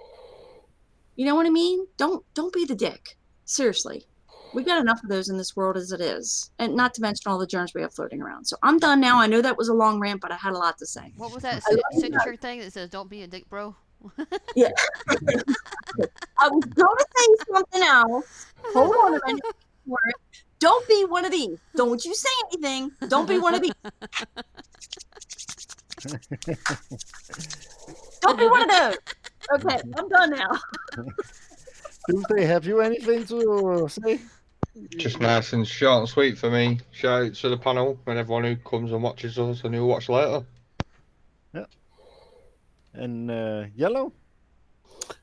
You know what I mean? Don't be the dick. Seriously. We got enough of those in this world as it is. And not to mention all the germs we have floating around. So I'm done now. I know that was a long rant, but I had a lot to say. What was that signature thing that says "Don't be a dick, bro"? Yeah. I was going to say something else. Hold on a minute. Don't be one of these. Don't you say anything. Don't be one of these. Don't be one of those. Okay, I'm done now. Doomsday, have you anything to say? Just nice and short and sweet for me. Shout out to the panel and everyone who comes and watches us and who watch later. Yeah. And Yellow?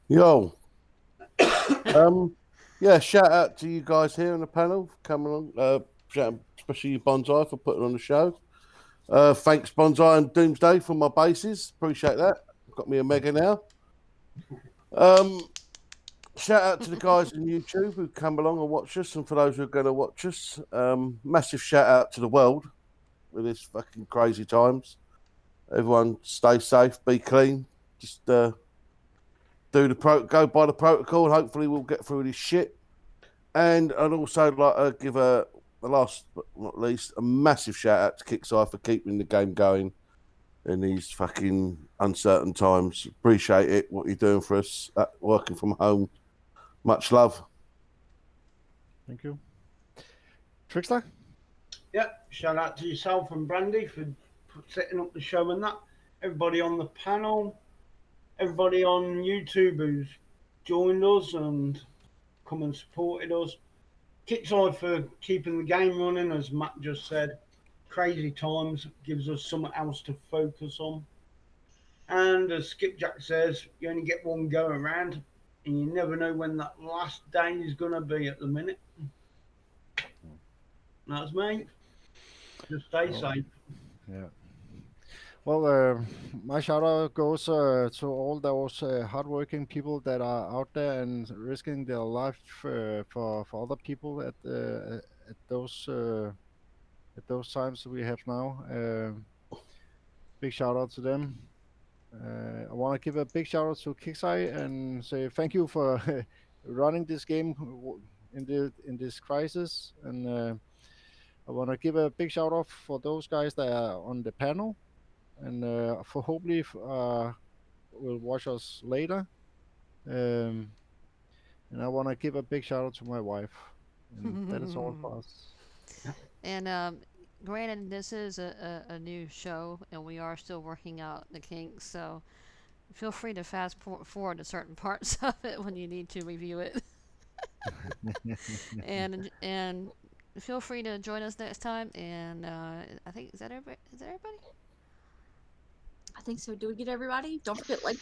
Yo. Yeah, shout out to you guys here on the panel for coming along. Shout out especially you, Bonsai, for putting on the show. Thanks, Bonsai and Doomsday, for my bases. Appreciate that. Got me a mega now. Shout out to the guys on YouTube who come along and watch us, and for those who are going to watch us, massive shout out to the world with this fucking crazy times. Everyone, stay safe, be clean, just go by the protocol. Hopefully, we'll get through this shit. And I'd also like to give the last but not least, a massive shout out to Kickside for keeping the game going in these fucking uncertain times. Appreciate it, what you're doing for us, working from home. Much love. Thank you. Trickster? Yep, shout out to yourself and Brandy for setting up the show and that. Everybody on the panel, everybody on YouTube who's joined us and come and supported us. Kickside for keeping the game running, as Matt just said. Crazy times gives us something else to focus on. And as Skipjack says, you only get one go around, and you never know when that last day is going to be at the minute. That's me. Just stay safe. Yeah. Well, my shout out goes to all those hardworking people that are out there and risking their life for other people at those times we have now. Big shout out to them. I want to give a big shout out to Kickside and say thank you for running this game in this crisis. And I want to give a big shout out for those guys that are on the panel, and for hopefully will watch us later. And I want to give a big shout out to my wife. And that is all for us. And granted, this is a new show, and we are still working out the kinks, so feel free to fast forward to certain parts of it when you need to review it. and feel free to join us next time. And I think is that everybody? I think so. Do we get everybody? Don't forget, like,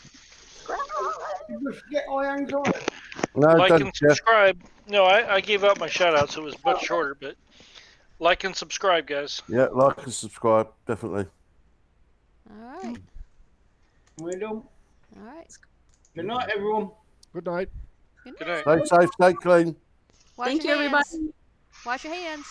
Like and subscribe. No, I gave up my shout out, so it was much shorter, but like and subscribe, guys. Yeah, like and subscribe, definitely. All right. We do. All right. Good night, everyone. Good night. Good night. Stay safe, stay clean. Thank you, everybody. Wash your hands.